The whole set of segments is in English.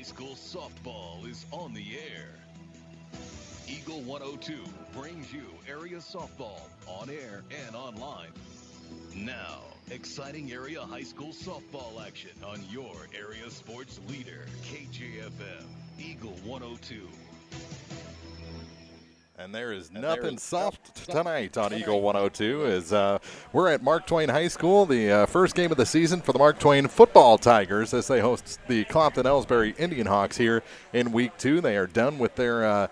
School softball is on the air. Eagle 102 brings you area softball on air and online. Now, exciting area high school softball action on your area sports leader, KJFM, Eagle 102. And there is nothing soft tonight on Eagle 102 as we're at Mark Twain High School, the first game of the season for the Mark Twain football Tigers as they host the Clopton-Elsberry IndianHawks here in Week 2. They are done with their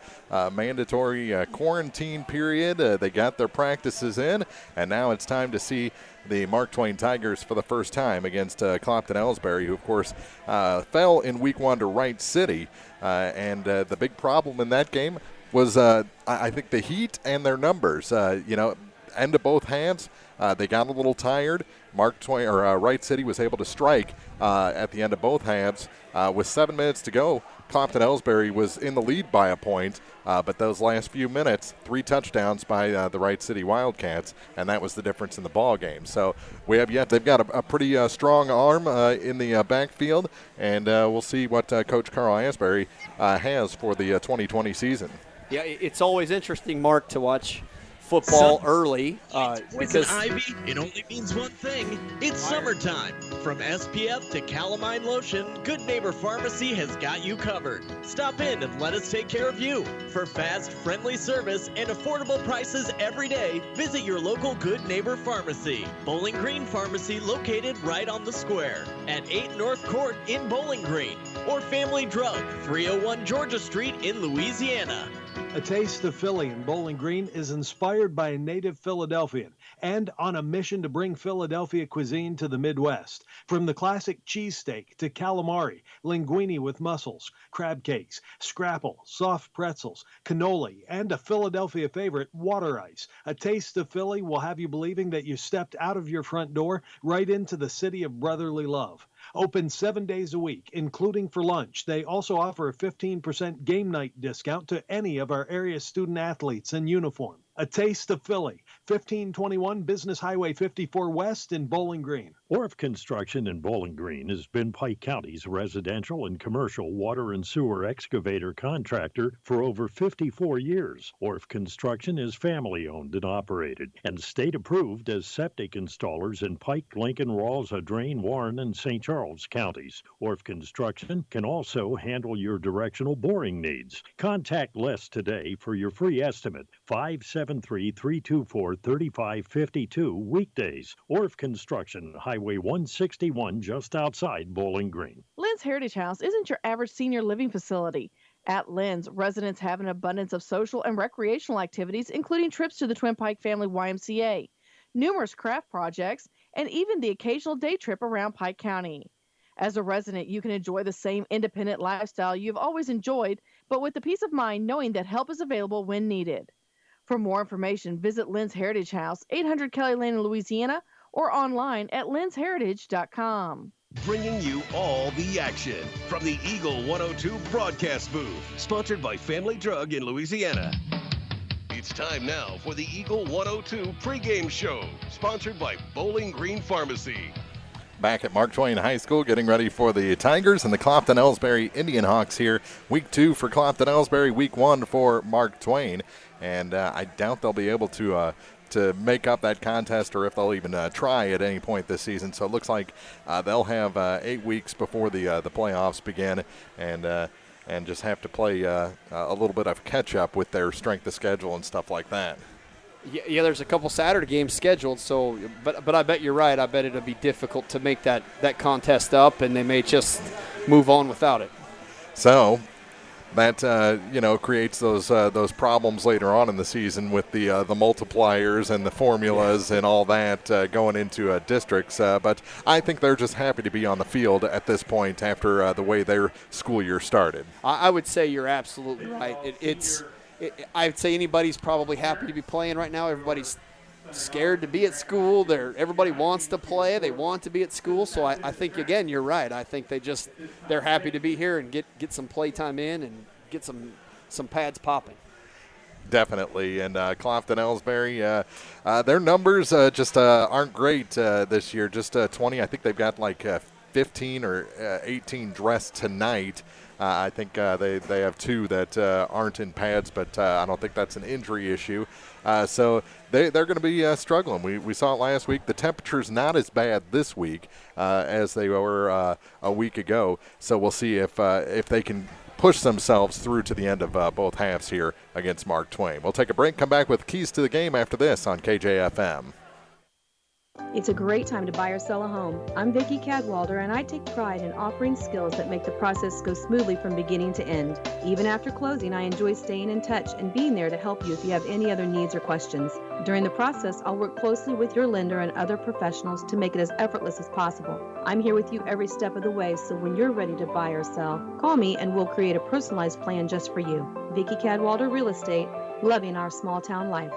mandatory quarantine period. They got their practices in, and now it's time to see the Mark Twain Tigers for the first time against Clopton-Elsberry, who, of course, fell in Week 1 to Wright City. And the big problem in that game was I think the heat and their numbers. End of both halves, they got a little tired. Mark Twain or Wright City was able to strike at the end of both halves. With 7 minutes to go, Clopton-Elsberry was in the lead by a point, but those last few minutes, 3 touchdowns by the Wright City Wildcats, and that was the difference in the ball game. So they've got a pretty strong arm in the backfield, and we'll see what Coach Carl Asbury has for the 2020 season. Yeah, it's always interesting, Mark, to watch football early. Because Ivy, it only means one thing. It's summertime. From SPF to calamine lotion, Good Neighbor Pharmacy has got you covered. Stop in and let us take care of you. For fast, friendly service and affordable prices every day, visit your local Good Neighbor Pharmacy. Bowling Green Pharmacy, located right on the square at 8 North Court in Bowling Green. Or Family Drug, 301 Georgia Street in Louisiana. A Taste of Philly in Bowling Green is inspired by a native Philadelphian and on a mission to bring Philadelphia cuisine to the Midwest. From the classic cheesesteak to calamari, linguine with mussels, crab cakes, scrapple, soft pretzels, cannoli, and a Philadelphia favorite, water ice. A Taste of Philly will have you believing that you stepped out of your front door right into the city of brotherly love. Open 7 days a week, including for lunch. They also offer a 15% game night discount to any of our area student athletes in uniform. A Taste of Philly, 1521 Business Highway 54 West in Bowling Green. Orff Construction in Bowling Green has been Pike County's residential and commercial water and sewer excavator contractor for over 54 years. Orff Construction is family-owned and operated and state-approved as septic installers in Pike, Lincoln, Rawls, Adrain, Warren, and St. Charles counties. Orff Construction can also handle your directional boring needs. Contact Les today for your free estimate, 573-324-3552, weekdays. Orff Construction, Highway 161, just outside Bowling Green. Lynn's Heritage House isn't your average senior living facility. At Lynn's, residents have an abundance of social and recreational activities, including trips to the Twin Pike Family YMCA, numerous craft projects, and even the occasional day trip around Pike County. As a resident, you can enjoy the same independent lifestyle you've always enjoyed, but with the peace of mind knowing that help is available when needed. For more information, visit Lynn's Heritage House, 800 Kelly Lane in Louisiana, or online at lynsheritage.com. Bringing you all the action from the Eagle 102 broadcast booth, sponsored by Family Drug in Louisiana. It's time now for the Eagle 102 pregame show, sponsored by Bowling Green Pharmacy. Back at Mark Twain High School, getting ready for the Tigers and the Clopton-Elsberry IndianHawks here. Week 2 for Clopton-Elsberry, Week 1 for Mark Twain. And I doubt they'll be able to make up that contest, or if they'll even try at any point this season. So it looks like they'll have 8 weeks before the playoffs begin, and just have to play a little bit of catch-up with their strength of schedule and stuff like that. Yeah, there's a couple Saturday games scheduled, so but I bet you're right. I bet it'll be difficult to make that contest up, and they may just move on without it. So that creates those problems later on in the season with the multipliers and the formulas and all that going into districts. But I think they're just happy to be on the field at this point after the way their school year started. I would say you're absolutely right. I'd say anybody's probably happy to be playing right now. Everybody's scared to be at school. Everybody wants to play. They want to be at school. So I think, again, you're right. I think they're happy to be here and get some play time in and get some pads popping. Definitely. And Clopton-Elsberry, their numbers just aren't great this year. Just 20. I think they've got like 15 or 18 dressed tonight. I think they have 2 that aren't in pads, but I don't think that's an injury issue. So they're going to be struggling. We saw it last week. The temperature's not as bad this week as they were a week ago. So we'll see if they can push themselves through to the end of both halves here against Mark Twain. We'll take a break, come back with keys to the game after this on KJFM. It's a great time to buy or sell a home. I'm Vicki Cadwalder, and I take pride in offering skills that make the process go smoothly from beginning to end. Even after closing, I enjoy staying in touch and being there to help you if you have any other needs or questions. During the process, I'll work closely with your lender and other professionals to make it as effortless as possible. I'm here with you every step of the way, so when you're ready to buy or sell, call me and we'll create a personalized plan just for you. Vicki Cadwalder Real Estate, loving our small town life.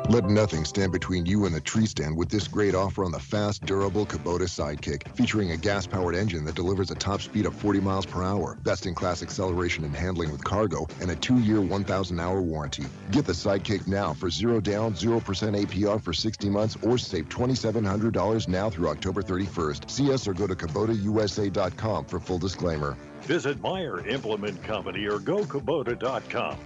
Let nothing stand between you and the tree stand with this great offer on the fast, durable Kubota Sidekick, featuring a gas-powered engine that delivers a top speed of 40 miles per hour, best-in-class acceleration and handling with cargo, and a 2-year, 1,000-hour warranty. Get the Sidekick now for 0 down, 0% APR for 60 months, or save $2,700 now through October 31st. See us or go to KubotaUSA.com for full disclaimer. Visit Meyer Implement Company or GoKubota.com.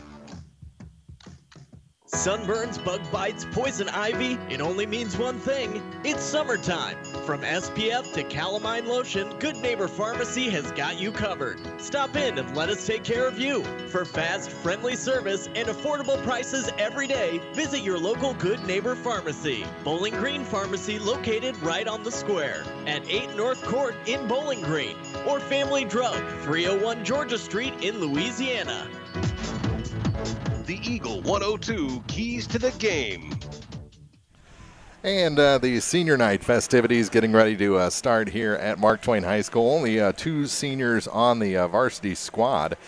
Sunburns, bug bites, poison ivy, it only means one thing. It's summertime. From SPF to calamine lotion, Good Neighbor Pharmacy has got you covered. Stop in and let us take care of you. For fast, friendly service and affordable prices every day, visit your local Good Neighbor Pharmacy. Bowling Green Pharmacy, located right on the square at 8 North Court in Bowling Green. Or Family Drug, 301 Georgia Street in Louisiana. The Eagle 102 keys to the game. And the senior night festivities getting ready to start here at Mark Twain High School. Only 2 seniors on the varsity squad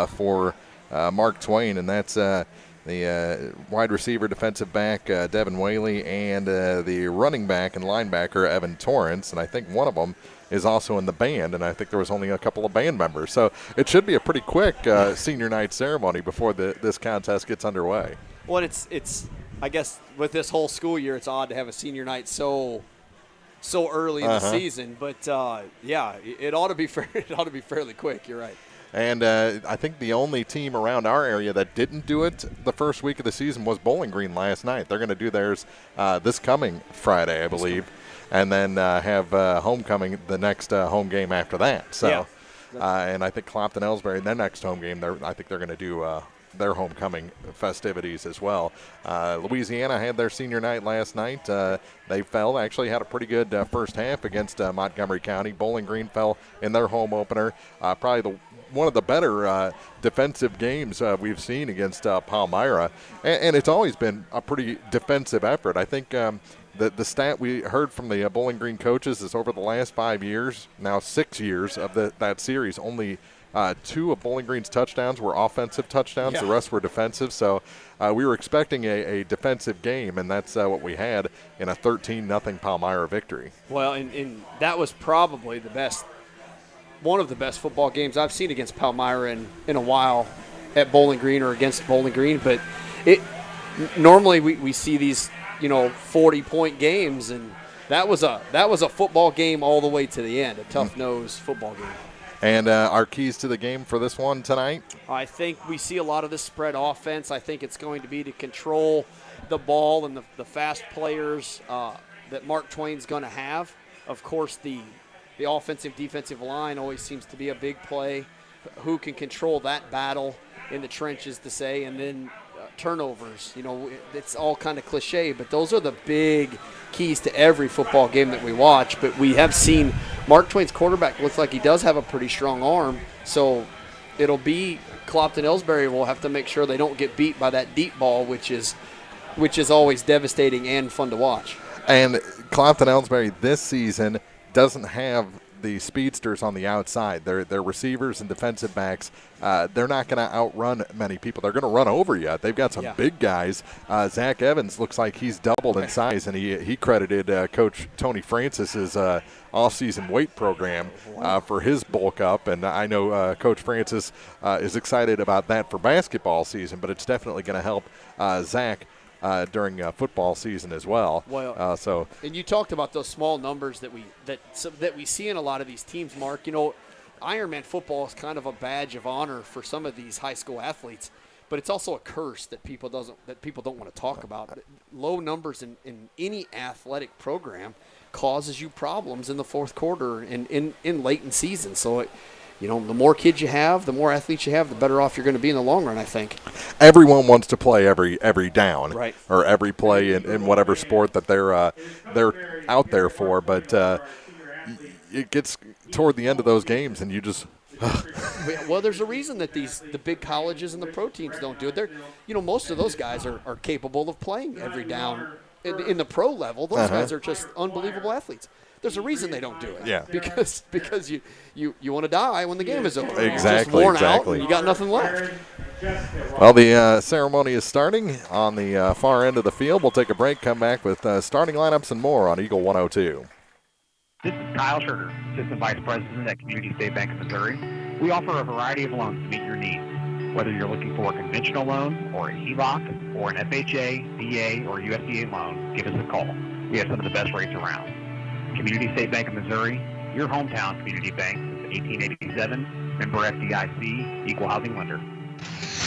for Mark Twain, and that's the wide receiver, defensive back, Devin Whaley, and the running back and linebacker, Evan Torrance. And I think one of them is also in the band, and I think there was only a couple of band members. So it should be a pretty quick senior night ceremony before this contest gets underway. Well, it's I guess with this whole school year, it's odd to have a senior night so early in the season. But yeah, it ought to be fairly quick. You're right. And I think the only team around our area that didn't do it the first week of the season was Bowling Green last night. They're going to do theirs this coming Friday, I believe, and then have homecoming the next home game after that. So, and I think Clopton-Elsberry, their next home game, I think they're going to do their homecoming festivities as well. Louisiana had their senior night last night. They actually had a pretty good first half against Montgomery County. Bowling Green fell in their home opener. Probably one of the better defensive games we've seen against Palmyra. And it's always been a pretty defensive effort. I think the stat we heard from the Bowling Green coaches is over the last 5 years, now 6 years of that series, only 2 of Bowling Green's touchdowns were offensive touchdowns. Yeah. The rest were defensive. So we were expecting a defensive game, and that's what we had in a 13-0 Palmyra victory. Well, and that was probably one of the best football games I've seen against Palmyra in a while at Bowling Green or against Bowling Green. But normally we see these 40-point games, and that was a football game all the way to the end, a tough-nosed football game. And our keys to the game for this one tonight? I think we see a lot of this spread offense. I think it's going to be to control the ball and the fast players that Mark Twain's going to have. Of course, the offensive defensive line always seems to be a big play. Who can control that battle in the trenches, to say, and then turnovers. It's all kind of cliche, but those are the big keys to every football game that we watch. But we have seen Mark Twain's quarterback looks like he does have a pretty strong arm, so it'll be Clopton-Elsberry will have to make sure they don't get beat by that deep ball, which is always devastating and fun to watch. And Clopton-Elsberry this season doesn't have the speedsters on the outside. Their receivers and defensive backs, they're not going to outrun many people. They're going to run over you. They've got some big guys. Zach Evans looks like he's doubled in size, and he credited Coach Tony Francis's off-season weight program for his bulk up. And I know Coach Francis is excited about that for basketball season, but it's definitely going to help Zach during football season as well. Well, and you talked about those small numbers that we see in a lot of these teams, Mark. You know, Ironman football is kind of a badge of honor for some of these high school athletes, but it's also a curse that people don't want to talk about. Low numbers in any athletic program causes you problems in the fourth quarter and in late in season. So, the more kids you have, the more athletes you have, the better off you're going to be in the long run, I think. Everyone wants to play every down, right, or every play in whatever sport that they're out there for. But it gets toward the end of those games, and you just. Well, there's a reason that the big colleges and the pro teams don't do it. Most of those guys are capable of playing every down in the pro level. Those guys are just unbelievable athletes. There's a reason they don't do it. Yeah. Because you want to die when the game is over. Exactly. You're just worn out and you got nothing left. Well, the ceremony is starting on the far end of the field. We'll take a break, come back with starting lineups and more on Eagle 102. This is Kyle Schurter, Assistant Vice President at Community State Bank of Missouri. We offer a variety of loans to meet your needs. Whether you're looking for a conventional loan or a HELOC or an FHA, VA, or USDA loan, give us a call. We have some of the best rates around. Community State Bank of Missouri, your hometown community bank since 1887, member FDIC, equal housing lender.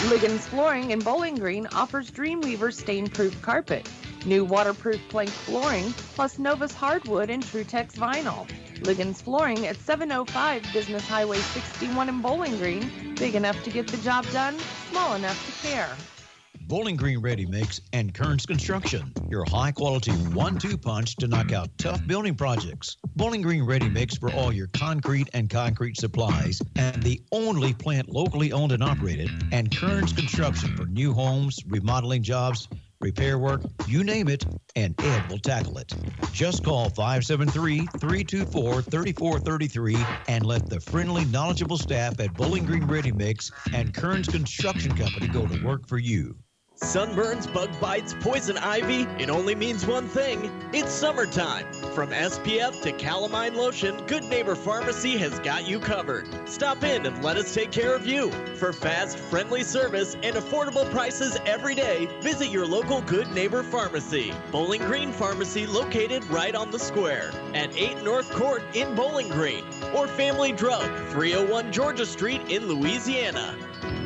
Liggins Flooring in Bowling Green offers Dreamweaver stain-proof carpet, new waterproof plank flooring, plus Novus hardwood and Trutex vinyl. Liggins Flooring at 705 Business Highway 61 in Bowling Green. Big enough to get the job done, small enough to care. Bowling Green Ready Mix and Kearns Construction, your high-quality 1-2 punch to knock out tough building projects. Bowling Green Ready Mix for all your concrete and concrete supplies, and the only plant locally owned and operated, and Kearns Construction for new homes, remodeling jobs, repair work, you name it, and Ed will tackle it. Just call 573-324-3433 and let the friendly, knowledgeable staff at Bowling Green Ready Mix and Kearns Construction Company go to work for you. Sunburns, bug bites, poison ivy, it only means one thing. It's summertime. From SPF to calamine lotion, Good Neighbor Pharmacy has got you covered. Stop in and let us take care of you. For fast, friendly service and affordable prices every day, visit your local Good Neighbor Pharmacy. Bowling Green Pharmacy located right on the square at 8 North Court in Bowling Green. Or Family Drug, 301 Georgia Street in Louisiana.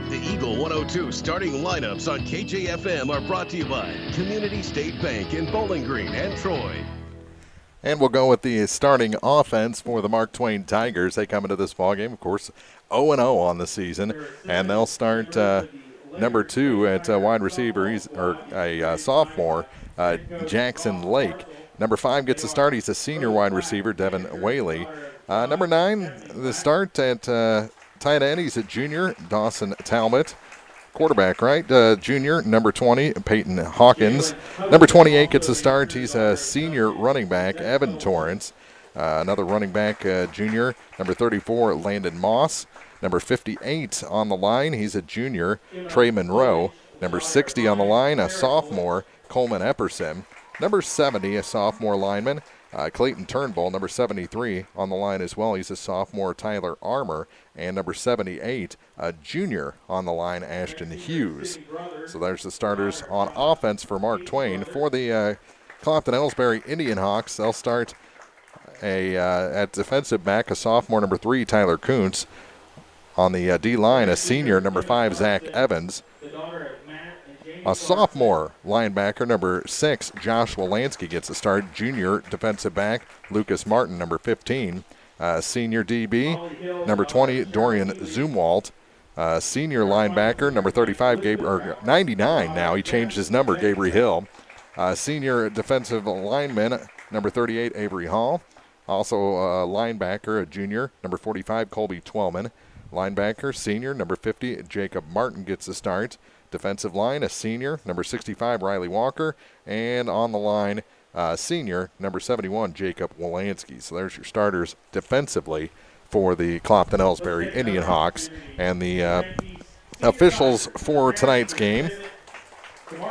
The Eagle 102 starting lineups on KJFM are brought to you by Community State Bank in Bowling Green and Troy. And we'll go with the starting offense for the Mark Twain Tigers. They come into this ballgame, of course, 0-0 on the season, and they'll start number 2 at wide receiver. He's a sophomore, Jackson Lake. Number 5 gets the start. He's a senior wide receiver, Devin Whaley. Number 9, the start at tight end, he's a junior, Dawson Talbot. Quarterback, right? Junior, number 20, Peyton Hawkins. Number 28 gets a start. He's a senior running back, Evan Torrance. Another running back, junior, number 34, Landon Moss. Number 58 on the line, he's a junior, Trey Monroe. Number 60 on the line, a sophomore, Coleman Epperson. Number 70, a sophomore lineman, Clayton Turnbull. Number 73 on the line as well. He's a sophomore, Tyler Armour. And number 78, a junior on the line, Ashton Hughes. So there's the starters on offense for Mark Twain. For the Clopton-Elsberry IndianHawks, they'll start at defensive back, a sophomore, number 3, Tyler Kuntz. On the D-line, a senior, number 5, Zach Evans. A sophomore linebacker, number 6, Josh Wolansky gets a start. Junior defensive back, Lucas Martin, number 15. Senior DB, number 20, Dorian Zumwalt. Senior linebacker, number 35, 99 now. He changed his number, Gabriel Hill. Senior defensive lineman, number 38, Avery Hall. Also a linebacker, a junior, number 45, Colby Twellman. Linebacker, senior, number 50, Jacob Martin gets the start. Defensive line, a senior, number 65, Riley Walker. And on the line, senior, number 71, Jacob Wolansky. So there's your starters defensively for the Clopton-Elsberry IndianHawks. And the officials for tonight's game,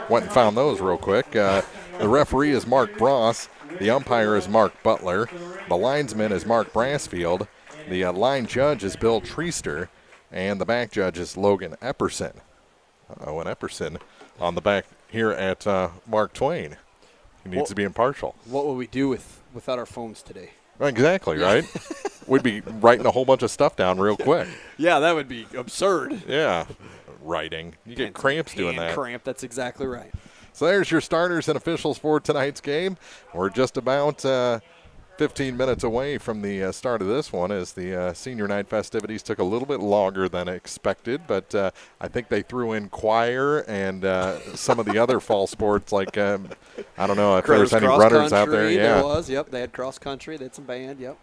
went and found those real quick. The referee is Mark Bross. The umpire is Mark Butler. The linesman is Mark Brassfield. The line judge is Bill Treaster. And the back judge is Logan Epperson. Owen Epperson on the back here at Mark Twain. He needs to be impartial. What would we do without our phones today? Exactly, right? We'd be writing a whole bunch of stuff down real quick. Yeah, that would be absurd. Yeah, writing. You get cramps doing that. Cramp, that's exactly right. So there's your starters and officials for tonight's game. We're just about 15 minutes away from the start of this one, as the senior night festivities took a little bit longer than expected, but I think they threw in choir and some of the other fall sports, like I don't know if there's any runners out there. Yeah, there was. Yep, they had cross country. They had some band. Yep.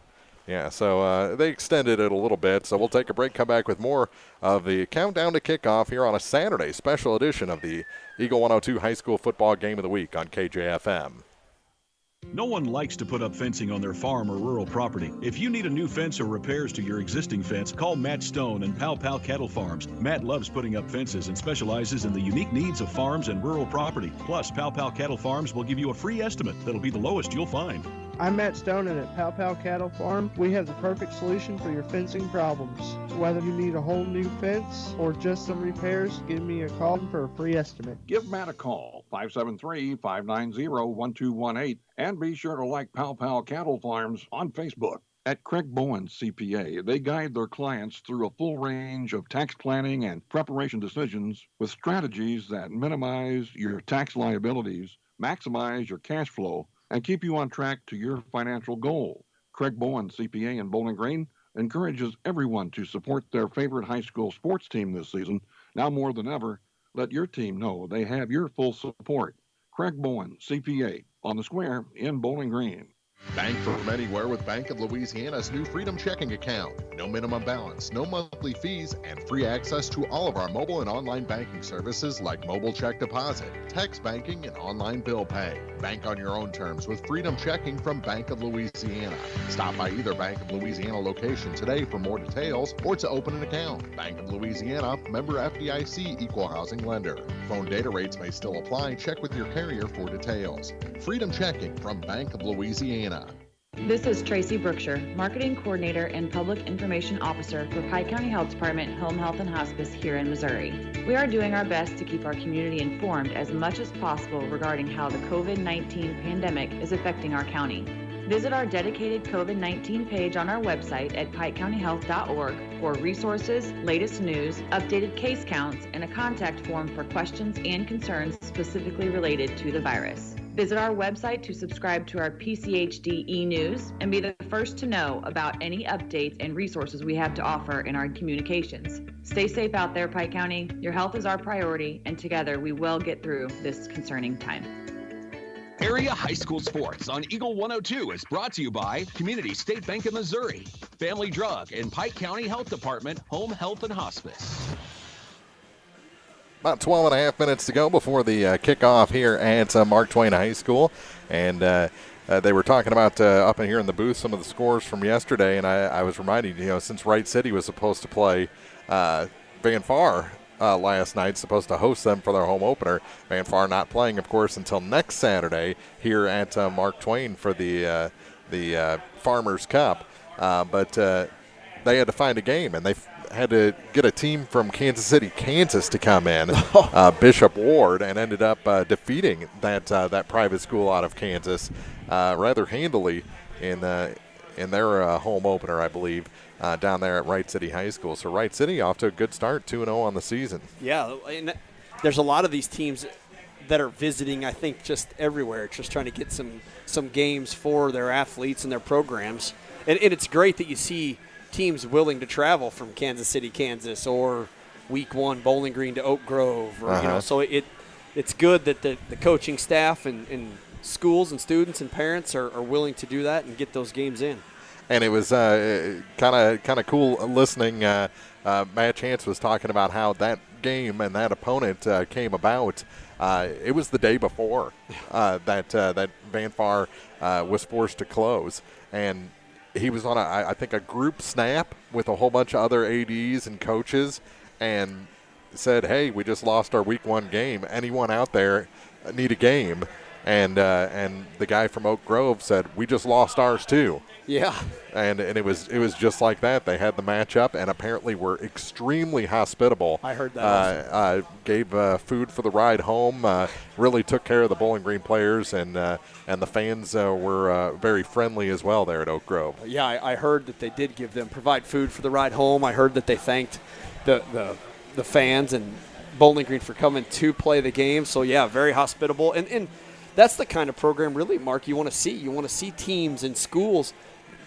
Yeah, so they extended it a little bit. So we'll take a break, come back with more of the countdown to kickoff here on a Saturday special edition of the Eagle 102 High School Football Game of the Week on KJFM. No one likes to put up fencing on their farm or rural property. If you need a new fence or repairs to your existing fence, call Matt Stone and Pow Pow Cattle Farms. Matt loves putting up fences and specializes in the unique needs of farms and rural property. Plus, Pow Pow Cattle Farms will give you a free estimate that'll be the lowest you'll find. I'm Matt Stone, and at Pow Pow Cattle Farm, we have the perfect solution for your fencing problems. So whether you need a whole new fence or just some repairs, give me a call for a free estimate. Give Matt a call, 573-590-1218, and be sure to like Pow Pow Cattle Farms on Facebook. At Craig Bowen CPA, they guide their clients through a full range of tax planning and preparation decisions with strategies that minimize your tax liabilities, maximize your cash flow, and keep you on track to your financial goal. Craig Bowen CPA in Bowling Green encourages everyone to support their favorite high school sports team this season. Now more than ever, let your team know they have your full support. Craig Bowen CPA on the Square in Bowling Green. Bank from anywhere with Bank of Louisiana's new Freedom Checking account. No minimum balance, no monthly fees, and free access to all of our mobile and online banking services like mobile check deposit, text banking, and online bill pay. Bank on your own terms with Freedom Checking from Bank of Louisiana. Stop by either Bank of Louisiana location today for more details or to open an account. Bank of Louisiana, member FDIC, equal housing lender. Phone data rates may still apply. Check with your carrier for details. Freedom Checking from Bank of Louisiana. This is Tracy Brookshire, Marketing Coordinator and Public Information Officer for Pike County Health Department Home Health and Hospice here in Missouri. We are doing our best to keep our community informed as much as possible regarding how the COVID-19 pandemic is affecting our county. Visit our dedicated COVID-19 page on our website at pikecountyhealth.org for resources, latest news, updated case counts, and a contact form for questions and concerns specifically related to the virus. Visit our website to subscribe to our PCHD e-news and be the first to know about any updates and resources we have to offer in our communications. Stay safe out there, Pike County. Your health is our priority, and together we will get through this concerning time. Area High School Sports on Eagle 102 is brought to you by Community State Bank of Missouri, Family Drug, and Pike County Health Department Home Health and Hospice. About 12 and a half minutes to go before the kickoff here at Mark Twain High School. And they were talking about up in here in the booth some of the scores from yesterday. And I was reminded, since Wright City was supposed to play Van Far last night, supposed to host them for their home opener. Van Far not playing, of course, until next Saturday here at Mark Twain for the Farmers Cup. But they had to find a game, and they had to get a team from Kansas City, Kansas to come in, Bishop Ward, and ended up defeating that private school out of Kansas rather handily in their home opener, I believe, down there at Wright City High School. So Wright City off to a good start, 2-0 on the season. Yeah, and there's a lot of these teams that are visiting, I think, just everywhere, just trying to get some games for their athletes and their programs. And it's great that you see teams willing to travel from Kansas City, Kansas, or week one Bowling Green to Oak Grove. Or, so it's good that the coaching staff and schools and students and parents are willing to do that and get those games in. And it was kind of cool listening. Matt Chance was talking about how that game and that opponent came about. It was the day before that Van Far was forced to close, and he was on I think a group snap with a whole bunch of other ADs and coaches, and said, "Hey, we just lost our week one game. Anyone out there need a game?" And the guy from Oak Grove said, we just lost ours too. Yeah. And it was just like that. They had the matchup and apparently were extremely hospitable. I heard that. Gave food for the ride home. Really took care of the Bowling Green players, and the fans were very friendly as well there at Oak Grove. Yeah, I heard that they did provide food for the ride home. I heard that they thanked the fans and Bowling Green for coming to play the game. So yeah, very hospitable, and that's the kind of program, really, Mark, you want to see. You want to see teams in schools.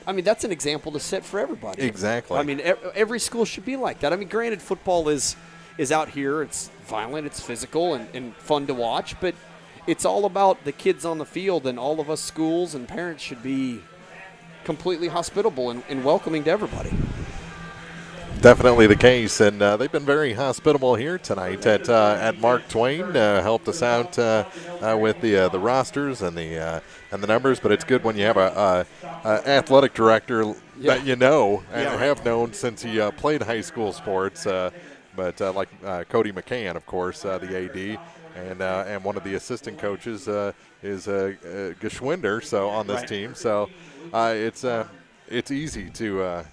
I mean, that's an example to set for everybody. Exactly. I mean, every school should be like that. I mean, granted, football is out here. It's violent, it's physical, and fun to watch. But it's all about the kids on the field, and all of us schools and parents should be completely hospitable and welcoming to everybody. Definitely the case, and they've been very hospitable here tonight at Mark Twain. Helped us out with the rosters and the numbers, but it's good when you have a athletic director that you know and have known since he played high school sports. But like Cody McCann, of course, the AD, and one of the assistant coaches is Geschwinder, so on this team. So it's easy to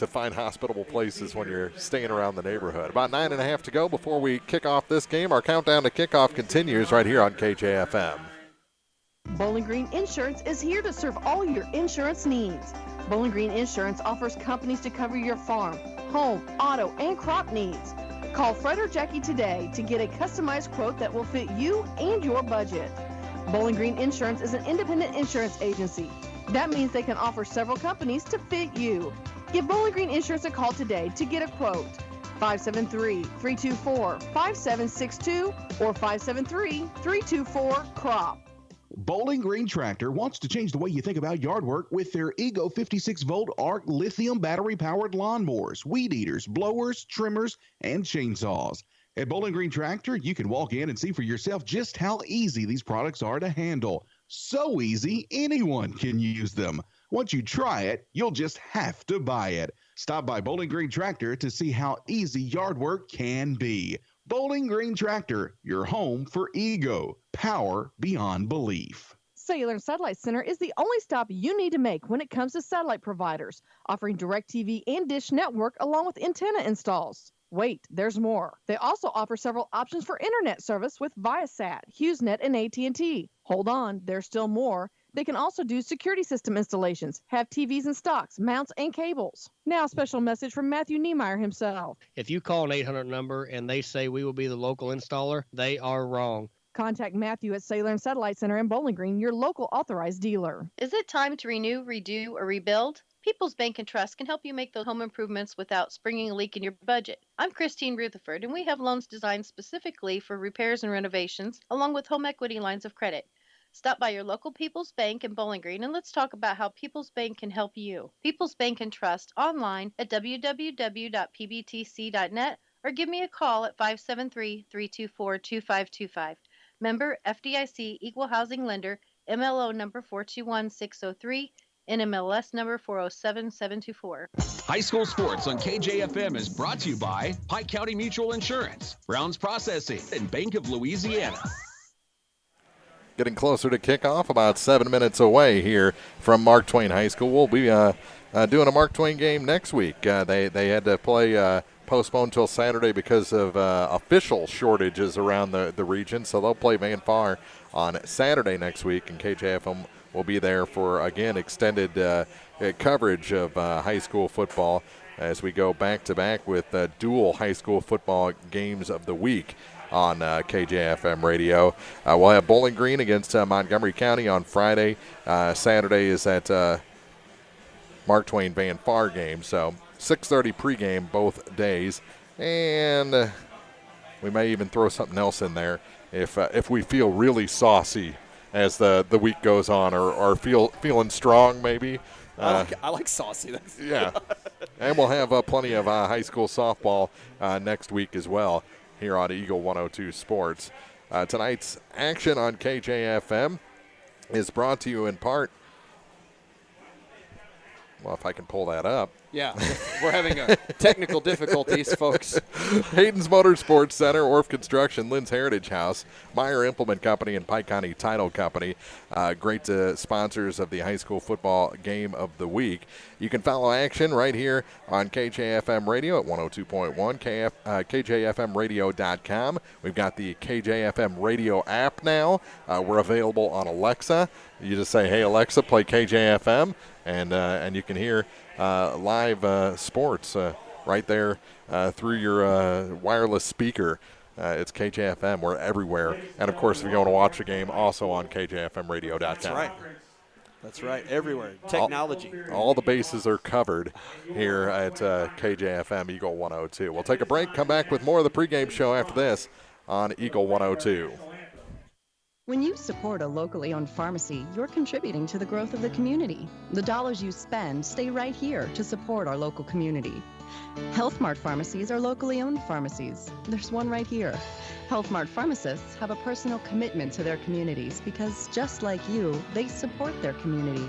find hospitable places when you're staying around the neighborhood. About 9.5 to go before we kick off this game. Our countdown to kickoff continues right here on KJFM. Bowling Green Insurance is here to serve all your insurance needs. Bowling Green Insurance offers companies to cover your farm, home, auto, and crop needs. Call Fred or Jackie today to get a customized quote that will fit you and your budget. Bowling Green Insurance is an independent insurance agency. That means they can offer several companies to fit you. Give Bowling Green Insurance a call today to get a quote. 573-324-5762 or 573-324-CROP. Bowling Green Tractor wants to change the way you think about yard work with their Ego 56-volt ARC lithium battery-powered lawnmowers, weed eaters, blowers, trimmers, and chainsaws. At Bowling Green Tractor, you can walk in and see for yourself just how easy these products are to handle. So easy, anyone can use them. Once you try it, you'll just have to buy it. Stop by Bowling Green Tractor to see how easy yard work can be. Bowling Green Tractor, your home for ego, power beyond belief. Cellular Satellite Center is the only stop you need to make when it comes to satellite providers, offering DirecTV and Dish Network along with antenna installs. Wait, there's more. They also offer several options for internet service with Viasat, HughesNet, and AT&T. Hold on, there's still more. They can also do security system installations, have TVs in stocks, mounts, and cables. Now a special message from Matthew Niemeyer himself. If you call an 800 number and they say we will be the local installer, they are wrong. Contact Matthew at Cellular and Satellite Center in Bowling Green, your local authorized dealer. Is it time to renew, redo, or rebuild? People's Bank and Trust can help you make those home improvements without springing a leak in your budget. I'm Christine Rutherford, and we have loans designed specifically for repairs and renovations, along with home equity lines of credit. Stop by your local People's Bank in Bowling Green and let's talk about how People's Bank can help you. People's Bank and Trust online at www.pbtc.net or give me a call at 573-324-2525. Member FDIC Equal Housing Lender, MLO number 421603, NMLS number 407724. High School Sports on KJFM is brought to you by Pike County Mutual Insurance, Browns Processing, and Bank of Louisiana. Getting closer to kickoff, about 7 minutes away here from Mark Twain High School. We'll be doing a Mark Twain game next week. They had to play postponed till Saturday because of official shortages around the region, so they'll play Van Far on Saturday next week, and KJFM will be there for, again, extended coverage of high school football as we go back-to-back with dual high school football games of the week on KJFM radio. We'll have Bowling Green against Montgomery County on Friday. Saturday is that Mark Twain Van Far game. So 6:30 pregame both days. And we may even throw something else in there if we feel really saucy as the week goes on or feeling strong maybe. I like saucy. Yeah. And we'll have plenty of high school softball next week as well here on Eagle 102 Sports. Tonight's action on KJFM is brought to you in part, well, if I can pull that up, Yeah, we're having technical difficulties, folks. Hayden's Motorsports Center, Orff Construction, Lynn's Heritage House, Meyer Implement Company, and Pike County Title Company. Great sponsors of the high school football game of the week. You can follow action right here on KJFM Radio at 102.1, KJFMradio.com. We've got the KJFM Radio app now. We're available on Alexa. You just say, hey, Alexa, play KJFM, and you can hear live sports right there through your wireless speaker. It's KJFM. We're everywhere. And, of course, if you want to watch the game, also on KJFMradio.com. That's right. That's right. Everywhere. Technology. All the bases are covered here at KJFM Eagle 102. We'll take a break, come back with more of the pregame show after this on Eagle 102. When you support a locally owned pharmacy, you're contributing to the growth of the community. The dollars you spend stay right here to support our local community. Health Mart pharmacies are locally owned pharmacies. There's one right here. Health Mart pharmacists have a personal commitment to their communities because, just like you, they support their community.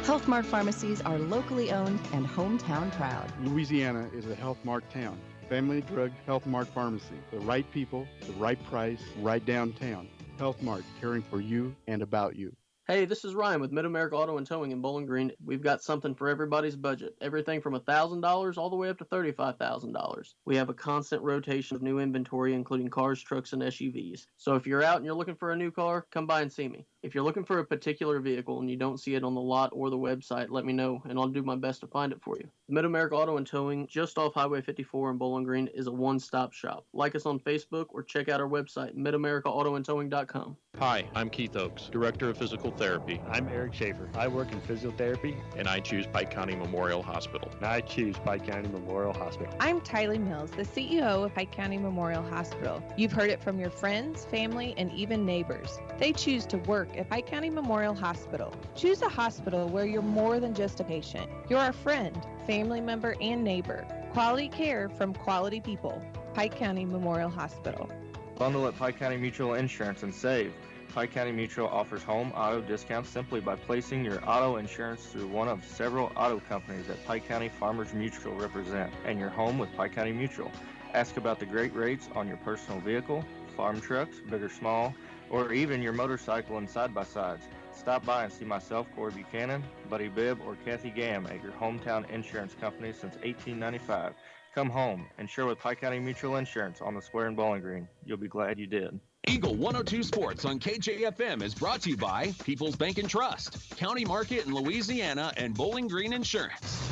Health Mart pharmacies are locally owned and hometown proud. Louisiana is a Health Mart town. Family Drug Health Mart Pharmacy. The right people, the right price, right downtown. Health Mart, caring for you and about you. Hey, this is Ryan with Mid-America Auto and Towing in Bowling Green. We've got something for everybody's budget. Everything from $1,000 all the way up to $35,000. We have a constant rotation of new inventory, including cars, trucks, and SUVs. So if you're out and you're looking for a new car, come by and see me. If you're looking for a particular vehicle and you don't see it on the lot or the website, let me know, and I'll do my best to find it for you. Mid-America Auto and Towing, just off Highway 54 in Bowling Green, is a one-stop shop. Like us on Facebook or check out our website, midamericaautoandtowing.com. Hi, I'm Keith Oakes, Director of Physical Therapy. I'm Eric Schaefer. I work in physiotherapy. And I choose Pike County Memorial Hospital. And I choose Pike County Memorial Hospital. I'm Tylee Mills, the CEO of Pike County Memorial Hospital. You've heard it from your friends, family, and even neighbors. They choose to work at Pike County Memorial Hospital. Choose a hospital where you're more than just a patient. You're a friend, family member, and neighbor. Quality care from quality people. Pike County Memorial Hospital. Bundle at Pike County Mutual Insurance and save. Pike County Mutual offers home auto discounts simply by placing your auto insurance through one of several auto companies that Pike County Farmers Mutual represent, and your home with Pike County Mutual. Ask about the great rates on your personal vehicle, farm trucks, big or small, or even your motorcycle and side-by-sides. Stop by and see myself, Corey Buchanan, Buddy Bibb, or Kathy Gam at your hometown insurance company since 1895. Come home, insure with Pike County Mutual Insurance on the square in Bowling Green. You'll be glad you did. Eagle 102 Sports on KJFM is brought to you by People's Bank and Trust, County Market in Louisiana, and Bowling Green Insurance.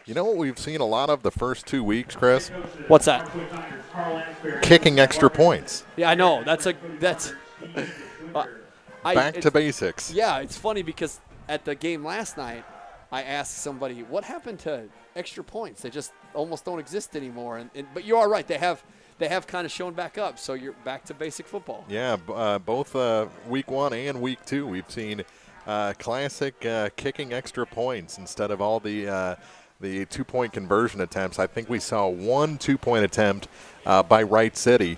You know what we've seen a lot of the first 2 weeks, Chris? What's that? Kicking extra points. Yeah, I know. That's back to basics. Yeah, it's funny because at the game last night, I asked somebody, what happened to extra points? They just almost don't exist anymore. But you are right. They have kind of shown back up, so you're back to basic football. Yeah, both week 1 and week 2, we've seen classic kicking extra points instead of all the 2-point conversion attempts. I think we saw one 2-point attempt by Wright City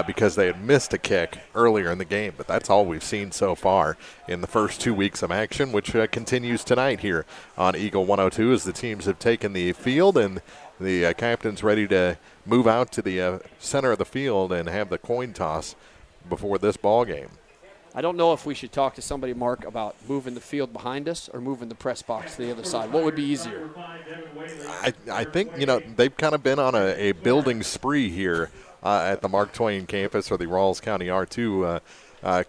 because they had missed a kick earlier in the game. But that's all we've seen so far in the first 2 weeks of action, which continues tonight here on Eagle 102 as the teams have taken the field and the captain's ready to move out to the center of the field and have the coin toss before this ball game. I don't know if we should talk to somebody, Mark, about moving the field behind us or moving the press box to the other side. What would be easier? I think, they've kind of been on a building spree here at the Mark Twain campus or the Rawls County R2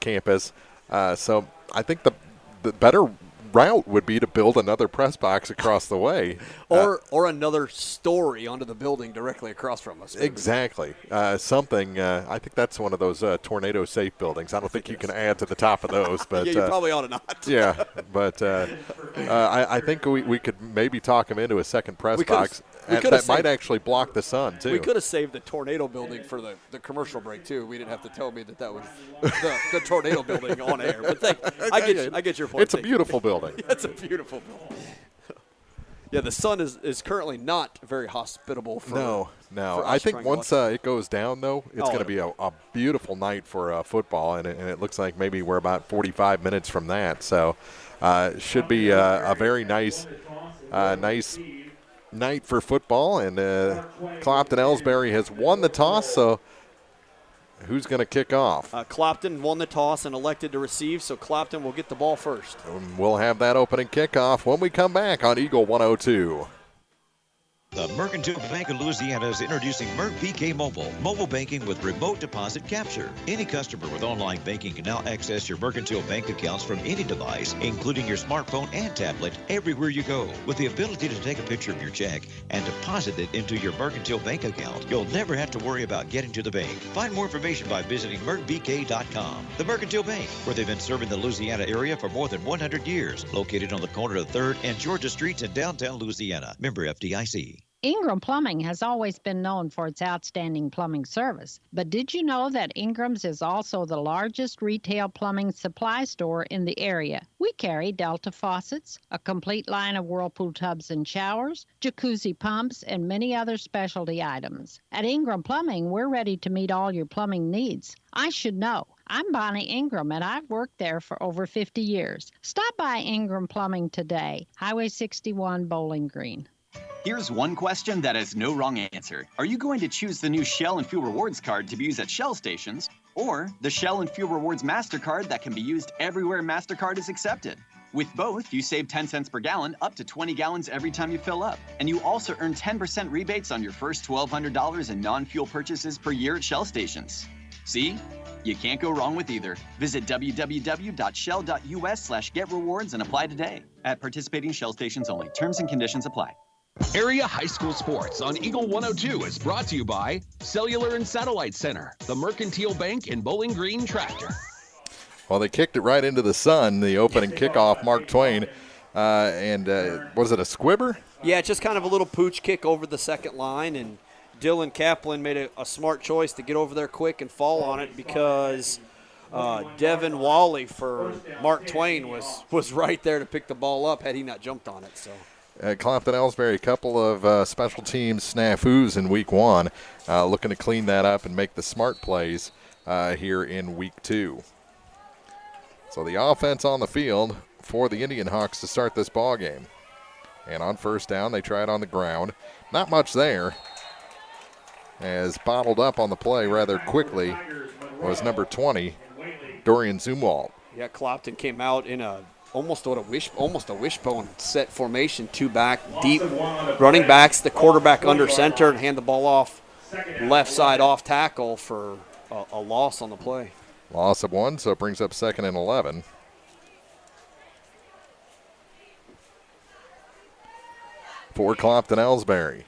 campus. So I think the better route would be to build another press box across the way. Or another story onto the building directly across from us. Exactly. Something, I think that's one of those tornado-safe buildings. I don't think you can add to the top of those. But yeah, you probably ought to not. Yeah, but I think we could maybe talk them into a second press box. That might actually block the sun, too. We could have saved the tornado building for the commercial break, too. We didn't have to tell me that was the tornado building on air. But I get your point. It's a beautiful building. It's a beautiful building. Yeah, the sun is currently not very hospitable for No. For I think once it goes down, though, it's going to be a beautiful night for football, and it looks like maybe we're about 45 minutes from that. So should be a very nice Nice night for football, and Clopton-Elsberry has won the toss, so who's going to kick off? Clopton won the toss and elected to receive, so Clopton will get the ball first. We'll have that opening kickoff when we come back on Eagle 102. The Mercantile Bank of Louisiana is introducing Merc BK Mobile, mobile banking with remote deposit capture. Any customer with online banking can now access your Mercantile bank accounts from any device, including your smartphone and tablet, everywhere you go. With the ability to take a picture of your check and deposit it into your Mercantile bank account, you'll never have to worry about getting to the bank. Find more information by visiting mercbk.com. The Mercantile Bank, where they've been serving the Louisiana area for more than 100 years, located on the corner of 3rd and Georgia Streets in downtown Louisiana. Member FDIC. Ingram Plumbing has always been known for its outstanding plumbing service. But did you know that Ingram's is also the largest retail plumbing supply store in the area? We carry Delta faucets, a complete line of Whirlpool tubs and showers, jacuzzi pumps, and many other specialty items. At Ingram Plumbing, we're ready to meet all your plumbing needs. I should know. I'm Bonnie Ingram, and I've worked there for over 50 years. Stop by Ingram Plumbing today, Highway 61, Bowling Green. Here's one question that has no wrong answer. Are you going to choose the new Shell and Fuel Rewards card to be used at Shell stations, or the Shell and Fuel Rewards MasterCard that can be used everywhere MasterCard is accepted? With both, you save 10 cents per gallon, up to 20 gallons every time you fill up. And you also earn 10% rebates on your first $1,200 in non-fuel purchases per year at Shell stations. See? You can't go wrong with either. Visit www.shell.us/getrewards and apply today. At participating Shell stations only. Terms and conditions apply. Area High School Sports on Eagle 102 is brought to you by Cellular and Satellite Center, the Mercantile Bank and Bowling Green Tractor. Well, they kicked it right into the sun, the opening kickoff, Mark Twain. Was it a squibber? Yeah, just kind of a little pooch kick over the second line, and Dylan Kaplan made a smart choice to get over there quick and fall on it because Devin Wally for Mark Twain was right there to pick the ball up had he not jumped on it. So. Clopton-Elsberry, a couple of special teams snafus in week 1, looking to clean that up and make the smart plays here in week 2. So the offense on the field for the IndianHawks to start this ball game. And on first down, they try it on the ground. Not much there. As bottled up on the play rather quickly was number 20, Dorian Zumwalt. Yeah, Clopton came out in almost a wishbone set formation, 2 back, deep running backs, the quarterback under center, and hand the ball off left side off tackle for a loss on the play. Loss of 1, so it brings up 2nd and 11. For Clopton-Elsberry.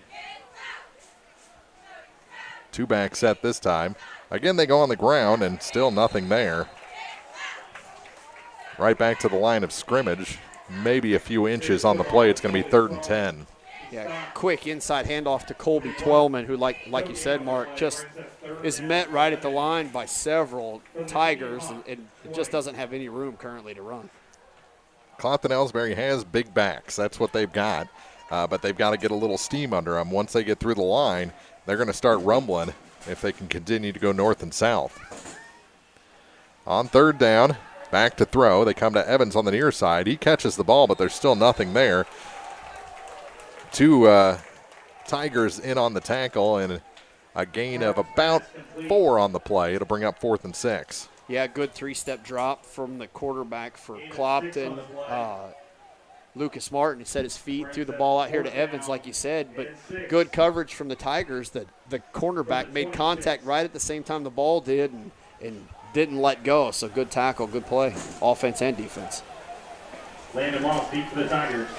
2-back set this time. Again, they go on the ground and still nothing there. Right back to the line of scrimmage. Maybe a few inches on the play. It's going to be 3rd and 10. Yeah, quick inside handoff to Colby Twellman, who, like you said, Mark, just is met right at the line by several Tigers, and it just doesn't have any room currently to run. Clopton-Elsberry has big backs. That's what they've got. But they've got to get a little steam under them. Once they get through the line, they're going to start rumbling if they can continue to go north and south. On 3rd down, back to throw. They come to Evans on the near side. He catches the ball, but there's still nothing there. 2 Tigers in on the tackle and a gain of about 4 on the play. It'll bring up 4th and 6. Yeah, good 3-step drop from the quarterback for Clopton. Lucas Martin set his feet, threw the ball out here to Evans, like you said, but good coverage from the Tigers. The cornerback made contact right at the same time the ball did and didn't let go. So good tackle, good play, offense and defense. Landon Moss deep for the Tigers.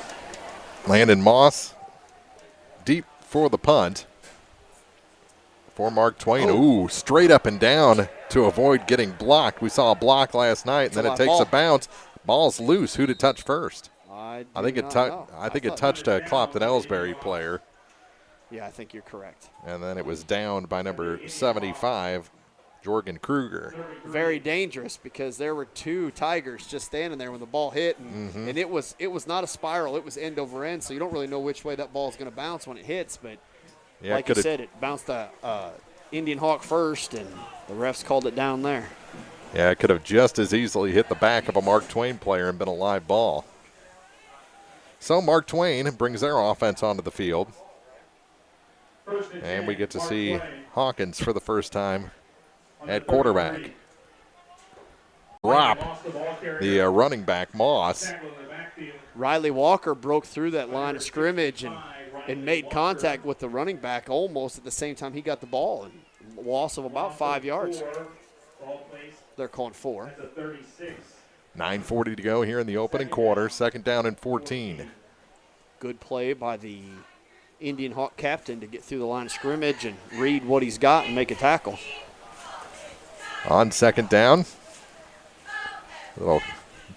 Landon Moss deep for the punt for Mark Twain. Ooh, straight up and down to avoid getting blocked. We saw a block last night, and then it takes a bounce. Ball's loose. Who did touch first? I think it touched a Clopton-Elsberry player. Yeah, I think you're correct. And then it was downed by number 75, Jorgen Kruger. Very dangerous because there were 2 Tigers just standing there when the ball hit, and it was not a spiral. It was end over end, so you don't really know which way that ball is going to bounce when it hits. But yeah, like you said, it bounced the Indian Hawk first, and the refs called it down there. Yeah, it could have just as easily hit the back of a Mark Twain player and been a live ball. So Mark Twain brings their offense onto the field. And we get to see Hawkins for the first time at quarterback. Drop the running back, Moss. Riley Walker broke through that line of scrimmage and made contact with the running back almost at the same time he got the ball. And loss of about 5 yards. They're calling 4. 9:40 to go here in the opening quarter. 2nd down and 14. Good play by the Indian Hawk captain to get through the line of scrimmage and read what he's got and make a tackle. On 2nd down. A little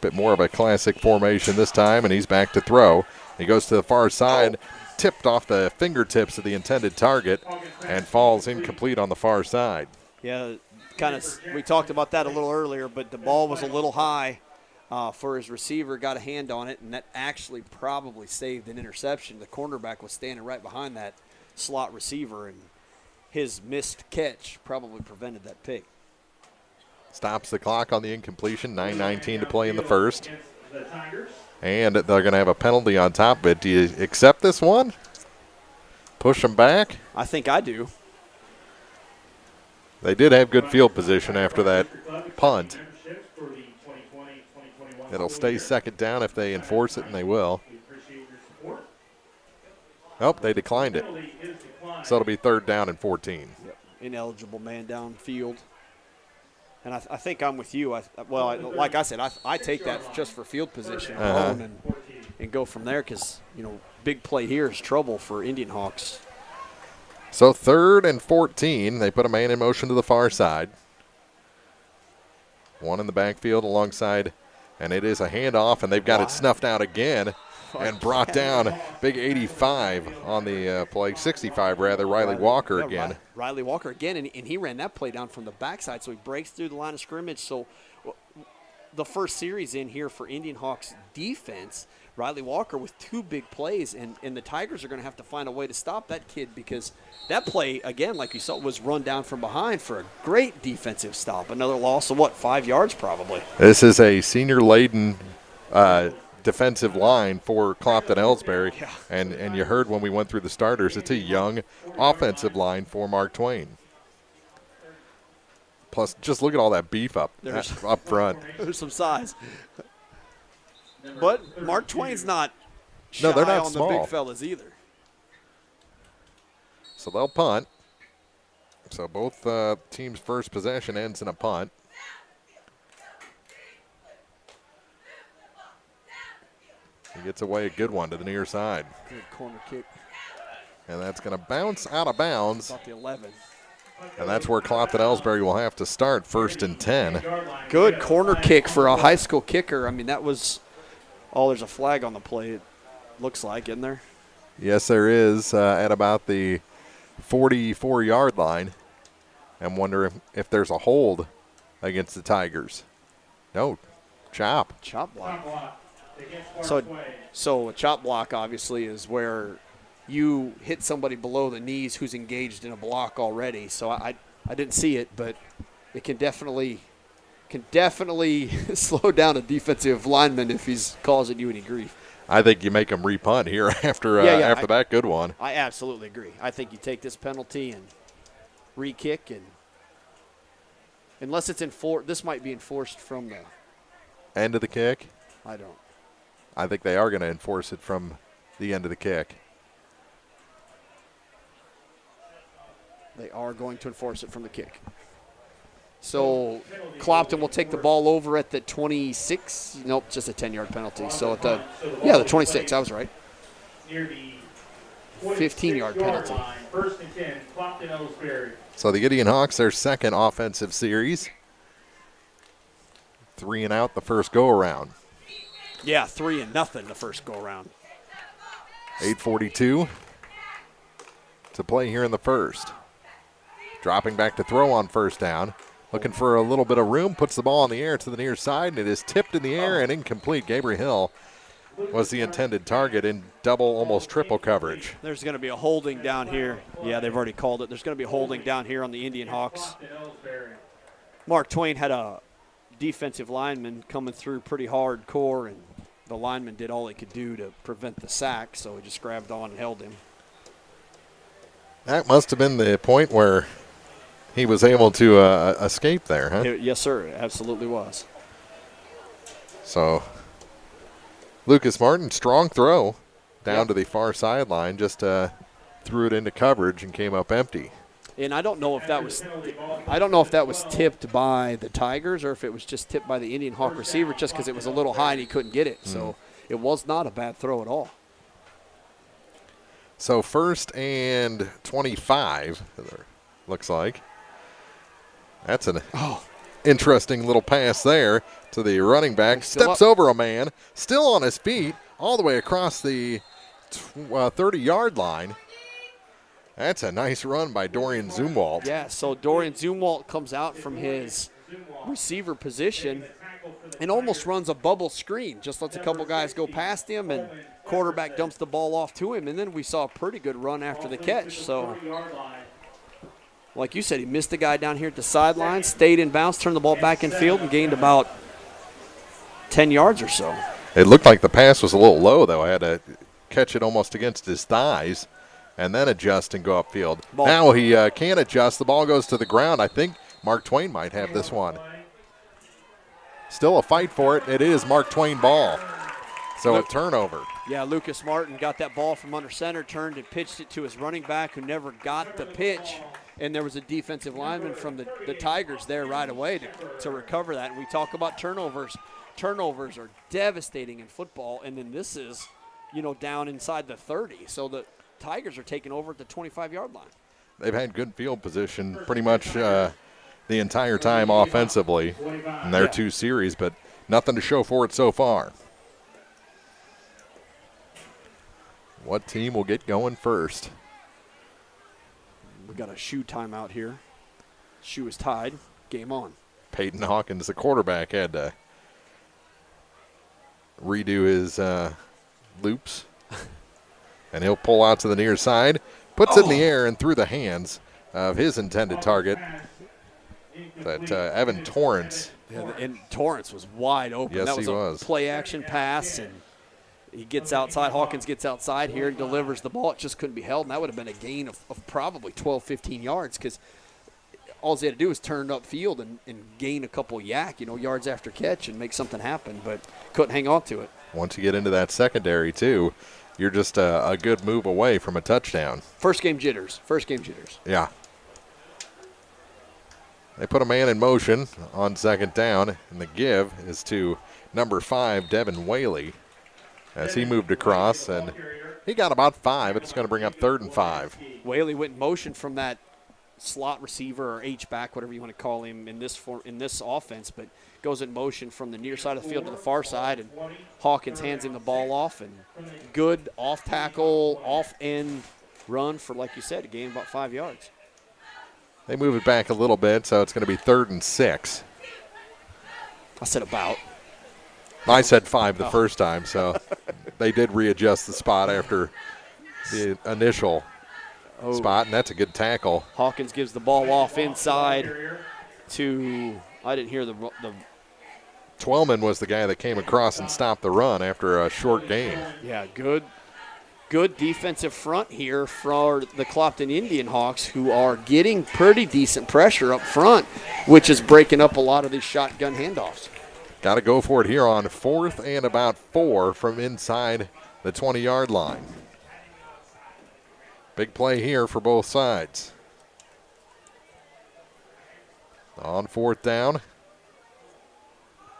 bit more of a classic formation this time, and he's back to throw. He goes to the far side, tipped off the fingertips of the intended target, and falls incomplete on the far side. Yeah, kind of. We talked about that a little earlier, but the ball was a little high for his receiver, got a hand on it, and that actually probably saved an interception. The cornerback was standing right behind that slot receiver, and his missed catch probably prevented that pick. Stops the clock on the incompletion, 9:19 to play in the first. And they're going to have a penalty on top of it. Do you accept this one? Push them back? I think I do. They did have good field position after that punt. It'll stay 2nd down if they enforce it, and they will. Nope, they declined it. So it'll be 3rd down and 14. Yep. Ineligible man downfield. And I think I'm with you. Like I said, I take that just for field position alone and go from there because, big play here is trouble for Indian Hawks. So 3rd and 14. They put a man in motion to the far side. One in the backfield alongside, and it is a handoff, and they've got it snuffed out again and brought down big 85 on the play, 65 rather, Riley Walker again. Riley Walker again, and he ran that play down from the backside, so he breaks through the line of scrimmage. So the first series in here for Indian Hawks defense, Riley Walker with 2 big plays, and the Tigers are going to have to find a way to stop that kid because that play, again, like you saw, was run down from behind for a great defensive stop. Another loss of, 5 yards probably? This is a senior-laden defensive line for Clopton-Elsberry, and you heard when we went through the starters, it's a young offensive line for Mark Twain. Plus, just look at all that beef up front. There's some size. But Mark Twain's not shy no, they're not on small. The big fellas either. So they'll punt. So both teams' first possession ends in a punt. He gets away a good one to the near side. Good corner kick. And that's going to bounce out of bounds. About the 11. And that's where Clopton-Elsberry will have to start, 1st and 10. Good corner kick for a high school kicker. I mean, that was – there's a flag on the play, it looks like, isn't there? Yes, there is at about the 44-yard line. And wonder if there's a hold against the Tigers. No, chop. Chop block. So a chop block obviously is where you hit somebody below the knees who's engaged in a block already. So I didn't see it, but it can definitely slow down a defensive lineman if he's causing you any grief. I think you make him repunt here after that good one. I absolutely agree. I think you take this penalty and re-kick, and unless it's enforced, this might be enforced from the end of the kick. I think they are going to enforce it from the end of the kick. They are going to enforce it from the kick. So Clopton will take the ball over at the 26. Nope, just a 10-yard penalty. So at the 26. I was right. 15-yard penalty. 1st and 10, Clopton-Elsberry. So the Indian Hawks, their second offensive series. 3 and out the first go-around. Yeah, 3-0 the first go-around. 8:42 to play here in the first. Dropping back to throw on 1st down. Looking for a little bit of room, puts the ball in the air to the near side, and it is tipped in the air and incomplete. Avery Hall was the intended target in double, almost triple coverage. There's going to be a holding down here. Yeah, they've already called it. There's going to be a holding down here on the Indian Hawks. Mark Twain had a defensive lineman coming through pretty hardcore, and the lineman did all he could do to prevent the sack, so he just grabbed on and held him. That must have been the point where he was able to escape there, huh? Yes, sir. It absolutely was. So Lucas Martin, strong throw down to the far sideline, just threw it into coverage and came up empty. And I don't know if that was tipped by the Tigers or if it was just tipped by the Indian Hawk receiver just because it was a little high and he couldn't get it. So it was not a bad throw at all. So 1st and 25, looks like. That's an interesting little pass there to the running back. Steps over a man, still on his feet, all the way across the 30-yard line. That's a nice run by Dorian Zumwalt. Yeah, so Dorian Zumwalt comes out from his receiver position and almost runs a bubble screen. Just lets a couple guys go past him, and quarterback dumps the ball off to him. And then we saw a pretty good run after the catch. So, like you said, he missed the guy down here at the sideline, stayed in bounds, turned the ball back in field, and gained about 10 yards or so. It looked like the pass was a little low, though. I had to catch it almost against his thighs and then adjust and go upfield. Now he can't adjust. The ball goes to the ground. I think Mark Twain might have this one. Still a fight for it. It is Mark Twain ball. So a turnover. Yeah, Lucas Martin got that ball from under center, turned and pitched it to his running back who never got the pitch. And there was a defensive lineman from the Tigers there right away to recover that. And we talk about turnovers. Turnovers are devastating in football. And then this is, down inside the 30. So the Tigers are taking over at the 25-yard line. They've had good field position pretty much the entire time offensively in their two series, but nothing to show for it so far. What team will get going first? We got a shoe timeout here. Shoe is tied. Game on. Peyton Hawkins, the quarterback, had to redo his loops. And he'll pull out to the near side, puts it in the air and through the hands of his intended target, that Evan Torrance. Yeah, and Torrance was wide open. Yes, that was he a was. Play-action pass, and he gets outside. Hawkins gets outside here and delivers the ball. It just couldn't be held, and that would have been a gain of probably 12, 15 yards because all he had to do was turn upfield and gain a couple yards after catch and make something happen, but couldn't hang on to it. Once you get into that secondary, too, you're just a good move away from a touchdown. First game jitters. Yeah. They put a man in motion on second down, and the give is to number 5, Devin Whaley, as he moved across, and he got about 5. It's going to bring up 3rd and 5. Whaley went in motion from that slot receiver or H-back, whatever you want to call him in this offense, but goes in motion from the near side of the field to the far side, and Hawkins hands him the ball off, and good off-tackle, off-end run for, like you said, a gain about 5 yards. They move it back a little bit, so it's going to be 3rd and 6. I said about. I said 5 the first time, so they did readjust the spot after the initial spot, and that's a good tackle. Hawkins gives the ball off inside to, I didn't hear the Twellman was the guy that came across and stopped the run after a short gain. Yeah, good defensive front here for the Clopton IndianHawks, who are getting pretty decent pressure up front, which is breaking up a lot of these shotgun handoffs. Got to go for it here on 4th and about 4 from inside the 20-yard line. Big play here for both sides. On 4th down.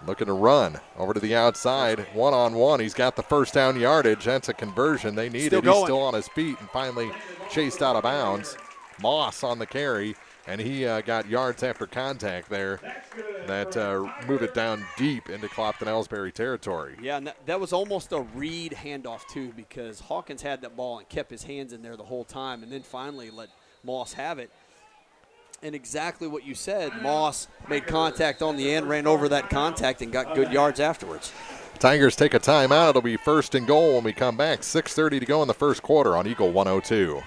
Looking to run over to the outside. One-on-one. He's got the first down yardage. That's a conversion they needed. He's still on his feet and finally chased out of bounds. Moss on the carry, and he got yards after contact there that move it down deep into Clopton-Elsberry territory. Yeah, and that was almost a read handoff, too, because Hawkins had that ball and kept his hands in there the whole time and then finally let Moss have it. And exactly what you said, Moss made contact on the end, ran over that contact, and got good yards afterwards. Tigers take a timeout. It'll be 1st and goal when we come back. 6:30 to go in the first quarter on Eagle 102.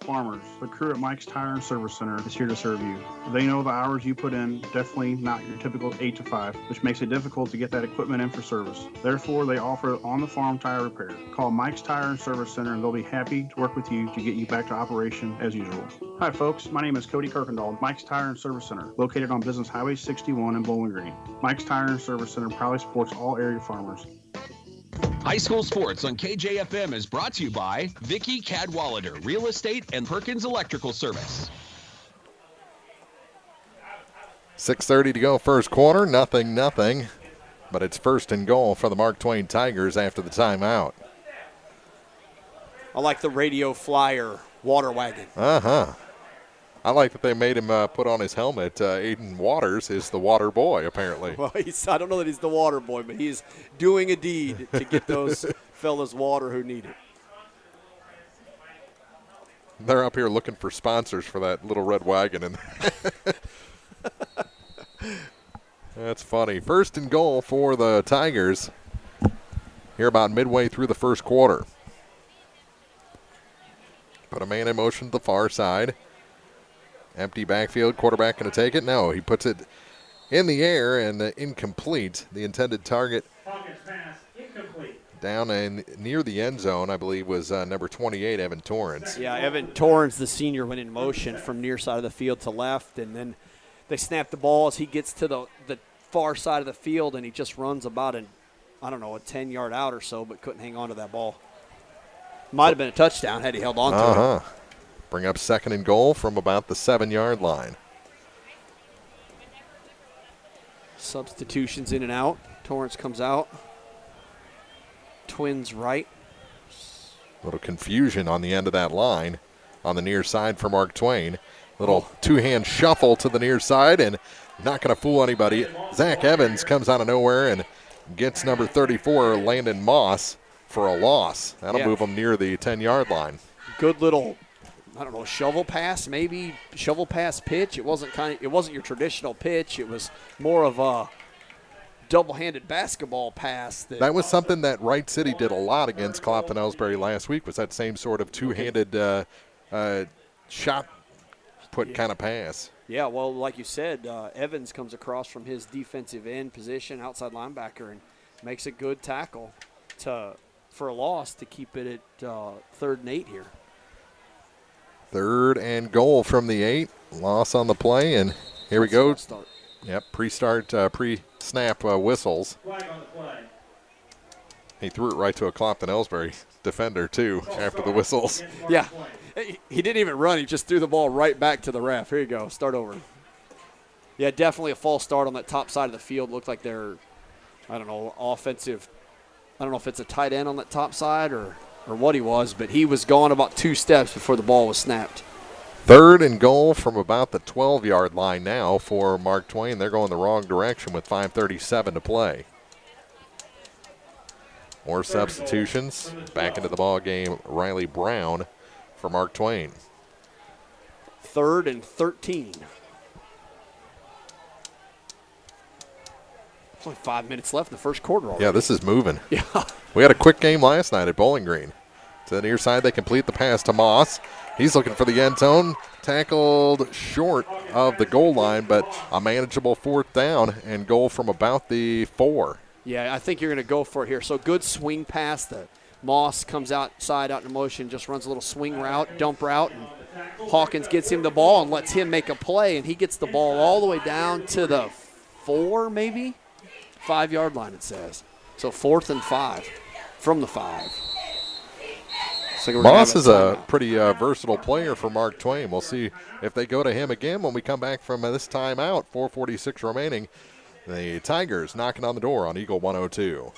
farmers, the crew at Mike's Tire and Service Center is here to serve you. They know the hours you put in, definitely not your typical 8 to 5, which makes it difficult to get that equipment in for service. Therefore, they offer on-the-farm tire repair. Call Mike's Tire and Service Center and they'll be happy to work with you to get you back to operation as usual. Hi folks, my name is Cody Kirkendall, Mike's Tire and Service Center, located on Business Highway 61 in Bowling Green. Mike's Tire and Service Center proudly supports all area farmers. High school sports on KJFM is brought to you by Vicky Cadwallader Real Estate and Perkins Electrical Service. 6:30 to go first quarter, nothing. But it's first and goal for the Mark Twain Tigers after the timeout. I like the radio flyer water wagon. I like that they made him put on his helmet. Aiden Waters is the water boy, apparently. Well, I don't know that he's the water boy, but he's doing a deed to get those fellas water who need it. They're up here looking for sponsors for that little red wagon. And that's funny. First and goal for the Tigers here about midway through the first quarter. Put a man in motion to the far side. Empty backfield, quarterback going to take it? No, he puts it in the air and incomplete. The intended target down and near the end zone, I believe, was number 28, Evan Torrance. Yeah, Evan Torrance, the senior, went in motion from near side of the field to left, and then they snap the ball as he gets to the far side of the field, and he just runs about a 10-yard out or so, but couldn't hang on to that ball. Might have been a touchdown had he held on to it. Bring up second and goal from about the 7-yard line. Substitutions in and out. Torrance comes out. Twins right. A little confusion on the end of that line on the near side for Mark Twain. Little two-hand shuffle to the near side and not going to fool anybody. Zach Evans comes out of nowhere and gets number 34, Landon Moss, for a loss. That'll move him near the 10-yard line. Good little, shovel pass, maybe shovel pass pitch. It wasn't your traditional pitch. It was more of a double-handed basketball pass. That was something that Wright City did a lot against Clopton-Elsberry last week, was that same sort of two-handed shot put kind of pass. Yeah, well, like you said, Evans comes across from his defensive end position, outside linebacker, and makes a good tackle for a loss to keep it at 3rd and 8 here. 3rd and goal from the 8. Loss on the play, and here we go. Yep, pre-snap whistles. Flag on the play. He threw it right to a Clopton-Elsberry defender, too, after the whistles. Yeah, he didn't even run. He just threw the ball right back to the ref. Here you go. Start over. Yeah, definitely a false start on that top side of the field. Looked like they're, offensive. I don't know if it's a tight end on that top side or what he was, but he was gone about 2 steps before the ball was snapped. 3rd and goal from about the 12-yard line now for Mark Twain. They're going the wrong direction with 5:37 to play. More substitutions. Back into the ball game, Riley Brown for Mark Twain. 3rd and 13. There's only 5 minutes left in the first quarter already. Yeah, this is moving. Yeah. We had a quick game last night at Bowling Green. To the near side, they complete the pass to Moss. He's looking for the end zone. Tackled short of the goal line, but a manageable 4th down and goal from about the 4. Yeah, I think you're going to go for it here. So good swing pass. The Moss comes outside, out in motion, just runs a little swing route, dump route, and Hawkins gets him the ball and lets him make a play, and he gets the ball all the way down to the 4, maybe? 5-yard line, it says. So 4th and 5 from the 5. So Moss is a pretty versatile player for Mark Twain. We'll see if they go to him again when we come back from this timeout. 4:46 remaining. The Tigers knocking on the door on Eagle 102.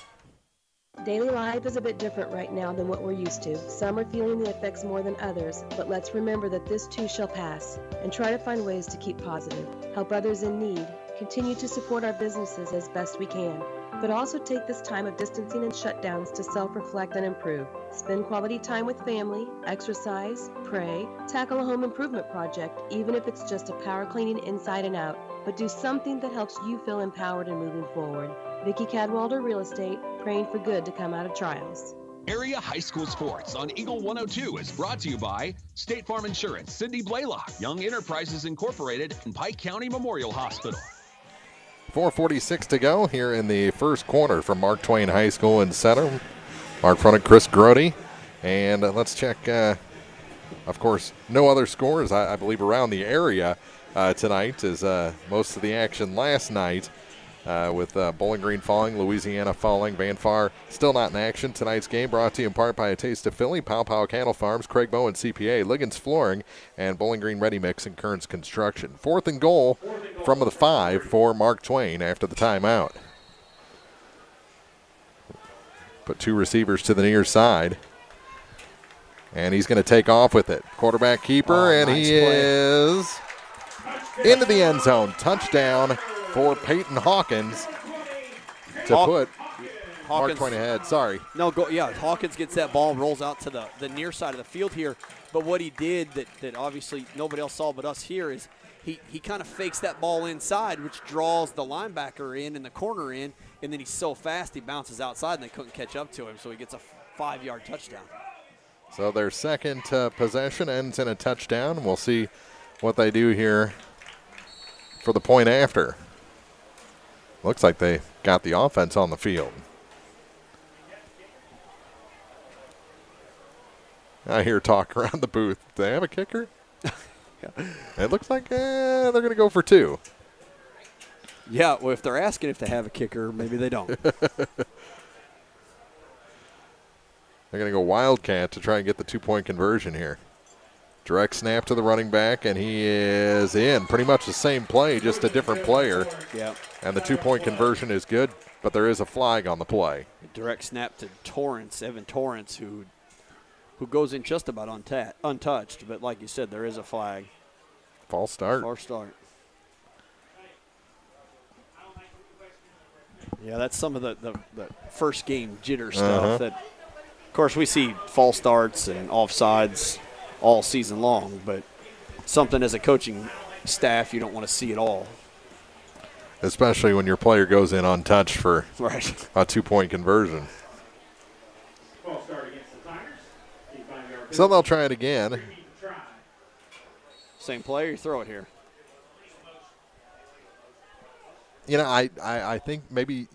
Daily life is a bit different right now than what we're used to. Some are feeling the effects more than others, but let's remember that this too shall pass and try to find ways to keep positive. Help others in need. Continue to support our businesses as best we can, but also take this time of distancing and shutdowns to self-reflect and improve. Spend quality time with family, exercise, pray, tackle a home improvement project, even if it's just a power cleaning inside and out, but do something that helps you feel empowered and moving forward. Vicky Cadwallader Real Estate, praying for good to come out of trials. Area High School Sports on Eagle 102 is brought to you by State Farm Insurance, Cindy Blaylock, Young Enterprises Incorporated, and Pike County Memorial Hospital. 4:46 to go here in the first quarter from Mark Twain High School in center. Mark fronted Chris Grody. And let's check, of course, no other scores, I believe, around the area tonight, as most of the action last night with Bowling Green falling, Louisiana falling, Banfar still not in action. Tonight's game brought to you in part by A Taste of Philly, Pow Pow Cattle Farms, Craig Bowen CPA, Liggins Flooring, and Bowling Green Ready Mix and Kearns Construction. 4th and goal from the 5 for Mark Twain after the timeout. Put 2 receivers to the near side. And he's going to take off with it. Quarterback keeper, and nice he is into the end zone. Touchdown for Peyton Hawkins to put Mark Twain ahead. Sorry. No, Hawkins gets that ball, rolls out to the near side of the field here. But what he did that obviously nobody else saw but us here is he kind of fakes that ball inside, which draws the linebacker in and the corner in, and then he's so fast he bounces outside and they couldn't catch up to him, so he gets a 5-yard touchdown. So their second possession ends in a touchdown. We'll see what they do here for the point after. Looks like they got the offense on the field. I hear talk around the booth. Do they have a kicker? It looks like they're going to go for 2. Yeah, well, if they're asking if they have a kicker, maybe they don't. They're going to go Wildcat to try and get the 2-point conversion here. Direct snap to the running back, and he is in. Pretty much the same play, just a different player. Yeah. And the 2-point conversion is good, but there is a flag on the play. Direct snap to Torrance, Evan Torrance, who goes in just about untouched. But like you said, there is a flag. False start. False start. Yeah, that's some of the first game jitter stuff that, of course, we see false starts and offsides all season long, but something as a coaching staff you don't want to see at all. Especially when your player goes in untouched for right. a 2-point conversion. So they'll try it again. Same player, you throw it here. You know, I think maybe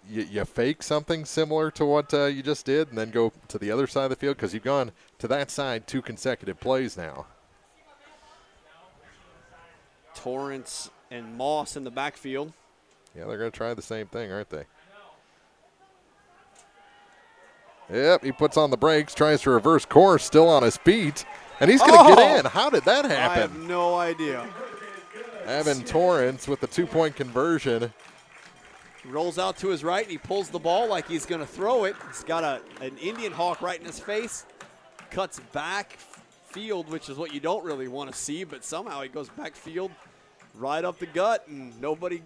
you fake something similar to what you just did and then go to the other side of the field, because you've gone to that side 2 consecutive plays now. Torrance and Moss in the backfield. Yeah, they're going to try the same thing, aren't they? Yep, he puts on the brakes, tries to reverse course, still on his feet, and he's going to get in. How did that happen? I have no idea. Evan Torrance with the 2-point conversion. Rolls out to his right, and he pulls the ball like he's going to throw it. He's got an Indian Hawk right in his face. Cuts back field, which is what you don't really want to see, but somehow he goes back field right up the gut, and nobody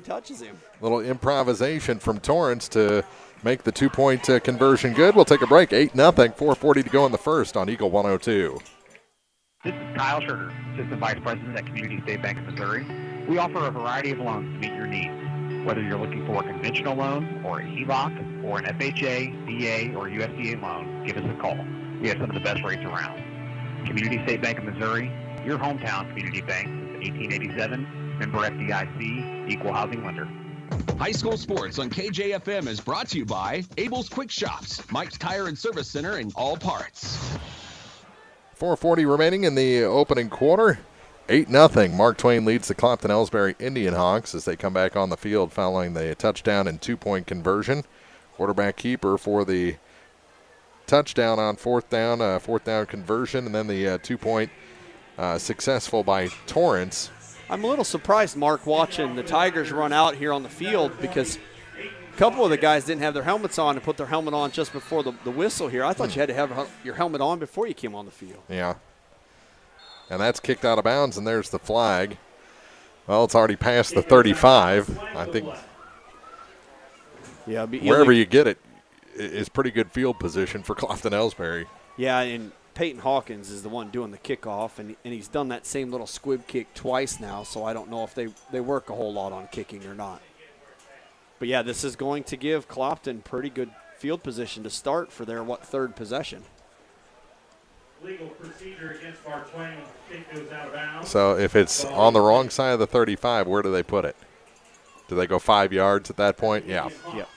touches him. Little improvisation from Torrance to make the 2-point conversion good. We'll take a break. 8-0, 4:40 to go in the first on Eagle 102. This is Kyle Sugar, Assistant Vice President at Community State Bank of Missouri. We offer a variety of loans to meet your needs. Whether you're looking for a conventional loan or a HELOC or an FHA, VA, or USDA loan, give us a call. We have some of the best rates around. Community State Bank of Missouri, your hometown community bank since 1887, member FDIC, equal housing lender. High School Sports on KJFM is brought to you by Abel's Quick Shops, Mike's Tire and Service Center, and All Parts. 4:40 remaining in the opening quarter. 8-0. Mark Twain leads the Clopton-Elsberry IndianHawks as they come back on the field following the touchdown and 2-point conversion. Quarterback keeper for the touchdown on fourth down conversion, and then the 2-point successful by Torrance. I'm a little surprised, Mark, watching the Tigers run out here on the field, because a couple of the guys didn't have their helmets on and put their helmet on just before the whistle here. I thought you had to have your helmet on before you came on the field. Yeah. And that's kicked out of bounds, and there's the flag. Well, it's already past the 35. I think wherever you get it is pretty good field position for Clopton-Elsberry. Yeah, and Peyton Hawkins is the one doing the kickoff, and he's done that same little squib kick twice now, so I don't know if they work a whole lot on kicking or not. But, yeah, this is going to give Clopton pretty good field position to start for their, third possession. Legal procedure against Mark Twain. Kick goes out of bounds. So if it's on the wrong side of the 35, where do they put it? Do they go 5 yards at that point? Yeah. Yep.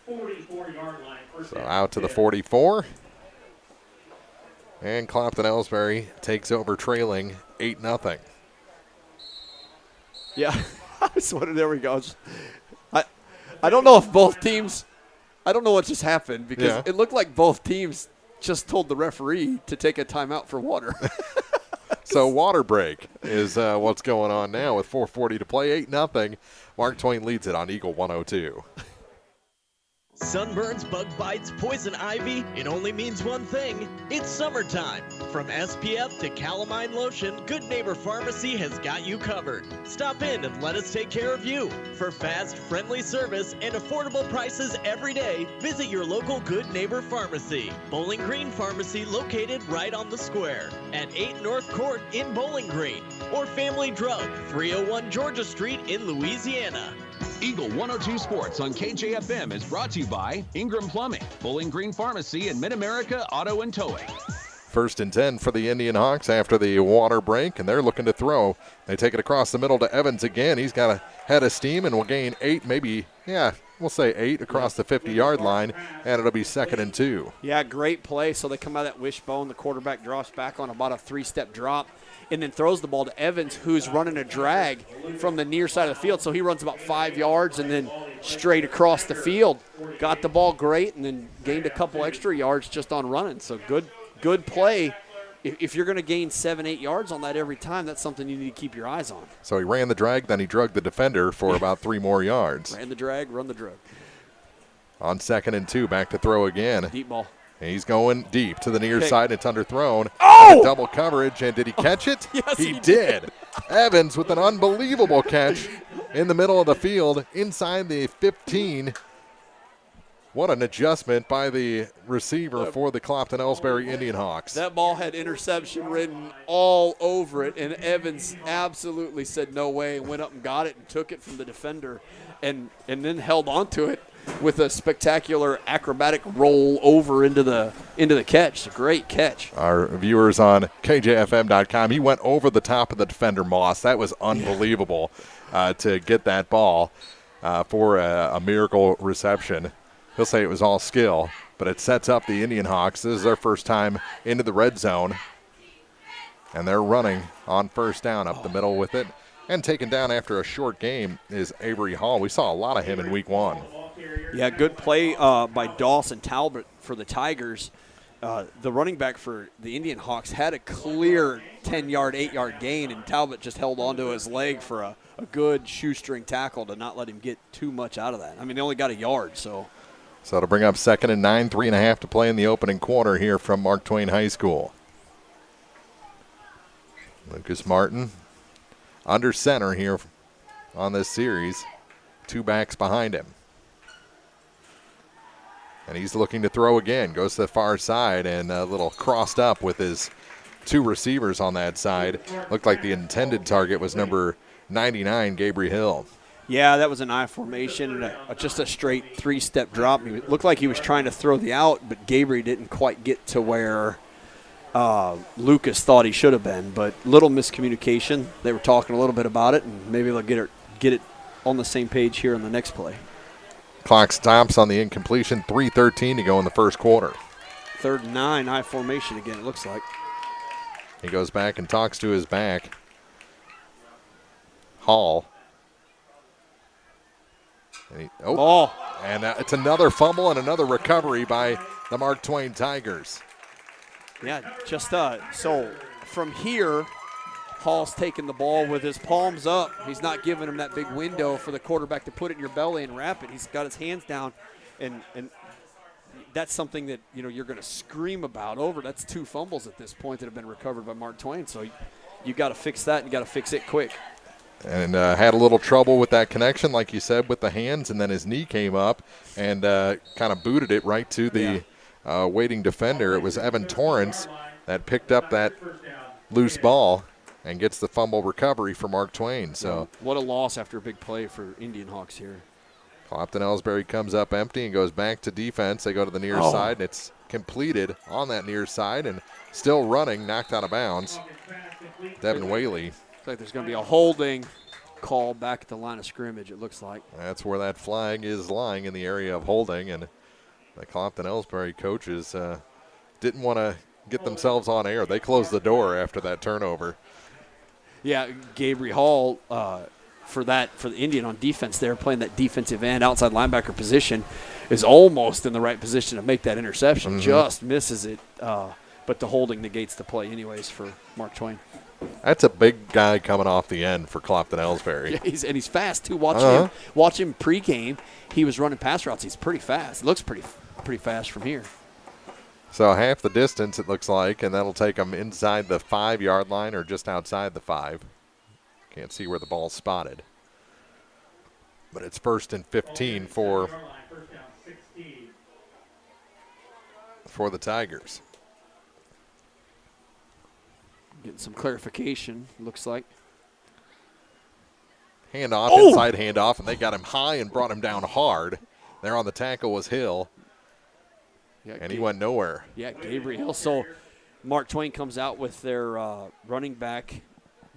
44-yard line. So out to the 44. And Clopton-Elsberry takes over trailing 8-0. Yeah. There we go. I don't know if both teams – I don't know what just happened because it looked like both teams just told the referee to take a timeout for water. So water break is what's going on now with 4:40 to play, 8-0. Mark Twain leads it on Eagle 102. Sunburns, bug bites, poison ivy, it only means one thing. It's summertime. From SPF to calamine lotion, Good Neighbor Pharmacy has got you covered. Stop in and let us take care of you. For fast, friendly service and affordable prices every day, visit your local Good Neighbor Pharmacy. Bowling Green Pharmacy located right on the square at 8 North Court in Bowling Green. Or Family Drug, 301 Georgia Street in Louisiana. Eagle 102 Sports on KJFM is brought to you by Ingram Plumbing, Bowling Green Pharmacy, and Mid-America Auto and Towing. 1st and 10 for the IndianHawks after the water break, and they're looking to throw. They take it across the middle to Evans again. He's got a head of steam and will gain 8, maybe, we'll say 8 across the 50-yard line, and it'll be 2nd and 2. Yeah, great play. So they come out of that wishbone. The quarterback drops back on about a 3-step drop and then throws the ball to Evans, who's running a drag from the near side of the field. So he runs about 5 yards and then straight across the field. Got the ball great and then gained a couple extra yards just on running. So good play. If you're going to gain 7-8 yards on that every time, that's something you need to keep your eyes on. So he ran the drag, then he drugged the defender for about 3 more yards. Ran the drag, run the drug. On 2nd and 2, back to throw again. Deep ball. He's going deep to the near Pick. side. It's underthrown. Oh! Double coverage, and did he catch it? Yes, he did. Evans with an unbelievable catch in the middle of the field, inside the 15. What an adjustment by the receiver for the Clopton-Elsberry IndianHawks. That ball had interception written all over it, and Evans absolutely said no way and went up and got it and took it from the defender and then held on to it with a spectacular acrobatic roll over into the catch. A great catch. Our viewers on KJFM.com, he went over the top of the defender, Moss. That was unbelievable to get that ball for a miracle reception. He'll say it was all skill, but it sets up the IndianHawks. This is their first time into the red zone, and they're running on 1st down up the middle with it. And taken down after a short game is Avery Hall. We saw a lot of him in week 1. Yeah, good play by Dawson Talbot for the Tigers. The running back for the IndianHawks had a clear 10-yard, 8-yard gain, and Talbot just held onto his leg for a good shoestring tackle to not let him get too much out of that. I mean, they only got a yard, so. So it'll bring up 2nd and 9, 3.5 to play in the opening quarter here from Mark Twain High School. Lucas Martin under center here on this series. 2 backs behind him. And he's looking to throw again. Goes to the far side and a little crossed up with his 2 receivers on that side. Looked like the intended target was number 99, Gabriel Hill. Yeah, that was an I formation and just a straight 3-step drop. It looked like he was trying to throw the out, but Gabriel didn't quite get to where Lucas thought he should have been. But little miscommunication. They were talking a little bit about it, and maybe they'll get it on the same page here in the next play. Clock stops on the incompletion. 3:13 to go in the first quarter. 3rd and 9, I formation again, it looks like. He goes back and talks to his back. Hall. And it's another fumble and another recovery by the Mark Twain Tigers. Yeah, just so from here, Hall's taking the ball with his palms up. He's not giving him that big window for the quarterback to put it in your belly and wrap it. He's got his hands down, and that's something that you're going to scream about over. That's 2 fumbles at this point that have been recovered by Mark Twain. So you got to fix that and you got to fix it quick. And had a little trouble with that connection, like you said, with the hands, and then his knee came up and kind of booted it right to the waiting defender. It was Evan Torrance that picked up that loose ball and gets the fumble recovery for Mark Twain. So what a loss after a big play for IndianHawks here. Clopton-Elsberry comes up empty and goes back to defense. They go to the near side, and it's completed on that near side and still running, knocked out of bounds. Devin Whaley. Looks like there's going to be a holding call back at the line of scrimmage, it looks like. That's where that flag is lying, in the area of holding, and the Clopton-Elsberry coaches didn't want to get themselves on air. They closed the door after that turnover. Yeah, Avery Hall for the Indian on defense there, playing that defensive end, outside linebacker position, is almost in the right position to make that interception. Just misses it, but the holding negates the play anyways for Mark Twain. That's a big guy coming off the end for Clopton-Elsberry. Yeah, he's fast too. Watch him pregame. He was running pass routes. He's pretty fast. He looks pretty fast from here. So half the distance, it looks like, and that'll take him inside the 5-yard line or just outside the 5. Can't see where the ball's spotted. But it's 1st and 15 for the Tigers. Getting some clarification, looks like. Inside handoff, and they got him high and brought him down hard. There on the tackle was Hill, and he went nowhere. Yeah, Avery Hill. So Mark Twain comes out with their running back,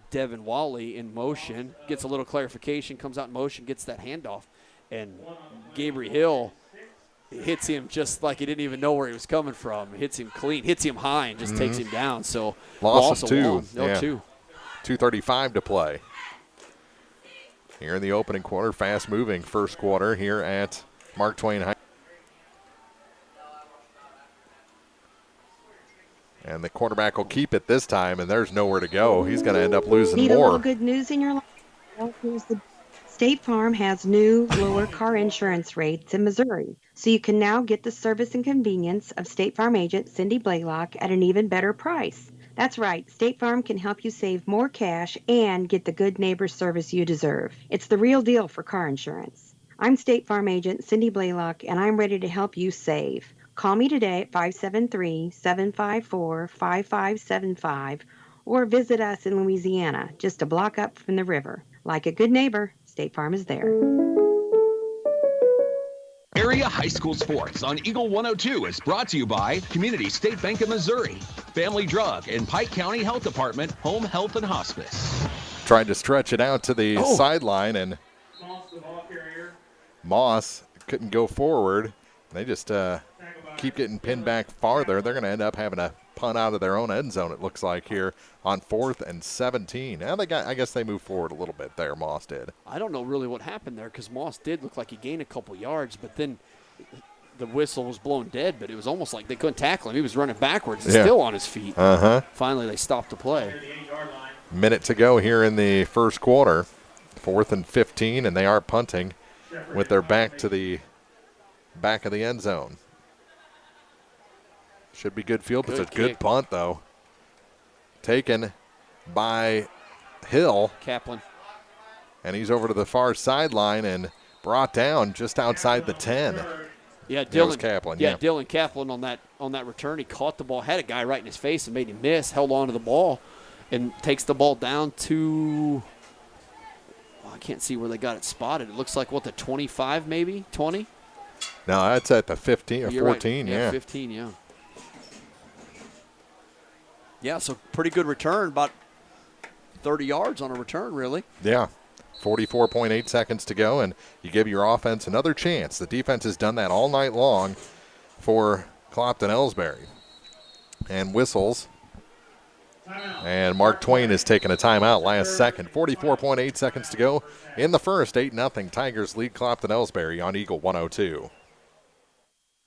Devin Whaley, in motion, gets a little clarification, comes out in motion, gets that handoff, and Avery Hill hits him just like he didn't even know where he was coming from. Hits him clean, hits him high, and just takes him down. So loss of 2. Yeah. 2:35 to play. Here in the opening quarter, fast-moving first quarter here at Mark Twain High. And the quarterback will keep it this time, and there's nowhere to go. He's going to end up losing Need more. a little good news in your life? Well, here's the State Farm has new, lower car insurance rates in Missouri, so you can now get the service and convenience of State Farm agent Cindy Blaylock at an even better price. That's right, State Farm can help you save more cash and get the good neighbor service you deserve. It's the real deal for car insurance. I'm State Farm agent Cindy Blaylock, and I'm ready to help you save. Call me today at 573-754-5575 or visit us in Louisiana, just a block up from the river. Like a good neighbor, State Farm is there. Area High School Sports on Eagle 102 is brought to you by Community State Bank of Missouri, Family Drug, and Pike County Health Department, Home Health and Hospice. Tried to stretch it out to the sideline, and Moss couldn't go forward. They just keep getting pinned back farther. They're going to end up having a punt out of their own end zone, it looks like, here on 4th and 17. Now I guess they moved forward a little bit there, Moss did. I don't know really what happened there, because Moss did look like he gained a couple yards, but then the whistle was blown dead, but it was almost like they couldn't tackle him. He was running backwards and still on his feet. Finally, they stopped the play. Minute to go here in the first quarter. 4th and 15, and they are punting with their back to the back of the end zone. Should be good field, but it's a good punt, though. Taken by Hill. Kaplan. And he's over to the far sideline and brought down just outside the 10. Yeah, Dylan Kaplan. Yeah, Dylan Kaplan on that return. He caught the ball, had a guy right in his face and made him miss, held on to the ball, and takes the ball down to, I can't see where they got it spotted. It looks like, the 25 maybe? 20? No, that's at the 15 or 14, right. Yeah, 15, yeah. Yeah, so pretty good return, about 30 yards on a return, really. Yeah, 44.8 seconds to go, and you give your offense another chance. The defense has done that all night long for Clopton-Elsberry. And whistles. And Mark Twain has taken a timeout last second. 44.8 seconds to go in the first. 8-0 Tigers lead Clopton-Elsberry on Eagle 102.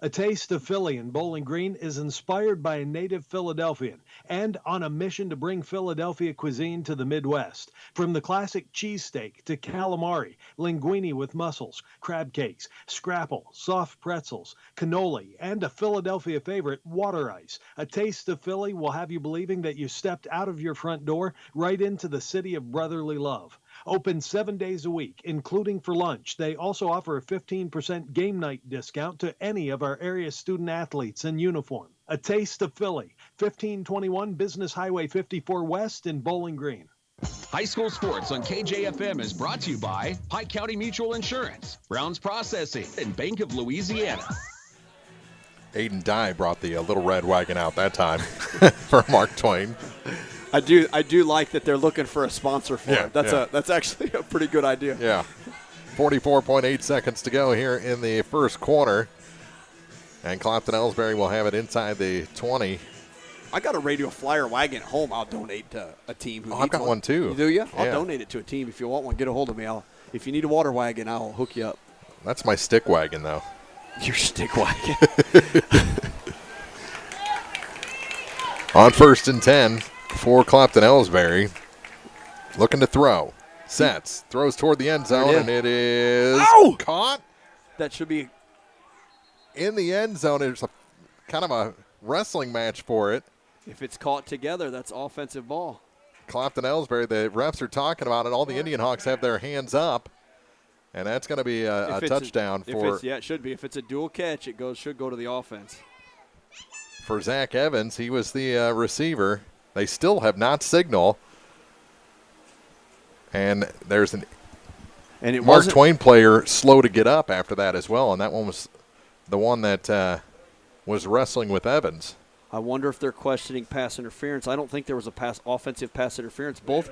A Taste of Philly in Bowling Green is inspired by a native Philadelphian and on a mission to bring Philadelphia cuisine to the Midwest. From the classic cheesesteak to calamari, linguine with mussels, crab cakes, scrapple, soft pretzels, cannoli, and a Philadelphia favorite, water ice. A Taste of Philly will have you believing that you stepped out of your front door right into the city of brotherly love. Open 7 days a week, including for lunch. They also offer a 15% game night discount to any of our area student athletes in uniform. A Taste of Philly, 1521 Business Highway 54 West in Bowling Green. High school sports on KJFM is brought to you by Pike County Mutual Insurance, Browns Processing, and Bank of Louisiana. Aiden Dye brought the Little Red Wagon out that time for Mark Twain. I do like that they're looking for a sponsor for it. Yeah. That's actually a pretty good idea. Yeah. 44.8 seconds to go here in the first quarter. And Clopton-Elsberry will have it inside the 20. I got a radio flyer wagon at home. I'll donate to a team who needs I've got one too. Do you? I'll Yeah. donate it to a team. If you want one, get a hold of me. If you need a water wagon, I'll hook you up. That's my stick wagon, though. Your stick wagon. On 1st and 10 for Clopton-Elsberry. Looking to throw. Sets. Throws toward the end zone, and it is caught. That should be in the end zone. It's kind of a wrestling match for it. If it's caught together, that's offensive ball. Clopton-Elsberry, the refs are talking about it. All the IndianHawks have their hands up, and that's going to be a touchdown for. It should be. If it's a dual catch, it should go to the offense. For Zach Evans, he was the receiver. They still have not signaled. And there's Mark Twain player slow to get up after that as well, and that one was the one that was wrestling with Evans. I wonder if they're questioning pass interference. I don't think there was offensive pass interference. Both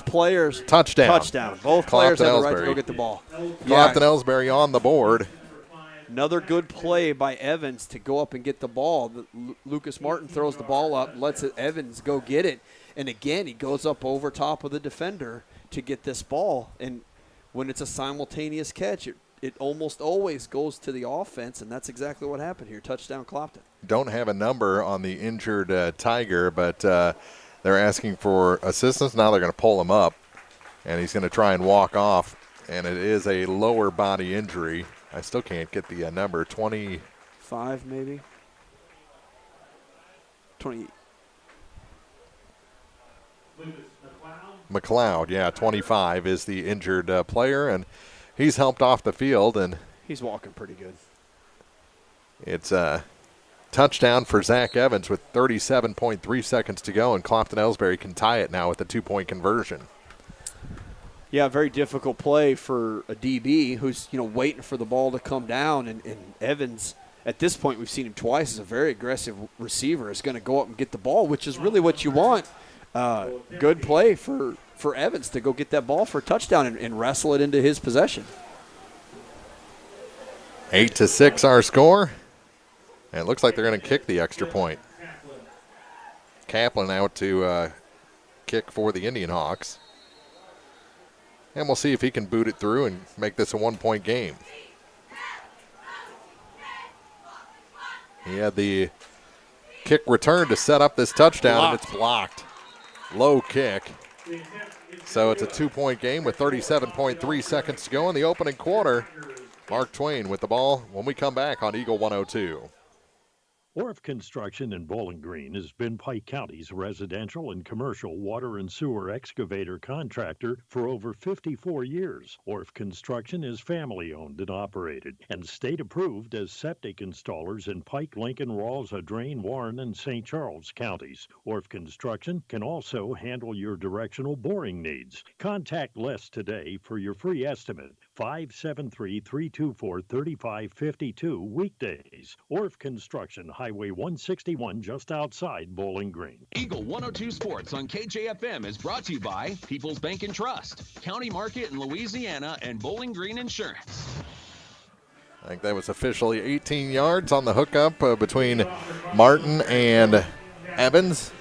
players touchdown. Both players have the right to go get the ball. Clopton-Elsberry on the board. Another good play by Evans to go up and get the ball. Lucas Martin throws the ball up, lets Evans go get it, and again he goes up over top of the defender to get this ball. And when it's a simultaneous catch, it almost always goes to the offense, and that's exactly what happened here. Touchdown, Clopton. Don't have a number on the injured Tiger, but they're asking for assistance. Now they're going to pull him up, and he's going to try and walk off, and it is a lower body injury. I still can't get the number. 25 maybe? 20. McLeod, yeah, 25 is the injured player, and he's helped off the field, and he's walking pretty good. It's a touchdown for Zach Evans with 37.3 seconds to go, and Clopton-Elsberry can tie it now with a 2-point conversion. Yeah, very difficult play for a DB who's waiting for the ball to come down, and Evans, at this point we've seen him twice, is a very aggressive receiver, is going to go up and get the ball, which is really what you want. Good play for Evans to go get that ball for a touchdown and wrestle it into his possession. 8-6 our score. And it looks like they're going to kick the extra point. Kaplan out to kick for the IndianHawks. And we'll see if he can boot it through and make this a 1-point game. He had the kick return to set up this touchdown, and it's blocked. Low kick. So it's a 2-point game with 37.3 seconds to go in the opening quarter. Mark Twain with the ball when we come back on Eagle 102. Orff Construction in Bowling Green has been Pike County's residential and commercial water and sewer excavator contractor for over 54 years. Orff Construction is family-owned and operated and state-approved as septic installers in Pike, Lincoln, Rawls, Audrain, Warren, and St. Charles counties. Orff Construction can also handle your directional boring needs. Contact Les today for your free estimate. 573-324-3552 weekdays. Orff Construction, Highway 161 just outside Bowling Green. Eagle 102 Sports on KJFM is brought to you by People's Bank and Trust, County Market in Louisiana, and Bowling Green Insurance. I think that was officially 18 yards on the hookup between Martin and Evans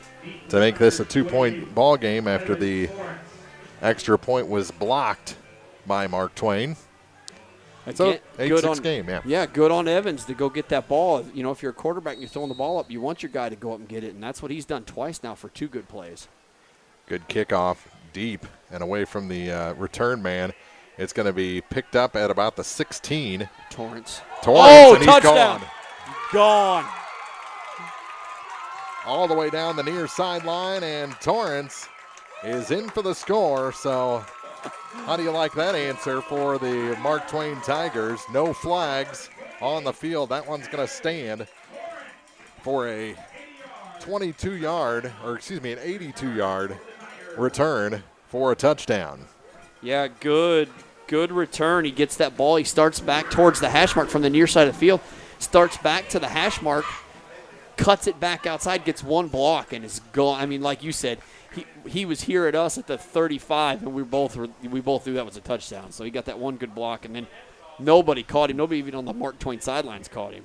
to make this a 2-point ball game after the extra point was blocked by Mark Twain. So, 8-6 game, yeah. Yeah, good on Evans to go get that ball. If you're a quarterback and you're throwing the ball up, you want your guy to go up and get it, and that's what he's done twice now for 2 good plays. Good kickoff deep and away from the return man. It's going to be picked up at about the 16. Torrance, and he's touchdown. Gone. All the way down the near sideline, and Torrance is in for the score, so how do you like that answer for the Mark Twain Tigers? No flags on the field. That one's going to stand for a 82-yard return for a touchdown. Yeah, good return. He gets that ball. He starts back towards the hash mark from the near side of the field. Starts back to the hash mark, cuts it back outside, gets one block, and is gone. I mean, like you said, he was here at us at the 35, and we both knew that was a touchdown. So he got that one good block, and then nobody caught him. Nobody even on the Mark Twain sidelines caught him.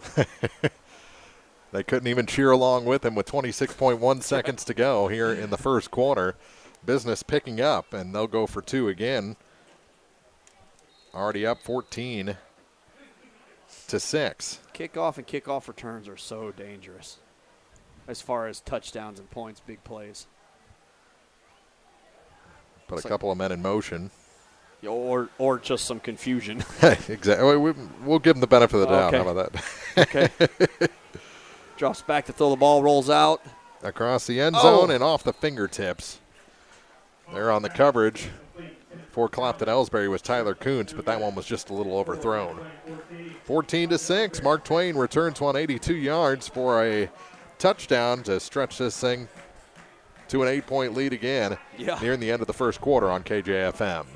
They couldn't even cheer along with him with 26.1 seconds to go here in the first quarter. Business picking up, and they'll go for 2 again. Already up 14-6. Kickoff and kickoff returns are so dangerous as far as touchdowns and points, big plays. Put a couple of men in motion. Or just some confusion. Exactly. We'll give them the benefit of the doubt. Okay. How about that? Okay. Drops back to throw the ball, rolls out. Across the end zone and off the fingertips. There on the coverage for Clopton-Elsberry was Tyler Kuntz, but that one was just a little overthrown. 14-6. Mark Twain returns 182 yards for a touchdown to stretch this thing to an 8-point lead again nearing the end of the first quarter on KJFM.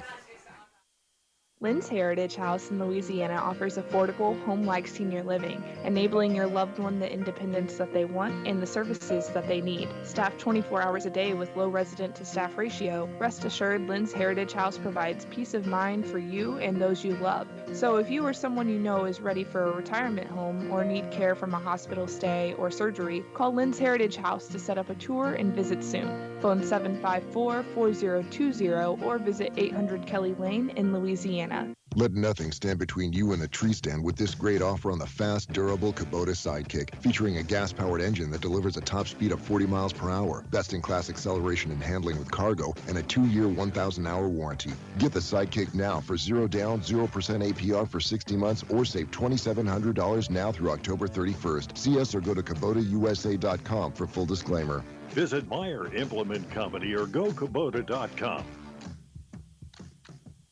Lynn's Heritage House in Louisiana offers affordable, home-like senior living, enabling your loved one the independence that they want and the services that they need. Staffed 24 hours a day with low resident-to-staff ratio, rest assured Lynn's Heritage House provides peace of mind for you and those you love. So if you or someone you know is ready for a retirement home or need care from a hospital stay or surgery, call Lynn's Heritage House to set up a tour and visit soon. Phone 754-4020 or visit 800 Kelly Lane in Louisiana. Let nothing stand between you and the tree stand with this great offer on the fast, durable Kubota Sidekick, featuring a gas-powered engine that delivers a top speed of 40 miles per hour, best-in-class acceleration and handling with cargo, and a 2-year, 1,000-hour warranty. Get the Sidekick now for 0 down, 0% APR for 60 months, or save $2,700 now through October 31st. See us or go to KubotaUSA.com for full disclaimer. Visit Meyer Implement Company or go Kubota.com.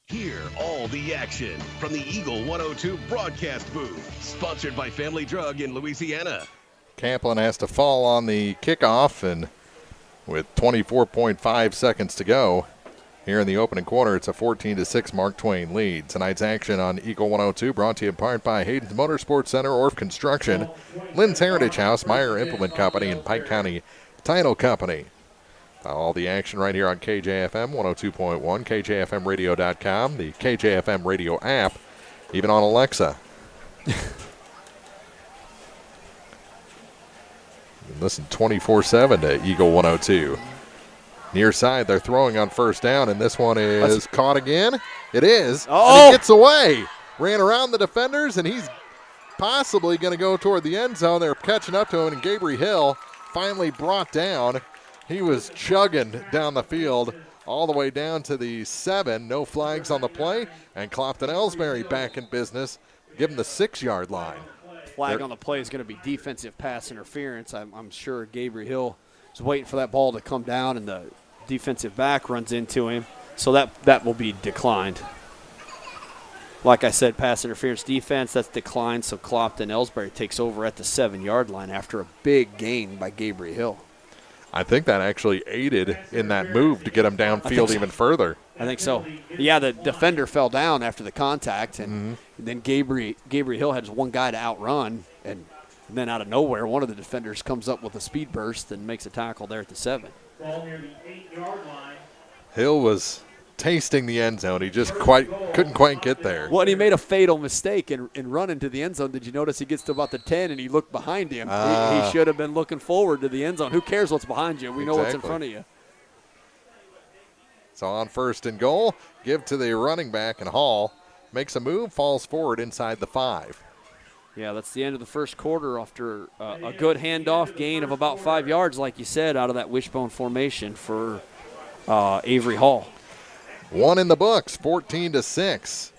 Hear all the action from the Eagle 102 broadcast booth. Sponsored by Family Drug in Louisiana. Camplin has to fall on the kickoff, and with 24.5 seconds to go here in the opening quarter, it's a 14-6 Mark Twain lead. Tonight's action on Eagle 102 brought to you in part by Hayden's Motorsports Center, Orff Construction, Lynn's Heritage House, Meyer Implement Company, and Pike County Title Company. All the action right here on KJFM 102.1, KJFMradio.com, the KJFM radio app, even on Alexa. Listen 24/7 to Eagle 102. Near side, they're throwing on first down, and this one is caught again. It is. Oh! And he gets away. Ran around the defenders, and he's possibly going to go toward the end zone. They're catching up to him, and Avery Hall finally brought down. He was chugging down the field all the way down to the 7. No flags on the play, and Clopton-Elsberry back in business. Give him the 6-yard line. Flag on the play is going to be defensive pass interference. I'm sure Avery Hall is waiting for that ball to come down, and the defensive back runs into him. So that will be declined. Like I said, pass interference defense, that's declined. So Clopton-Elsberry takes over at the 7-yard line after a big gain by Avery Hall. I think that actually aided in that move to get him downfield even further. I think so. Yeah, the defender fell down after the contact, and then Avery Hall had one guy to outrun, and then out of nowhere, one of the defenders comes up with a speed burst and makes a tackle there at the 7. Ball near the 8-yard line. Hill was tasting the end zone. He just couldn't quite get there. Well, and he made a fatal mistake in running to the end zone. Did you notice he gets to about the 10 and he looked behind him? He should have been looking forward to the end zone. Who cares what's behind you? We know what's in front of you. So on first and goal, give to the running back, and Hall makes a move, falls forward inside the 5. Yeah, that's the end of the first quarter after a good handoff gain of about 5 yards, like you said, out of that wishbone formation for Avery Hall. 1 in the books, 14-6.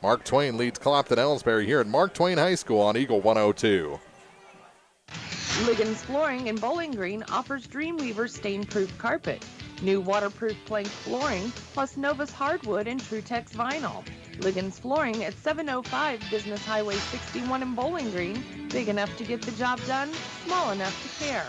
Mark Twain leads Clopton-Elsberry here at Mark Twain High School on Eagle 102. Liggins Flooring in Bowling Green offers Dreamweaver stain-proof carpet, new waterproof plank flooring, plus Novus hardwood and Trutex vinyl. Liggins Flooring at 705 Business Highway 61 in Bowling Green. Big enough to get the job done, small enough to care.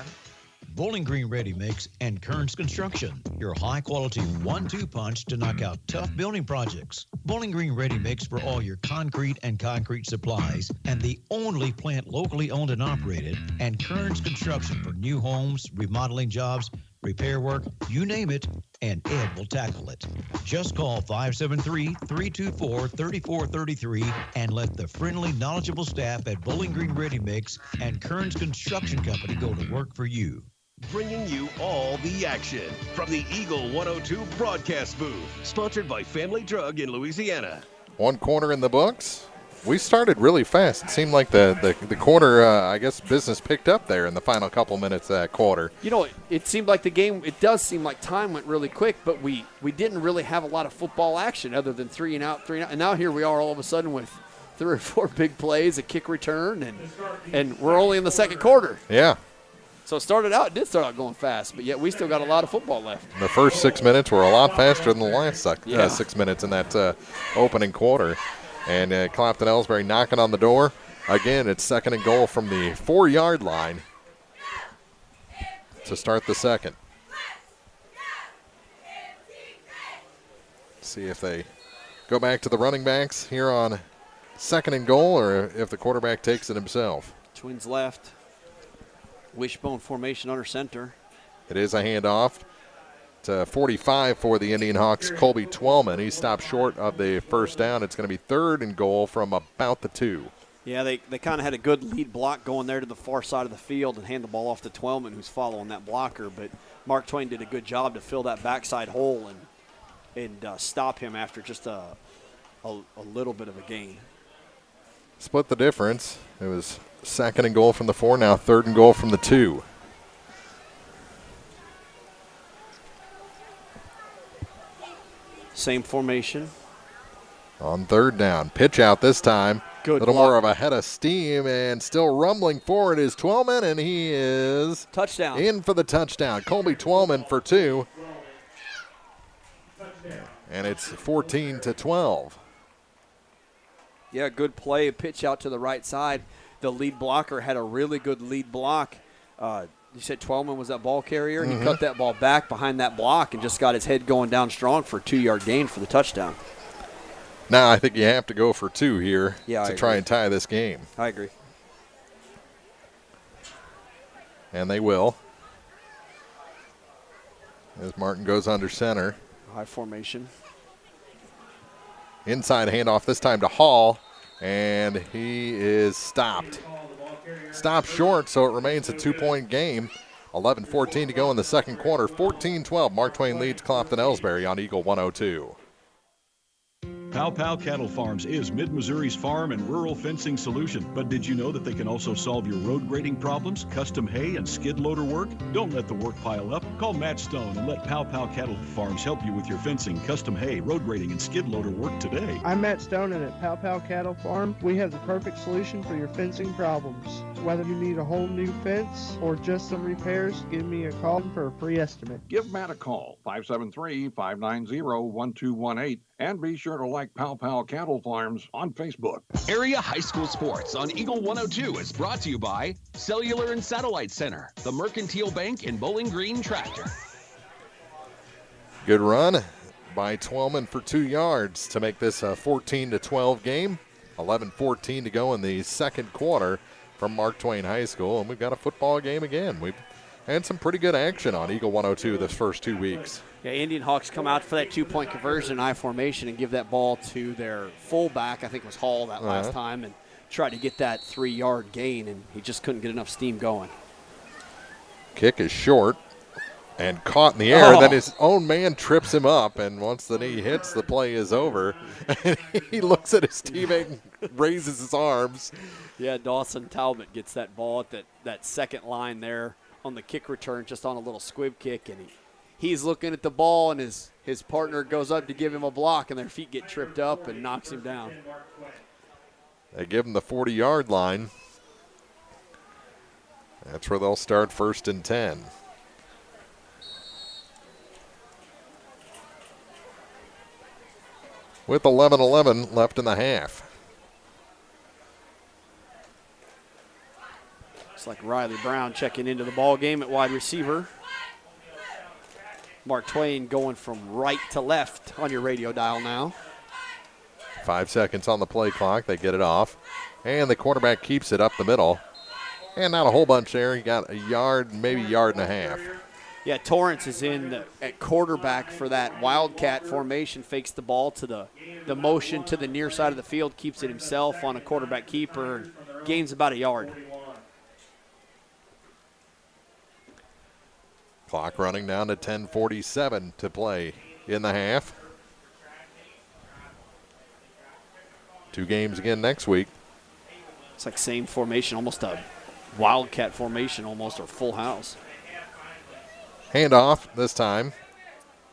Bowling Green Ready Mix, and Kearns Construction, your high-quality 1-2 punch to knock out tough building projects. Bowling Green Ready Mix for all your concrete and concrete supplies, and the only plant locally owned and operated, and Kearns Construction for new homes, remodeling jobs, repair work, you name it, and Ed will tackle it. Just call 573-324-3433 and let the friendly, knowledgeable staff at Bowling Green Ready Mix and Kearns Construction Company go to work for you. Bringing you all the action from the Eagle 102 broadcast booth. Sponsored by Family Drug in Louisiana. One corner in the books. We started really fast. It seemed like the quarter, I guess, business picked up there in the final couple minutes of that quarter. You know, it seemed like the game, it does seem like time went really quick, but we didn't really have a lot of football action other than 3 and out. And now here we are all of a sudden with 3 or 4 big plays, a kick return, and we're only in the second quarter. Yeah. So it did start out going fast, but yet we still got a lot of football left. The first 6 minutes were a lot faster than the last 6 minutes in that opening quarter. And Clopton-Elsberry knocking on the door. Again, it's 2nd and goal from the 4-yard line to start the second. See if they go back to the running backs here on 2nd and goal, or if the quarterback takes it himself. Twins left. Wishbone formation under center. It is a handoff to 45 for the IndianHawks, Colby Twellman. He stopped short of the first down. It's going to be 3rd and goal from about the 2. Yeah, they kind of had a good lead block going there to the far side of the field and hand the ball off to Twellman, who's following that blocker. But Mark Twain did a good job to fill that backside hole and stop him after just a little bit of a gain. Split the difference. It was 2nd and goal from the 4, now 3rd and goal from the 2. Same formation. On 3rd down. Pitch out this time. Good a little block. more of a head of steam, and still rumbling forward is Twellman, and he is touchdown. In for the touchdown. Colby Twellman for 2. And it's 14-12. Yeah, good play. Pitch out to the right side. The lead blocker had a really good lead block. You said Twellman was that ball carrier. Mm-hmm. He cut that ball back behind that block and just got his head going down strong for a 2-yard gain for the touchdown. Now I think you have to go for 2 here to try and tie this game. I agree. And they will. As Martin goes under center. High formation. Inside handoff this time to Hall, and he is stopped. Stopped short, so it remains a 2-point game. 11:14 to go in the second quarter. 14-12. Mark Twain leads Clopton-Elsberry on Eagle 102. Pow Pow Cattle Farms is Mid-Missouri's farm and rural fencing solution. But did you know that they can also solve your road grading problems, custom hay, and skid loader work? Don't let the work pile up. Call Matt Stone and let Pow Pow Cattle Farms help you with your fencing, custom hay, road grading, and skid loader work today. I'm Matt Stone, and at Pow Pow Cattle Farm, we have the perfect solution for your fencing problems. Whether you need a whole new fence or just some repairs, give me a call for a free estimate. Give Matt a call, 573-590-1218, and be sure to like Pow Pow Cattle Farms on Facebook. Area High School Sports on Eagle 102 is brought to you by Cellular and Satellite Center, the Mercantile Bank, and Bowling Green Tractor. Good run by Twellman for 2 yards to make this a 14-12 game. 11:14 to go in the second quarter from Mark Twain High School, and we've got a football game again. We've had some pretty good action on Eagle 102 this first 2 weeks. Yeah, IndianHawks come out for that 2-point conversion, I formation, and give that ball to their fullback, I think it was Hall that last time, and try to get that 3-yard gain, and he just couldn't get enough steam going. Kick is short and caught in the air. Then his own man trips him up, and once the knee hits, the play is over. And he looks at his teammate and raises his arms. Yeah, Dawson Talbot gets that ball at that second line there on the kick return, just on a little squib kick, and he's looking at the ball, and his partner goes up to give him a block, and their feet get tripped up and knocks him down. They give him the 40-yard line. That's where they'll start 1st and 10. With 11:11 left in the half. Looks like Riley Brown checking into the ball game at wide receiver. Mark Twain going from right to left on your radio dial now. 5 seconds on the play clock. They get it off. And the quarterback keeps it up the middle. And not a whole bunch there. He got a yard, maybe yard and a half. Yeah, Torrance is in at quarterback for that Wildcat formation, fakes the ball to the motion to the near side of the field, keeps it himself on a quarterback keeper, and gains about a yard. Clock running down to 10:47 to play in the half. 2 games again next week. It's like same formation, almost a Wildcat formation, almost, or full house. Handoff this time.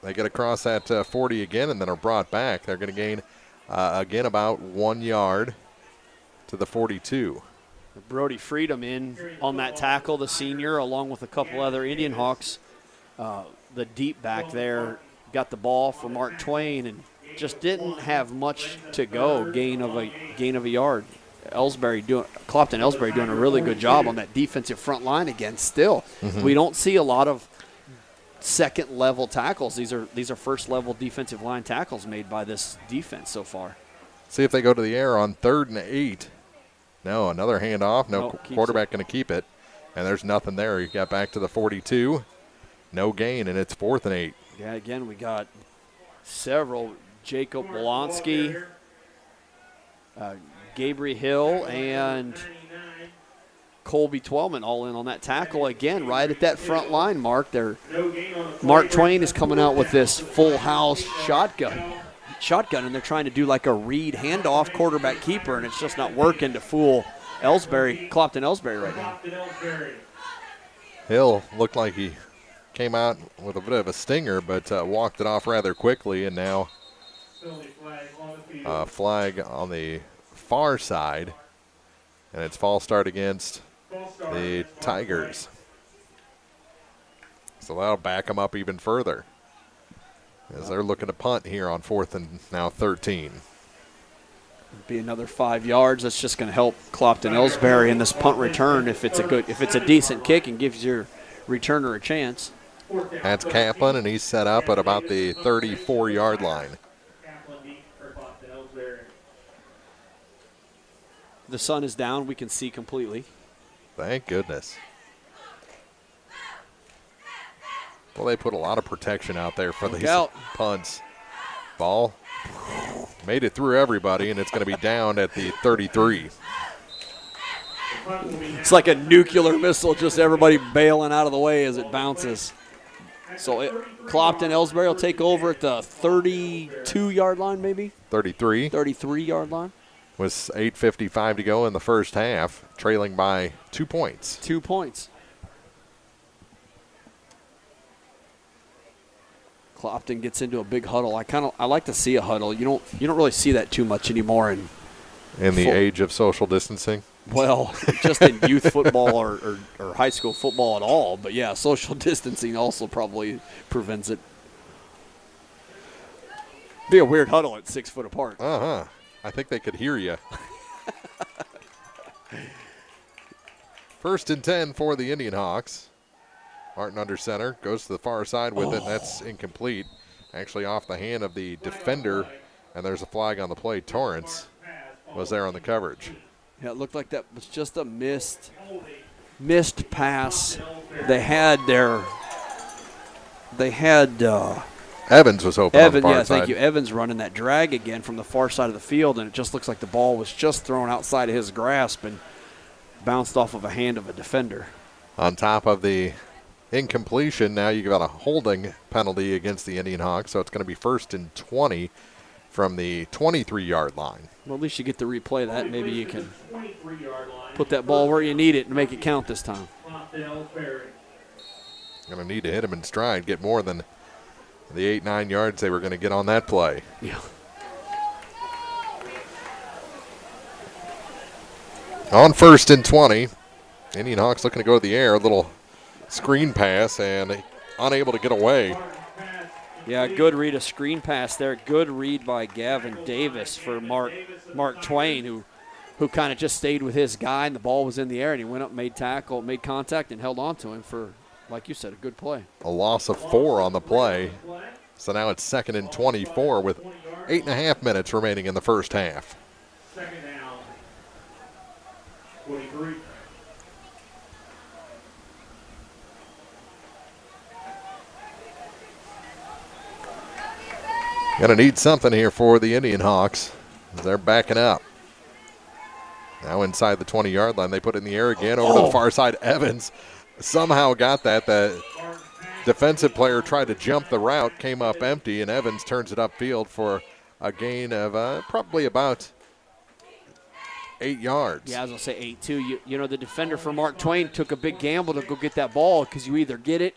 They get across that 40 again and then are brought back. They're going to gain, again, about 1 yard to the 42. Brody Freedom in on that tackle, the senior, along with a couple other Indian Hawks. The deep back there got the ball for Mark Twain and just didn't have much to go. Gain of a yard. Clopton-Elsberry doing a really good job on that defensive front line again. Still, we don't see a lot of second level tackles. These are first level defensive line tackles made by this defense so far. See if they go to the air on 3rd and 8. No, another handoff. No, quarterback going to keep it. And there's nothing there. He got back to the 42. No gain, and it's 4th and 8. Yeah, again, we got several. Jacob Bolonsky, Gabriel Hill, and Colby Twellman all in on that tackle again, right at that front line, Mark. Mark Twain is coming out with this full house shotgun, and they're trying to do like a read handoff quarterback keeper, and it's just not working to fool Clopton-Elsberry right now. Hill looked like he came out with a bit of a stinger, but walked it off rather quickly, and now a flag on the far side, and it's false start against the Tigers. So that'll back them up even further as they're looking to punt here on 4th and now 13. Be another 5 yards. That's just going to help Clopton-Elsberry in this punt return if it's a decent kick and gives your returner a chance. That's Kaplan, and he's set up at about the 34-yard line. The sun is down. We can see completely. Thank goodness. Well, they put a lot of protection out there for these punts. Ball made it through everybody, and it's going to be down at the 33. It's like a nuclear missile, just everybody bailing out of the way as it bounces. So Clopton-Elsberry will take over at the 32-yard line, maybe? 33. 33-yard line. With 8:55 to go in the first half, trailing by 2 points. 2 points. Clopton gets into a big huddle. I like to see a huddle. You don't really see that too much anymore in the age of social distancing. Well, just in youth football or high school football at all. But yeah, social distancing also probably prevents it. Be a weird huddle at 6 foot apart. I think they could hear you. 1st and 10 for the Indian Hawks. Martin under center, goes to the far side with it, and that's incomplete. Actually off the hand of the defender, and there's a flag on the play. Torrance was there on the coverage. Yeah, it looked like that was just a missed pass. They had Evans was open on the far side. Thank you. Evans running that drag again from the far side of the field, and it just looks like the ball was just thrown outside of his grasp and bounced off of a hand of a defender. On top of the incompletion, now you've got a holding penalty against the Indian Hawks, so it's going to be 1st and 20 from the 23-yard line. Well, at least you get to replay that. Maybe you can put that ball where you need it and make it count this time. Going to need to hit him in stride, get more than the 8-9 yards they were going to get on that play. Yeah. On 1st and 20, Indian Hawks looking to go to the air. A little screen pass and unable to get away. Yeah, good read, a screen pass there. Good read by Gavin Davis for Mark Twain, who who kind of just stayed with his guy, and the ball was in the air, and he went up, made contact, and held on to him for, like you said, a good play. A loss of 4 on the play. So now it's 2nd and 24 with 8.5 minutes remaining in the first half. Second down, 23. Gonna need something here for the IndianHawks. They're backing up. Now inside the 20-yard line, they put it in the air again over to the far side. Evans somehow got that. The defensive player tried to jump the route, came up empty, and Evans turns it upfield for a gain of probably about 8 yards. Yeah, I was going to say 8, too. You know, the defender for Mark Twain took a big gamble to go get that ball because you either get it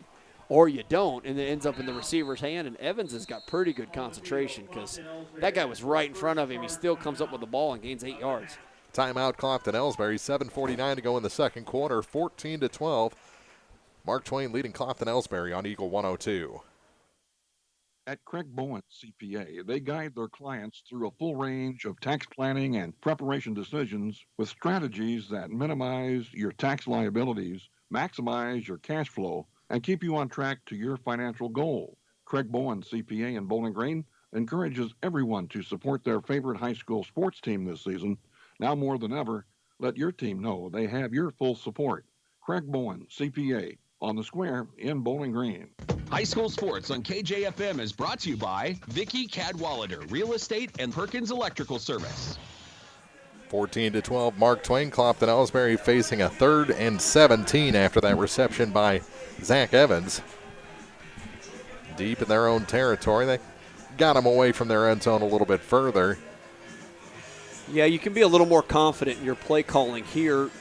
or you don't, and it ends up in the receiver's hand, and Evans has got pretty good concentration because that guy was right in front of him. He still comes up with the ball and gains 8 yards. Timeout, Clopton-Elsberry. 7:49 to go in the second quarter. 14-12. Mark Twain leading Clopton-Elsberry on Eagle 102. At Craig Bowen CPA, they guide their clients through a full range of tax planning and preparation decisions with strategies that minimize your tax liabilities, maximize your cash flow, and keep you on track to your financial goal. Craig Bowen CPA in Bowling Green encourages everyone to support their favorite high school sports team this season. Now more than ever, let your team know they have your full support. Craig Bowen, CPA, on the square in Bowling Green. High school sports on KJFM is brought to you by Vicky Cadwallader Real Estate and Perkins Electrical Service. 14-12, Mark Twain. Clopton-Elsberry facing a 3rd and 17 after that reception by Zach Evans. Deep in their own territory. They got him away from their end zone a little bit further. Yeah, you can be a little more confident in your play calling here.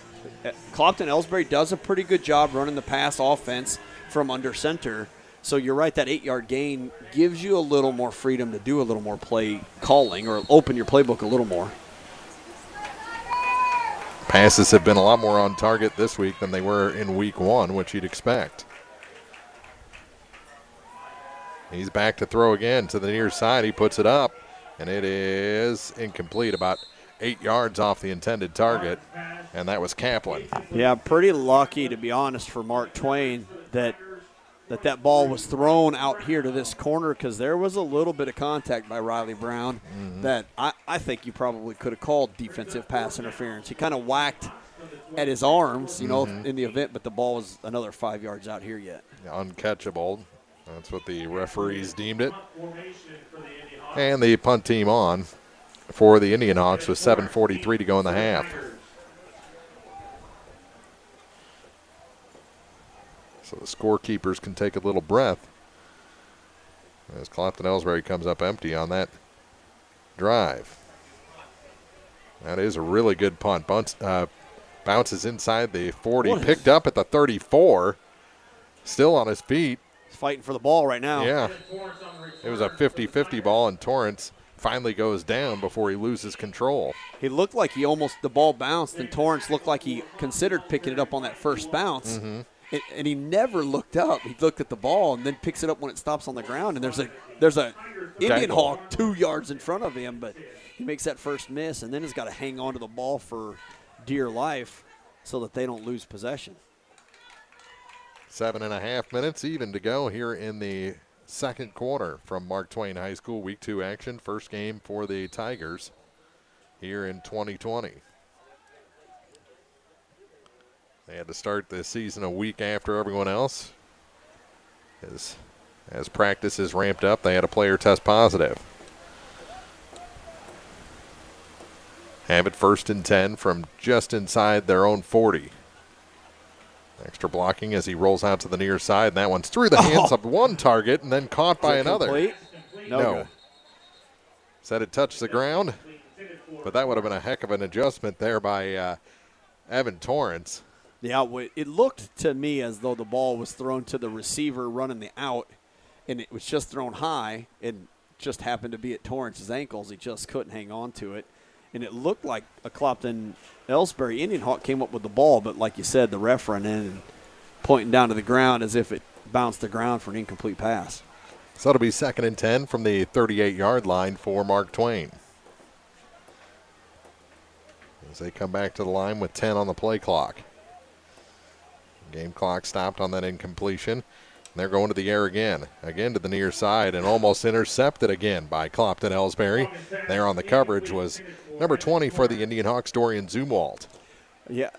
Clopton-Elsberry does a pretty good job running the pass offense from under center. So you're right, that 8-yard gain gives you a little more freedom to do a little more play calling or open your playbook a little more. Passes have been a lot more on target this week than they were in week 1, which you'd expect. He's back to throw again to the near side. He puts it up, and it is incomplete, about 8 yards off the intended target, and that was Kaplan. Yeah, pretty lucky, to be honest, for Mark Twain that ball was thrown out here to this corner because there was a little bit of contact by Riley Brown that I think you probably could have called defensive pass interference. He kind of whacked at his arms, you know, in the event, but the ball was another 5 yards out here yet. Uncatchable. That's what the referees deemed it. And the punt team on for the IndianHawks with 7:43 to go in the half. So the scorekeepers can take a little breath as Clopton-Elsberry comes up empty on that drive. That is a really good punt. Bounces inside the 40, picked up at the 34, still on his feet. He's fighting for the ball right now. Yeah. It was a 50-50 ball, and Torrance finally goes down before he loses control. He looked like the ball bounced, and Torrance looked like he considered picking it up on that first bounce. And he never looked up. He looked at the ball and then picks it up when it stops on the ground. And there's a Indian Hawk 2 yards in front of him, but he makes that first miss and then has got to hang on to the ball for dear life so that they don't lose possession. 7.5 minutes even to go here in the second quarter from Mark Twain High School Week 2 action. First game for the Tigers here in 2020. They had to start the season a week after everyone else. As practice is ramped up, they had a player test positive. Have it 1st and 10 from just inside their own 40. Extra blocking as he rolls out to the near side, and that one's through the hands of one target and then caught by another. Complete? No. Said it touched the ground, but that would have been a heck of an adjustment there by Evan Torrance. Yeah, it looked to me as though the ball was thrown to the receiver running the out, and it was just thrown high and just happened to be at Torrance's ankles. He just couldn't hang on to it. And it looked like a Clopton-Elsberry Indian Hawk came up with the ball, but like you said, the ref ran in and pointing down to the ground as if it bounced the ground for an incomplete pass. So it'll be 2nd and 10 from the 38-yard line for Mark Twain. as they come back to the line with 10 on the play clock. Game clock stopped on that incompletion. And they're going to the air again to the near side, and almost intercepted again by Clopton-Elsberry. There on the coverage was number 20 for the IndianHawks, Dorian Zumwalt. Yeah,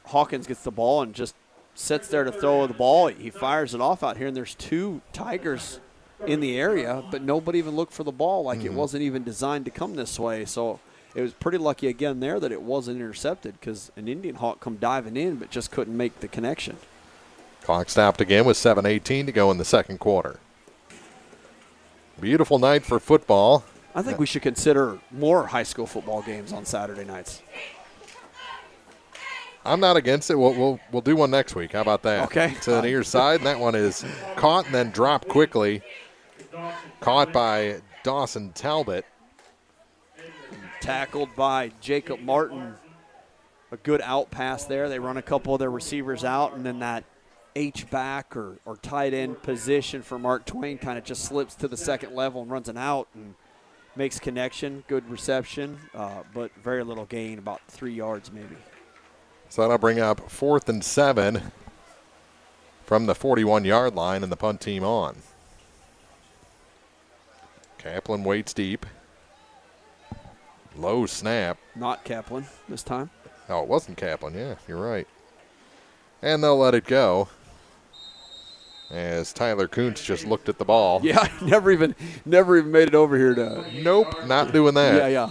Hawkins gets the ball and just sits there to throw the ball. He fires it off out here, and there's 2 Tigers in the area, but nobody even looked for the ball, like it wasn't even designed to come this way. So it was pretty lucky again there that it wasn't intercepted, because an Indian Hawk come diving in but just couldn't make the connection. Clock stopped again with 7:18 to go in the second quarter. Beautiful night for football. I think we should consider more high school football games on Saturday nights. I'm not against it. We'll do one next week. How about that? Okay. To the near side, and that one is caught and then dropped quickly. Caught by Dawson Talbot. Tackled by Jacob Martin. A good out pass there. They run a couple of their receivers out, and then that H-back or tight end position for Mark Twain kind of just slips to the second level and runs an out and makes connection. Good reception, but very little gain, about 3 yards maybe. So that'll bring up 4th and 7 from the 41-yard line, and the punt team on. Kaplan waits deep. Low snap. Not Kaplan this time. Oh, it wasn't Kaplan. Yeah, you're right. And they'll let it go as Tyler Kuntz just looked at the ball. Yeah, never even made it over here to. Nope, not doing that. Yeah.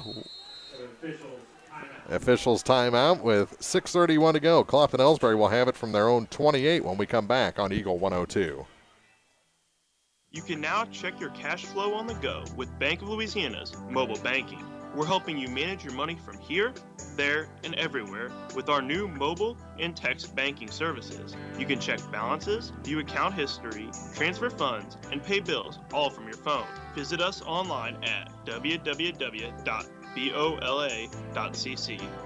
Officials timeout with 6:31 to go. Clopton-Elsberry will have it from their own 28 when we come back on Eagle 102. You can now check your cash flow on the go with Bank of Louisiana's mobile banking. We're helping you manage your money from here, there, and everywhere with our new mobile and text banking services. You can check balances, view account history, transfer funds, and pay bills all from your phone. Visit us online at www.bola.cc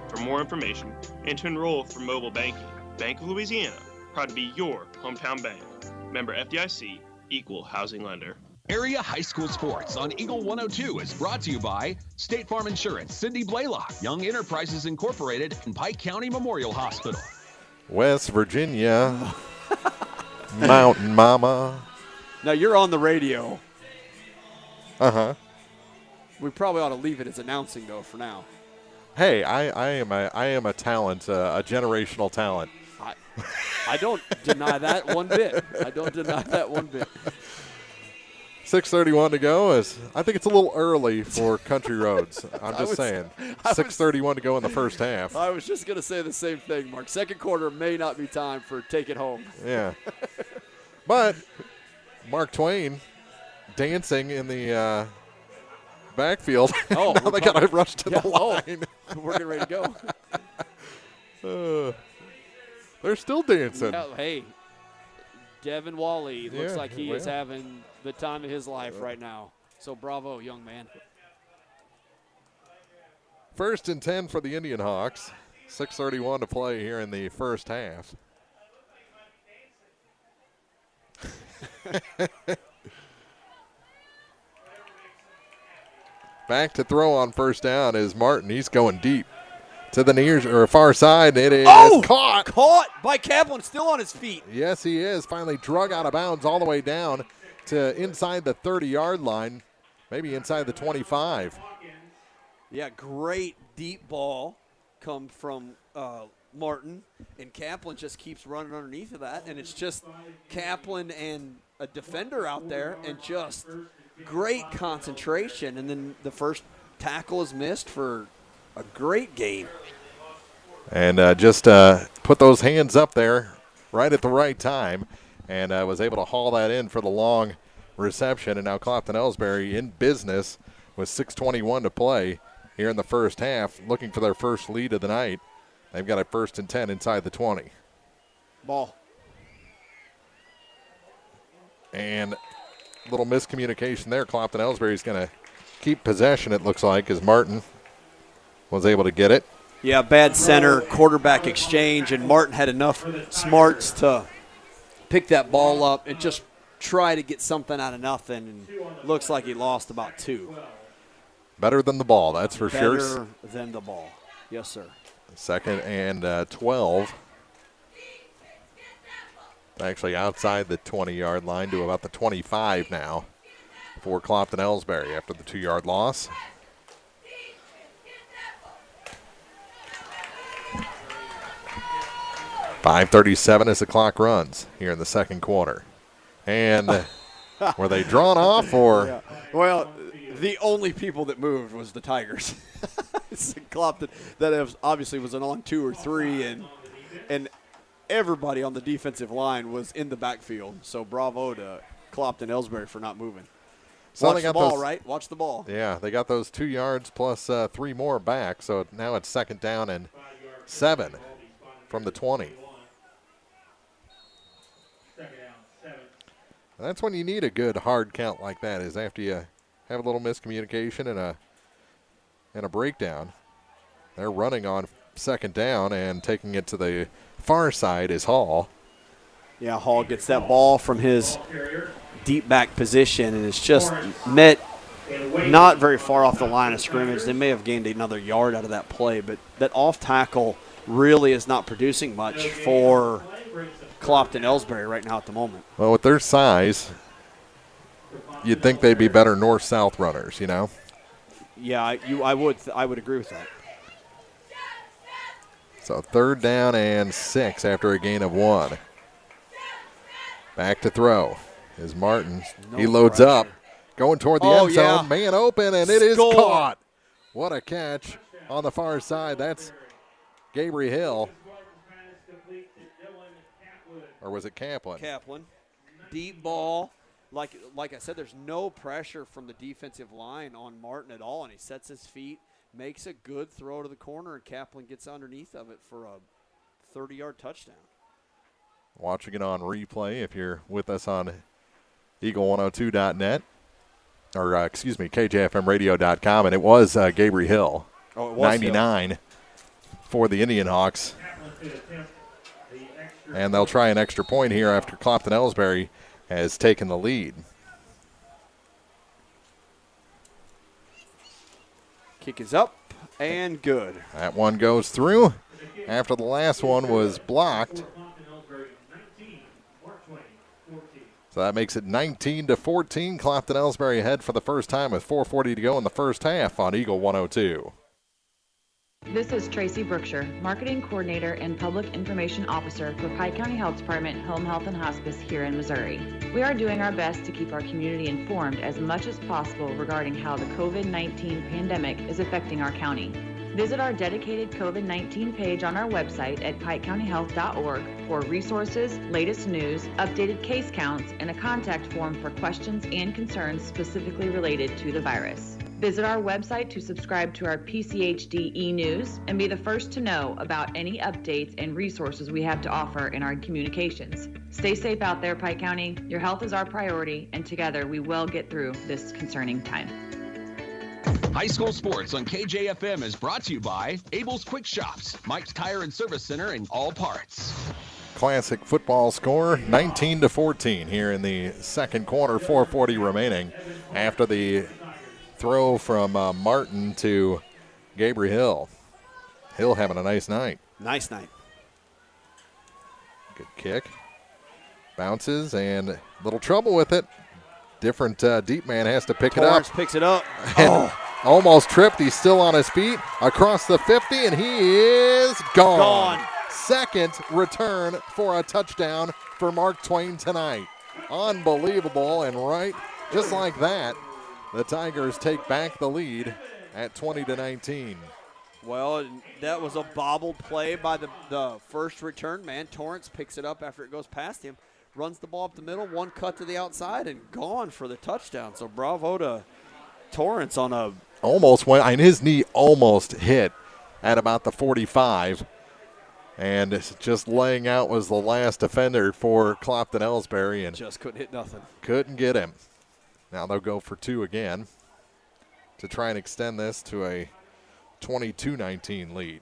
for more information and to enroll for mobile banking. Bank of Louisiana, proud to be your hometown bank. Member FDIC, equal housing lender. Area High School Sports on Eagle 102 is brought to you by State Farm Insurance, Cindy Blaylock, Young Enterprises Incorporated, and Pike County Memorial Hospital. West Virginia, Mountain Mama. Now you're on the radio. Uh-huh. We probably ought to leave it as announcing, though, for now. Hey, I am a talent, a generational talent. I don't deny that one bit. 6:31 to go. I think it's a little early for country roads. I'm just saying. 6:31 to go in the first half. I was just going to say the same thing, Mark. Second quarter may not be time for take it home. Yeah. But Mark Twain dancing in the backfield. Oh, now they got to rush to the line. We're getting ready to go. They're still dancing. Yeah, hey, Devin Wally looks like he is having the time of his life right now. So bravo, young man. 1st and 10 for the Indian Hawks. 6:31 to play here in the first half. Back to throw on first down is Martin. He's going deep to the near or far side. It is caught. Caught by Kaplan, still on his feet. Yes, he is. Finally drug out of bounds all the way down to inside the 30-yard line, maybe inside the 25. Yeah, great deep ball come from Martin, and Kaplan just keeps running underneath of that, and it's just Kaplan and a defender out there, and just great concentration, and then the first tackle is missed for a great gain. And just put those hands up there right at the right time, and was able to haul that in for the long reception. And now Clopton-Elsberry in business with 6:21 to play here in the first half, looking for their first lead of the night. They've got a 1st and 10 inside the 20. Ball. And a little miscommunication there. Clopton-Elsberry is going to keep possession, it looks like, as Martin was able to get it. Yeah, bad center quarterback exchange, and Martin had enough smarts to pick that ball up and just try to get something out of nothing, and looks like he lost about 2. Better than the ball, that's for sure. Better than the ball. Yes, sir. 2nd and 12. Actually outside the 20-yard line to about the 25 now for Clopton-Elsberry after the 2-yard loss. .537 as the clock runs here in the second quarter. And were they drawn off or? Yeah. Well, the only people that moved was the Tigers. It's Clopton that obviously was an on 2 or 3, and everybody on the defensive line was in the backfield. So bravo to Clopton-Elsberry for not moving. So Watch the ball, right? Watch the ball. Yeah, they got those 2 yards plus 3 more back. So now it's 2nd down and 7 from the 20. That's when you need a good hard count like that, is after you have a little miscommunication and a breakdown. They're running on 2nd down, and taking it to the far side is Hall. Yeah, Hall gets that ball from his deep back position, and it's just met not very far off the line of scrimmage. They may have gained another yard out of that play, but that off tackle really is not producing much for Clopton-Elsberry right now at the moment. Well, with their size, you'd think they'd be better north-south runners, you know? Yeah, I would agree with that. So 3rd down and 6 after a gain of 1. Back to throw is Martin. He loads up, going toward the end zone. Yeah. Man open, and it is caught. What a catch on the far side. That's Avery Hill. Or was it Kaplan? Kaplan. Deep ball. Like I said, there's no pressure from the defensive line on Martin at all, and he sets his feet, makes a good throw to the corner, and Kaplan gets underneath of it for a 30-yard touchdown. Watching it on replay if you're with us on Eagle102.net, or KJFMradio.com, and it was Avery Hill. Oh, it was 99 Hill. For the IndianHawks. And they'll try an extra point here after Clopton-Elsberry has taken the lead. Kick is up and good. That one goes through after the last one was blocked. So that makes it 19-14. Clopton-Elsberry ahead for the first time with 4:40 to go in the first half on Eagle 102. This is Tracy Brookshire, Marketing Coordinator and Public Information Officer for Pike County Health Department Home Health and Hospice here in Missouri. We are doing our best to keep our community informed as much as possible regarding how the COVID-19 pandemic is affecting our county. Visit our dedicated COVID-19 page on our website at pikecountyhealth.org for resources, latest news, updated case counts, and a contact form for questions and concerns specifically related to the virus. Visit our website to subscribe to our PCHD e-news and be the first to know about any updates and resources we have to offer in our communications. Stay safe out there, Pike County. Your health is our priority, and together we will get through this concerning time. High school sports on KJFM is brought to you by Abel's Quick Shops, Mike's Tire and Service Center, and All Parts. Classic football score, 19-14 here in the second quarter, 4:40 remaining after the throw from Martin to Avery Hill. Hill having a nice night. Nice night. Good kick. Bounces and a little trouble with it. Different deep man has to pick Torrance it up. Picks it up. Almost tripped. He's still on his feet. Across the 50, and he is gone. Second return for a touchdown for Mark Twain tonight. Unbelievable, and right, just like that, the Tigers take back the lead at 20-19. Well, that was a bobbled play by the first return man. Torrance picks it up after it goes past him, runs the ball up the middle, one cut to the outside, and gone for the touchdown. So bravo to Torrance on a... Almost went, and his knee almost hit at about the 45. And just laying out was the last defender for Clopton-Elsberry. And just couldn't hit nothing. Couldn't get him. Now they'll go for 2 again to try and extend this to a 22-19 lead.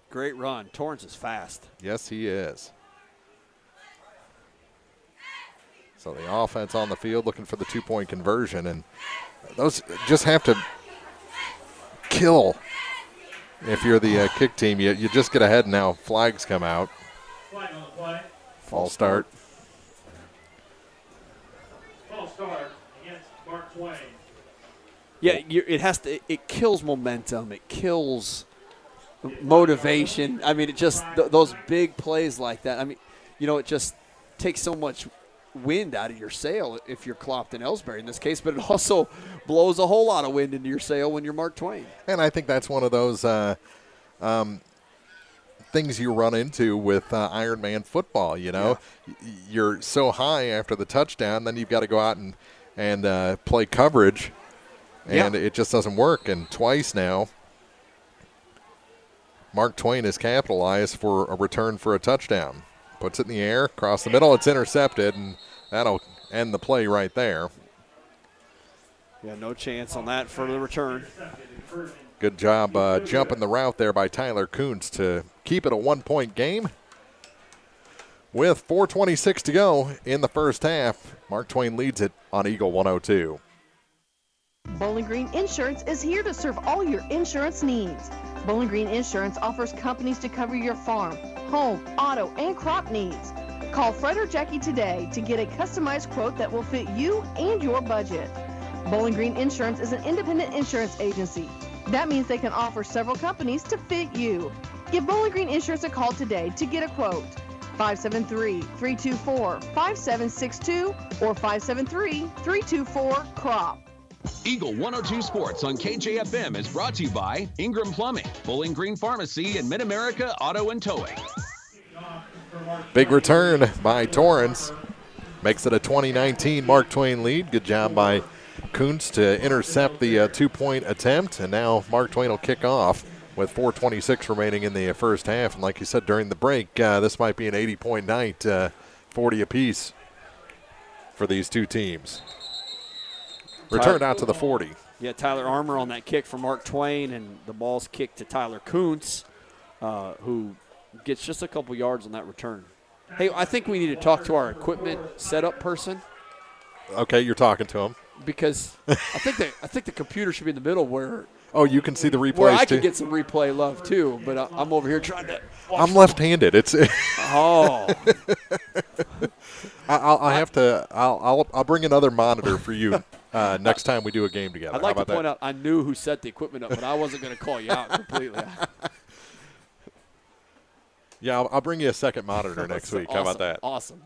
Great run. Torrance is fast. Yes, he is. So the offense on the field looking for the 2-point conversion, and those just have to kill. If you're the kick team, you just get ahead, and now flags come out. False start. False start against Mark Twain. Yeah, it kills momentum. It kills motivation. I mean, it just those big plays like that. I mean, it just takes so much wind out of your sail if you're Clopton-Elsberry in this case, but it also blows a whole lot of wind into your sail when you're Mark Twain. And I think that's one of those things you run into with Ironman football. You're so high after the touchdown, then you've got to go out and play coverage, and it just doesn't work. And twice now, Mark Twain has capitalized for a return for a touchdown. Puts it in the air, across the middle, it's intercepted, and that'll end the play right there. Yeah, no chance on that for the return. Good job jumping the route there by Tyler Kuntz to keep it a 1-point game. With 4:26 to go in the first half, Mark Twain leads it on Eagle 102. Bowling Green Insurance is here to serve all your insurance needs. Bowling Green Insurance offers companies to cover your farm, home, auto, and crop needs. Call Fred or Jackie today to get a customized quote that will fit you and your budget. Bowling Green Insurance is an independent insurance agency. That means they can offer several companies to fit you. Give Bowling Green Insurance a call today to get a quote. 573-324-5762 or 573-324-CROP. Eagle 102 Sports on KJFM is brought to you by Ingram Plumbing, Bowling Green Pharmacy, and Mid-America Auto and Towing. Big return by Torrance. Makes it a 2019 Mark Twain lead. Good job by Kuntz to intercept the 2-point attempt. And now Mark Twain will kick off with 4:26 remaining in the first half. And like you said during the break, this might be an 80-point night, 40 apiece for these two teams. Returned out to the 40. Yeah, Tyler Armour on that kick for Mark Twain, and the ball's kicked to Tyler Kuntz, who gets just a couple yards on that return. Hey, I think we need to talk to our equipment setup person. Okay, you're talking to him. Because I think the computer should be in the middle where you can see the replays where I too. could get some replay love too, but I'm over here trying to. I'm left-handed. It's oh. I'll bring another monitor for you next time we do a game together. I'd like to point out I knew who set the equipment up, but I wasn't going to call you out completely. Yeah, I'll bring you a second monitor next week. Awesome. How about that? Awesome.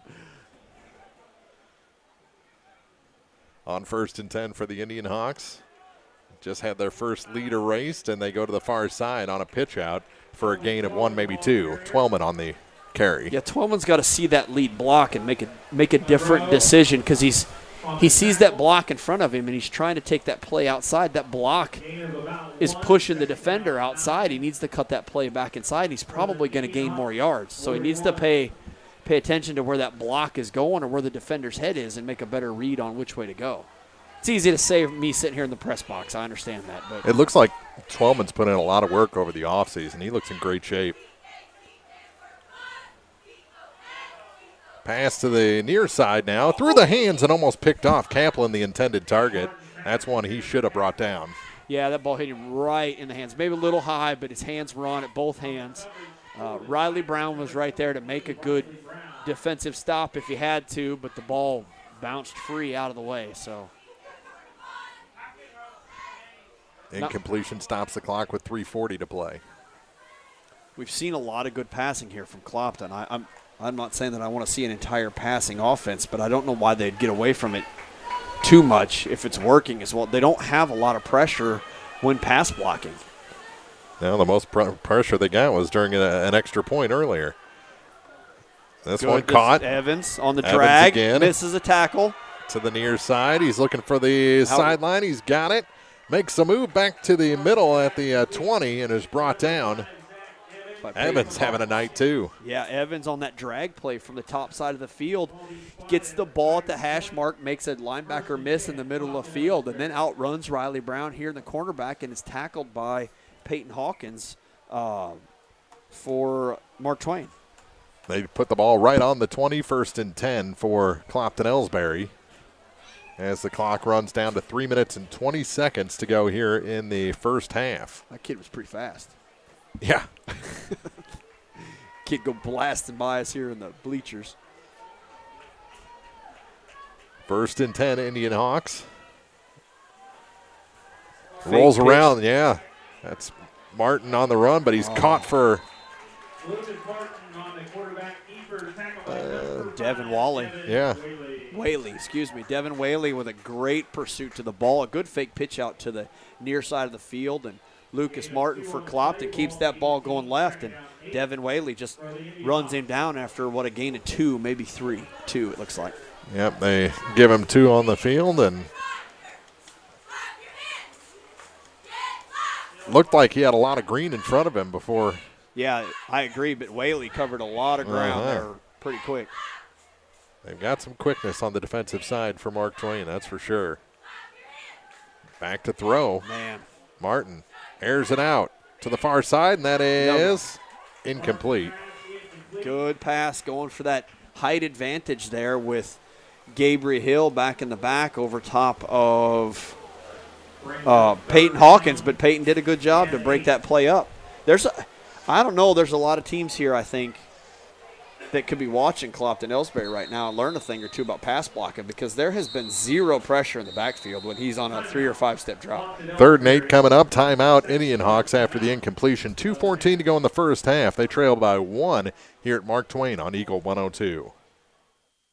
On 1st and 10 for the IndianHawks. Just had their first lead erased, and they go to the far side on a pitch out for a gain of 1, maybe 2. Twellman on the carry. Yeah, Twellman's got to see that lead block and make a different decision because he sees that block in front of him and he's trying to take that play outside. That block is pushing the defender outside. He needs to cut that play back inside. He's probably going to gain more yards, so he needs to pay attention to where that block is going or where the defender's head is and make a better read on which way to go. It's easy to say me sitting here in the press box. I understand that. But it looks like Twellman's put in a lot of work over the offseason. He looks in great shape. Pass to the near side now. Through the hands and almost picked off Kaplan, the intended target. That's one he should have brought down. Yeah, that ball hit him right in the hands. Maybe a little high, but his hands were on it, both hands. Riley Brown was right there to make a good defensive stop if he had to, but the ball bounced free out of the way. So incompletion stops the clock with 3:40 to play. We've seen a lot of good passing here from Clopton. I'm not saying that I want to see an entire passing offense, but I don't know why they'd get away from it too much if it's working as well. They don't have a lot of pressure when pass blocking. Now the most pressure they got was during an extra point earlier. This one caught. Evans on the drag. Again. Misses a tackle. To the near side. He's looking for the sideline. He's got it. Makes a move back to the middle at the 20 and is brought down. Evans having a night too. Yeah, Evans on that drag play from the top side of the field. Gets the ball at the hash mark, makes a linebacker miss in the middle of the field, and then outruns Riley Brown here in the cornerback and is tackled by Peyton Hawkins for Mark Twain. They put the ball right on the 20, 1st and 10 for Clopton-Elsberry as the clock runs down to 3 minutes and 20 seconds to go here in the first half. That kid was pretty fast. Yeah. Kid go blasting by us here in the bleachers. 1st and 10, Indian Hawks. Rolls pitch. around, yeah. That's Martin on the run, but he's caught for Devin Whaley. Yeah. Whaley, excuse me. Devin Whaley with a great pursuit to the ball. A good fake pitch out to the near side of the field. And Lucas Martin for Clopton keeps that ball going left. And Devin Whaley just runs him down after, a gain of 2, maybe 3. 2, it looks like. Yep, they give him 2 on the field, and looked like he had a lot of green in front of him before. Yeah, I agree, but Whaley covered a lot of ground there pretty quick. They've got some quickness on the defensive side for Mark Twain, that's for sure. Back to throw. Man. Martin airs it out to the far side, and that is incomplete. Good pass going for that height advantage there with Avery Hall back in the back over top of Peyton Hawkins, but Peyton did a good job to break that play up. There's a lot of teams here, I think, that could be watching Clopton-Elsberry right now and learn a thing or two about pass blocking, because there has been zero pressure in the backfield when he's on a 3 or 5 step drop. 3rd and 8 coming up. Timeout, Indian Hawks after the incompletion. 2:14 to go in the first half. They trail by 1 here at Mark Twain on Eagle 102.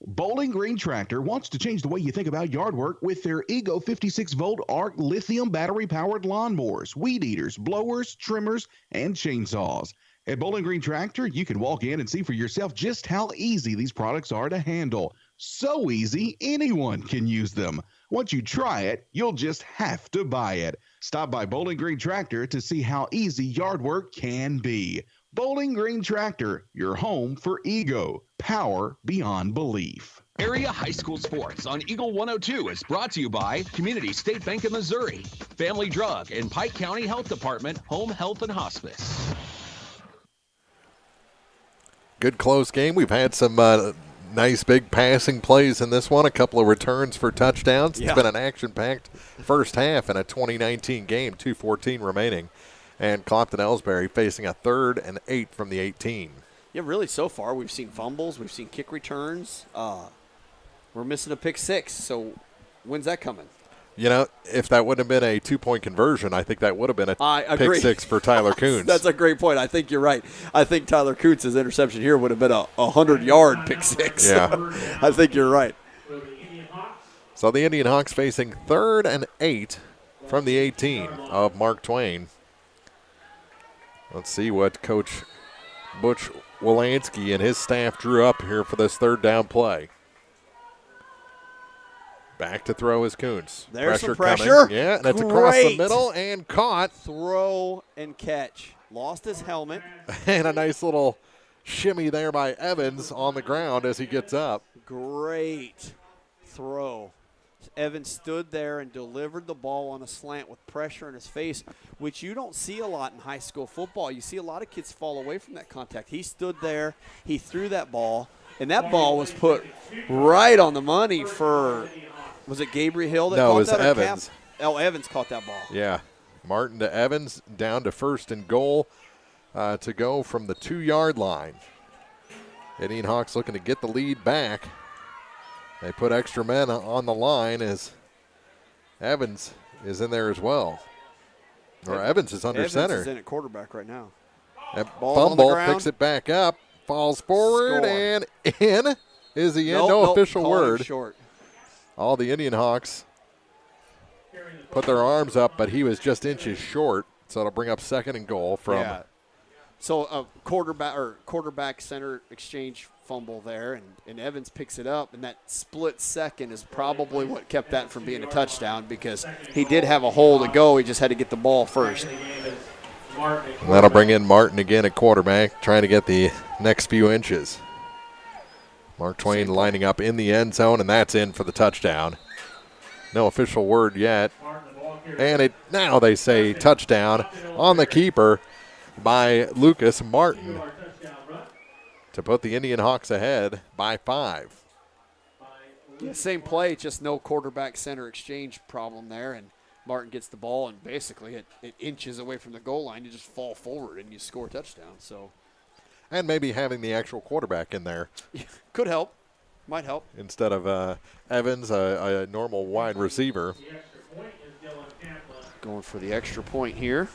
Bowling Green Tractor wants to change the way you think about yard work with their Ego 56-volt ARC lithium battery-powered lawnmowers, weed eaters, blowers, trimmers, and chainsaws. At Bowling Green Tractor, you can walk in and see for yourself just how easy these products are to handle. So easy, anyone can use them. Once you try it, you'll just have to buy it. Stop by Bowling Green Tractor to see how easy yard work can be. Bowling Green Tractor, your home for Ego. Power beyond belief. Area High School Sports on Eagle 102 is brought to you by Community State Bank of Missouri, Family Drug, and Pike County Health Department, Home Health and Hospice. Good close game. We've had some nice big passing plays in this one, a couple of returns for touchdowns. It's been an action-packed first half in a 2019 game, 2:14 remaining. And Clopton-Elsberry facing a 3rd and 8 from the 18. Yeah, really, so far we've seen fumbles, we've seen kick returns. We're missing a pick 6, so when's that coming? You know, if that wouldn't have been a 2-point conversion, I think that would have been a pick 6 for Tyler Kuntz. That's a great point. I think you're right. I think Tyler Kuntz's interception here would have been a 100-yard pick 6. Yeah. I think you're right. So the Indian Hawks facing 3rd and 8 from the 18 of Mark Twain. Let's see what Coach Butch Wilansky and his staff drew up here for this 3rd down play. Back to throw is Kuntz. There's some pressure. Yeah, and it's across the middle and caught. Throw and catch. Lost his helmet. And a nice little shimmy there by Evans on the ground as he gets up. Great throw. Evans stood there and delivered the ball on a slant with pressure in his face, which you don't see a lot in high school football. You see a lot of kids fall away from that contact. He stood there, he threw that ball, and that ball was put right on the money for, was it Avery Hall that caught that? No, it was Evans. Evans caught that ball. Yeah. Martin to Evans, down to 1st and goal to go from the 2-yard line. Indian Hawks looking to get the lead back. They put extra men on the line as Evans is in there as well. Or Evans is under center. Evans is in at quarterback right now. That Ball fumble, on the ground. picks it back up, falls forward, Score. and in is the end. No official word. Short. All the Indian Hawks put their arms up, but he was just inches short, so it'll bring up 2nd and goal from. Yeah. So a quarterback center exchange fumble there, and Evans picks it up, and that split second is probably what kept that from being a touchdown, because he did have a hole to go. He just had to get the ball first. And that'll bring in Martin again at quarterback, trying to get the next few inches. Mark Twain lining up in the end zone, and that's in for the touchdown. No official word yet. And now they say touchdown on the keeper by Lucas Martin. to put the Indian Hawks ahead by 5. Yeah, same play, just no quarterback center exchange problem there, and Martin gets the ball, and basically it inches away from the goal line. You just fall forward and you score a touchdown. So, and maybe having the actual quarterback in there could help, might help instead of Evans, a normal wide receiver. Going for the extra point here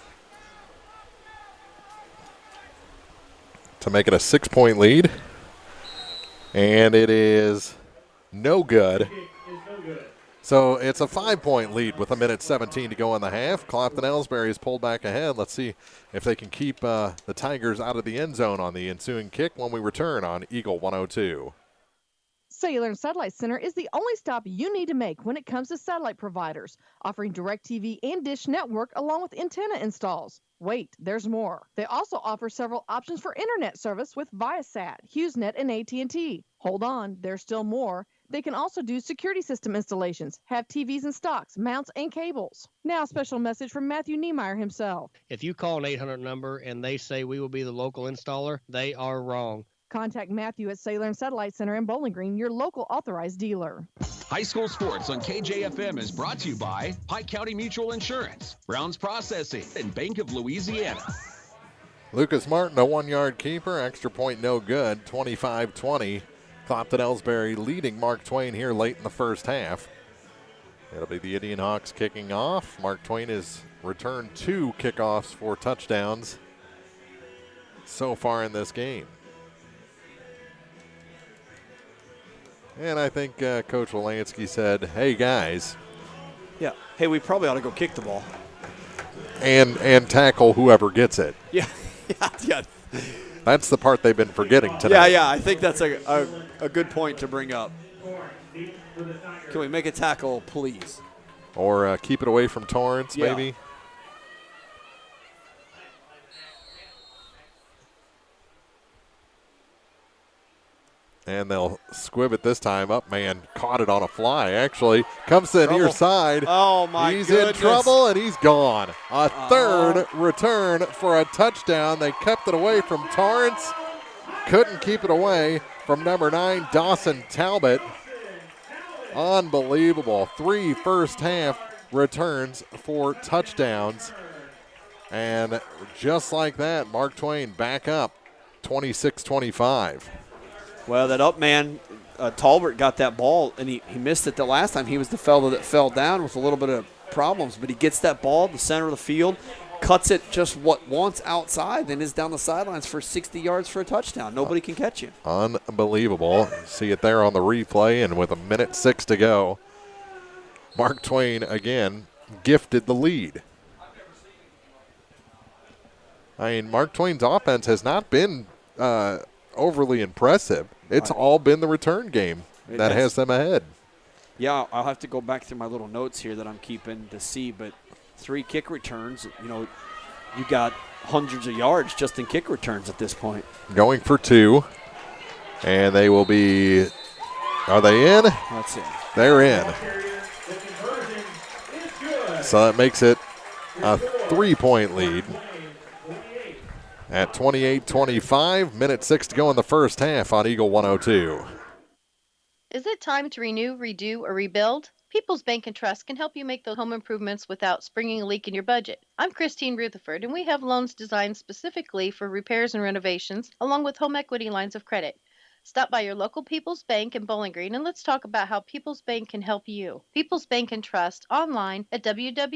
to make it a 6-point lead, and it is no good. So it's a 5-point lead with 1:17 to go in the half. Clopton-Elsberry is pulled back ahead. Let's see if they can keep the Tigers out of the end zone on the ensuing kick when we return on Eagle 102. Cellular and Satellite Center is the only stop you need to make when it comes to satellite providers, offering DirecTV and Dish Network along with antenna installs. Wait, there's more. They also offer several options for internet service with Viasat, HughesNet, and AT&T. Hold on, there's still more. They can also do security system installations, have TVs in stocks, mounts, and cables. Now, a special message from Matthew Niemeyer himself. If you call an 800 number and they say we will be the local installer, they are wrong. Contact Matthew at Cellular and Satellite Center in Bowling Green, your local authorized dealer. High school sports on KJFM is brought to you by Pike County Mutual Insurance, Browns Processing, and Bank of Louisiana. Lucas Martin, a 1-yard keeper, extra point no good, 25-20. Clopton-Elsberry leading Mark Twain here late in the first half. It'll be the Indian Hawks kicking off. Mark Twain has returned 2 kickoffs for touchdowns so far in this game. And I think Coach Wolanski said, hey, guys. Yeah. Hey, we probably ought to go kick the ball. And tackle whoever gets it. Yeah. Yeah. That's the part they've been forgetting tonight. Yeah. I think that's a good point to bring up. Can we make a tackle, please? Or keep it away from Torrance, maybe? And they'll squib it this time. Up man caught it on a fly, actually. Comes to the near side. Oh, my He's goodness. in trouble, and he's gone. A third return for a touchdown. They kept it away from Torrance. Couldn't keep it away from number 9, Dawson Talbot. Unbelievable. 3 first-half returns for touchdowns. And just like that, Mark Twain back up 26-25. Well, that up man, Talbot got that ball, and he missed it the last time. He was the fellow that fell down with a little bit of problems, but he gets that ball to the center of the field, cuts it just once outside, then is down the sidelines for 60 yards for a touchdown. Nobody can catch you. Unbelievable. See it there on the replay, and with 1:06 to go, Mark Twain again gifted the lead. I mean, Mark Twain's offense has not been overly impressive. It's all been the return game that has them ahead. Yeah, I'll have to go back through my little notes here that I'm keeping to see, but 3 kick returns, you got hundreds of yards just in kick returns at this point. Going for 2, and they will be, are they in? Let's see. They're in. So that makes it a 3-point lead. At 28-25, 1:06 to go in the first half on Eagle 102. Is it time to renew, redo, or rebuild? People's Bank and Trust can help you make those home improvements without springing a leak in your budget. I'm Christine Rutherford, and we have loans designed specifically for repairs and renovations, along with home equity lines of credit. Stop by your local People's Bank in Bowling Green, and let's talk about how People's Bank can help you. People's Bank and Trust online at www.pbtc.net,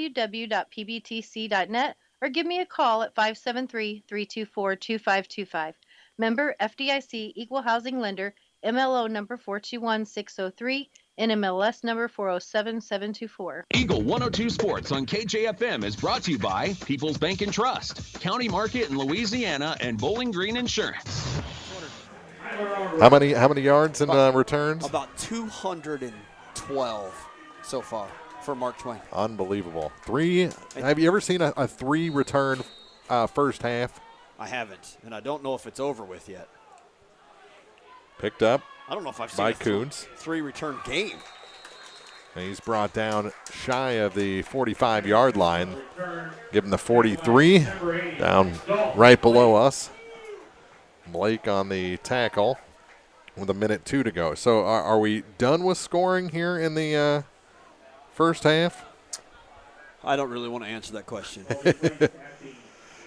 or give me a call at 573-324-2525. Member FDIC Equal Housing Lender, MLO number 421603, NMLS number 407724. Eagle 102 Sports on KJFM is brought to you by People's Bank and Trust, County Market in Louisiana, and Bowling Green Insurance. How many yards in returns? About 212 so far for Mark Twain. Unbelievable. 3. Have you ever seen a 3 return first half? I haven't, and I don't know if it's over with yet. Picked up. I don't know if I've seen by a Coons. 3 return game. And he's brought down shy of the 45-yard line. Give him the 43, down right below us. Blake on the tackle with 1:02 to go. So are we done with scoring here in the first half? I don't really want to answer that question.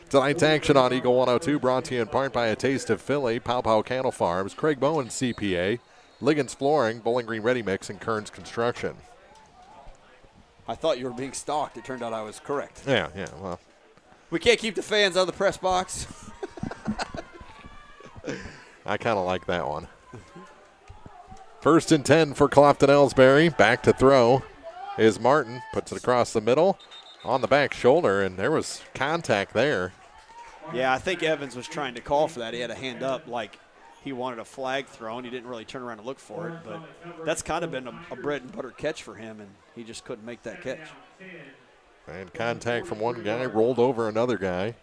Tonight's action on Eagle 102 brought to you in part by A Taste of Philly, Pow Pow Cattle Farms, Craig Bowen CPA, Liggins Flooring, Bowling Green Ready Mix, and Kearns Construction. I thought you were being stalked. It turned out I was correct. Yeah, well. We can't keep the fans out of the press box. I kind of like that one. 1st and 10 for Clopton-Elsberry. Back to throw is Martin. Puts it across the middle on the back shoulder, and there was contact there. Yeah, I think Evans was trying to call for that. He had a hand up like he wanted a flag thrown. He didn't really turn around and look for it, but that's kind of been a bread and butter catch for him, and he just couldn't make that catch. And contact from one guy, rolled over another guy,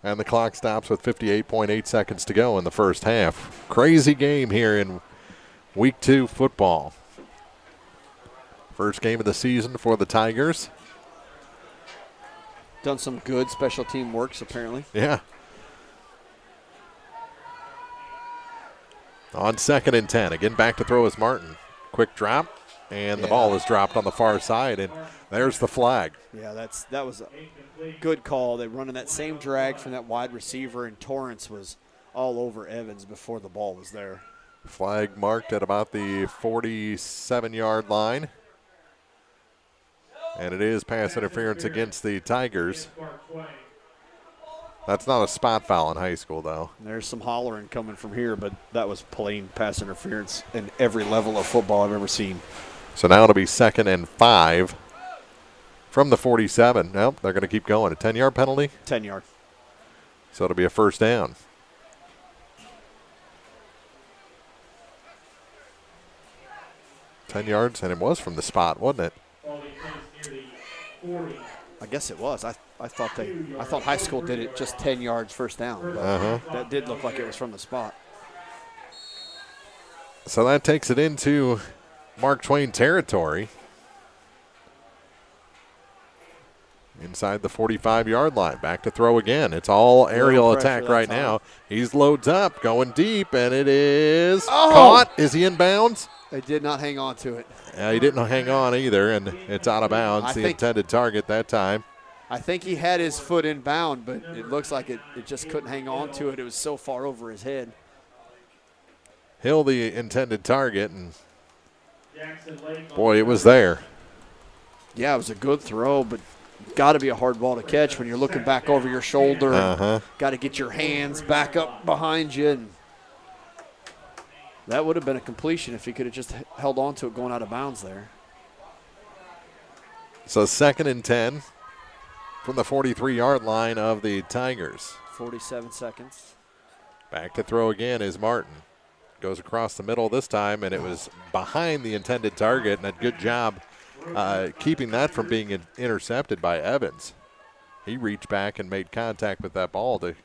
and the clock stops with 58.8 seconds to go in the first half. Crazy game here in Week 2 football. First game of the season for the Tigers. Done some good special team works, apparently. Yeah. On 2nd and 10. Again, back to throw is Martin. Quick drop, and the ball is dropped on the far side, and there's the flag. Yeah, that was a good call. They're running that same drag from that wide receiver, and Torrance was all over Evans before the ball was there. Flag marked at about the 47-yard line. And it is pass interference against the Tigers. That's not a spot foul in high school, though. There's some hollering coming from here, but that was plain pass interference in every level of football I've ever seen. So now it'll be 2nd and 5 from the 47. Nope, they're going to keep going. A 10-yard penalty? 10-yard. So it'll be a first down. 10 yards, and it was from the spot, wasn't it? I guess it was. I thought high school did it just 10 yards first down. But that did look like it was from the spot. So that takes it into Mark Twain territory. Inside the 45-yard line. Back to throw again. It's all aerial attack right now. He's loads up, going deep, and it is caught. Is he in bounds? They did not hang on to it. Yeah, he didn't hang on either, and it's out of bounds. The intended target that time. I think he had his foot in bound, but it looks like it just couldn't hang on to it. It was so far over his head. Hill, the intended target, and boy, it was there. Yeah, it was a good throw, but got to be a hard ball to catch when you're looking back over your shoulder. Got to get your hands back up behind you. And that would have been a completion if he could have just held on to it going out of bounds there. So 2nd and 10 from the 43-yard line of the Tigers. 47 seconds. Back to throw again is Martin. Goes across the middle this time, and it was behind the intended target, and a good job keeping that from being intercepted by Evans. He reached back and made contact with that ball to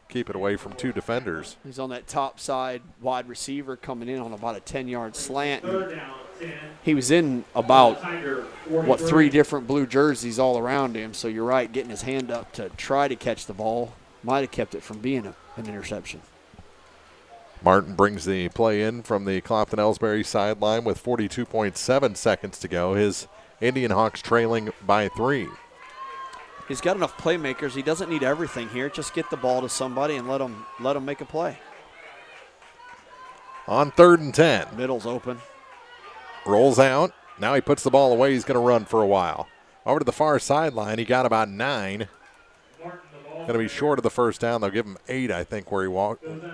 keep it away from two defenders. He's on that top side wide receiver coming in on about a 10-yard slant. He was in about, 3 different blue jerseys all around him. So you're right, getting his hand up to try to catch the ball might have kept it from being an interception. Martin brings the play in from the Clopton-Elsberry sideline with 42.7 seconds to go. His IndianHawks trailing by 3. He's got enough playmakers. He doesn't need everything here. Just get the ball to somebody and let him make a play. On 3rd and 10. Middle's open. Rolls out. Now he puts the ball away. He's going to run for a while. Over to the far sideline. He got about 9. Going to be short of the first down. They'll give him 8, I think, where he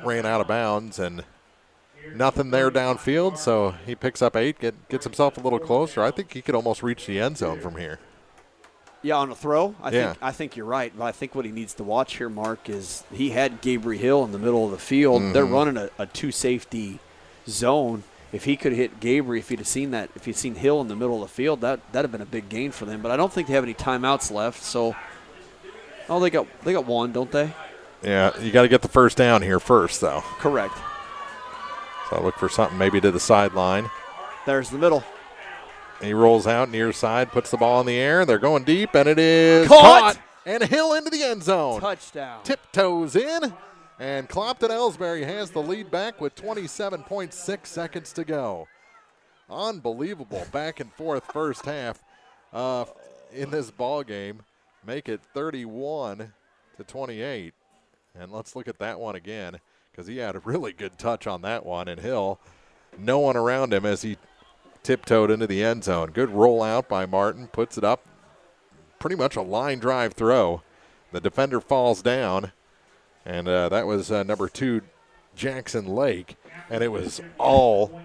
ran out of bounds. And nothing there downfield, so he picks up 8, gets himself a little closer. I think he could almost reach the end zone from here. Yeah, on a throw, I think you're right. But I think what he needs to watch here, Mark, is he had Avery Hill in the middle of the field. They're running a 2-safety zone. If he could have hit Avery, if he'd seen Hill in the middle of the field, that'd have been a big gain for them. But I don't think they have any timeouts left. So, they got one, don't they? Yeah, you got to get the first down here first, though. Correct. So I look for something maybe to the sideline. There's the middle. He rolls out near side, puts the ball in the air. They're going deep, and it is caught. And Hill into the end zone. Touchdown. Tiptoes in, And Clopton-Elsberry has the lead back with 27.6 seconds to go. Unbelievable back and forth first half in this ball game. Make it 31-28. And let's look at that one again, because he had a really good touch on that one. And Hill, no one around him as he tiptoed into the end zone. Good rollout by Martin, puts it up. Pretty much a line drive throw. The defender falls down, and that was number 2, Jackson Lake, and it was all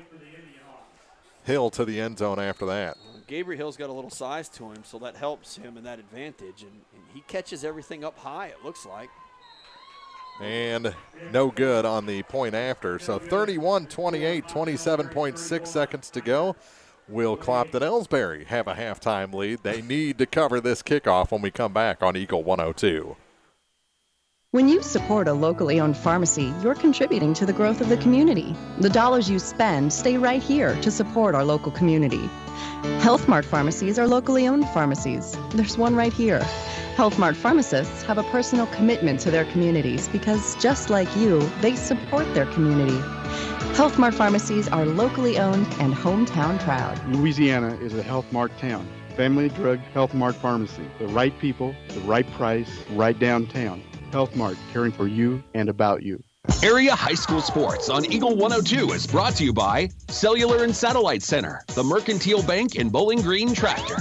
Hill to the end zone after that. Gabriel Hill's got a little size to him, so that helps him in that advantage, and he catches everything up high, it looks like. And no good on the point after. So 31-28, 27.6 seconds to go. Will Clopton-Elsberry have a halftime lead? They need to cover this kickoff when we come back on Eagle 102. When you support a locally owned pharmacy, you're contributing to the growth of the community. The dollars you spend stay right here to support our local community. Health Mart pharmacies are locally owned pharmacies. There's one right here. Health Mart pharmacists have a personal commitment to their communities because, just like you, they support their community. Health Mart pharmacies are locally owned and hometown proud. Louisiana is a Health Mart town. Family Drug Health Mart Pharmacy. The right people, the right price, right downtown. Health Mart, caring for you and about you. Area High School Sports on Eagle 102 is brought to you by Cellular and Satellite Center, the Mercantile Bank, and Bowling Green Tractor.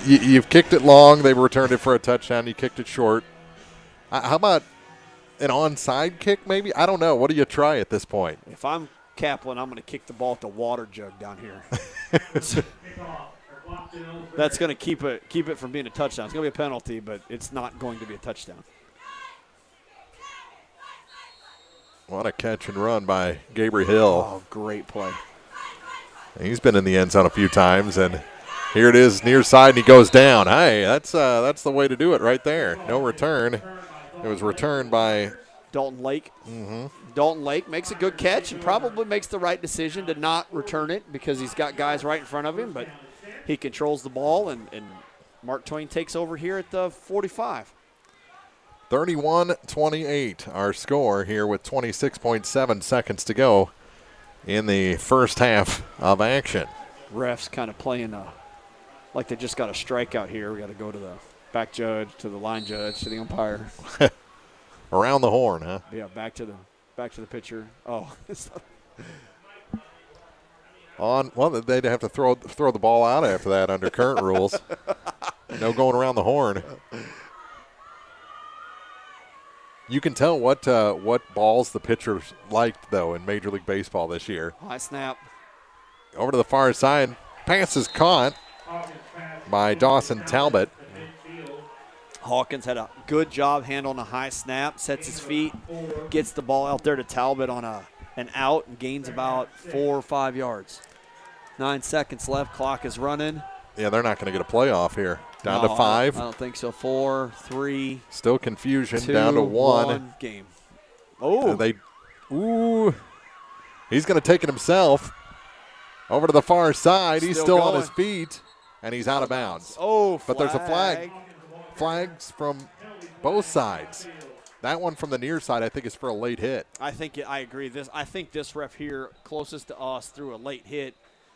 You've kicked it long. They returned it for a touchdown. You kicked it short. How about an onside kick maybe? I don't know. What do you try at this point? If I'm Kaplan, I'm going to kick the ball at the water jug down here. That's going to keep it from being a touchdown. It's going to be a penalty, but it's not going to be a touchdown. What a catch and run by Gabriel Hill. Oh, great play. He's been in the end zone a few times, and here it is near side, and he goes down. Hey, that's the way to do it right there. No return. It was returned by Dalton Lake. Dalton Lake makes a good catch and probably makes the right decision to not return it because he's got guys right in front of him, but he controls the ball, and Mark Twain takes over here at the 45. 31-28, our score here with 26.7 seconds to go in the first half of action. Refs kind of playing like they just got a strikeout here. We got to go to the back judge, to the line judge, to the umpire. Around the horn, huh? Yeah, back to the pitcher. Oh. Well, they'd have to throw the ball out after that under current rules. No going around the horn. You can tell what balls the pitchers liked, though, in Major League Baseball this year. High snap. Over to the far side. Pass is caught by Dawson Talbot. Hawkins had a good job handling a high snap, sets his feet, gets the ball out there to Talbot on an out, and gains about 4 or 5 yards. 9 seconds left. Clock is running. Yeah, they're not going to get a playoff here. Down to 5. I don't think so. 4, 3. Still confusion. 2, down to 1. 1 game. Oh. He's going to take it himself. Over to the far side. He's still on his feet, and he's out of bounds. Oh, flag. But there's a flag. Flags from both sides. That one from the near side, I think, is for a late hit. I agree. I think this ref here, closest to us, threw a late hit.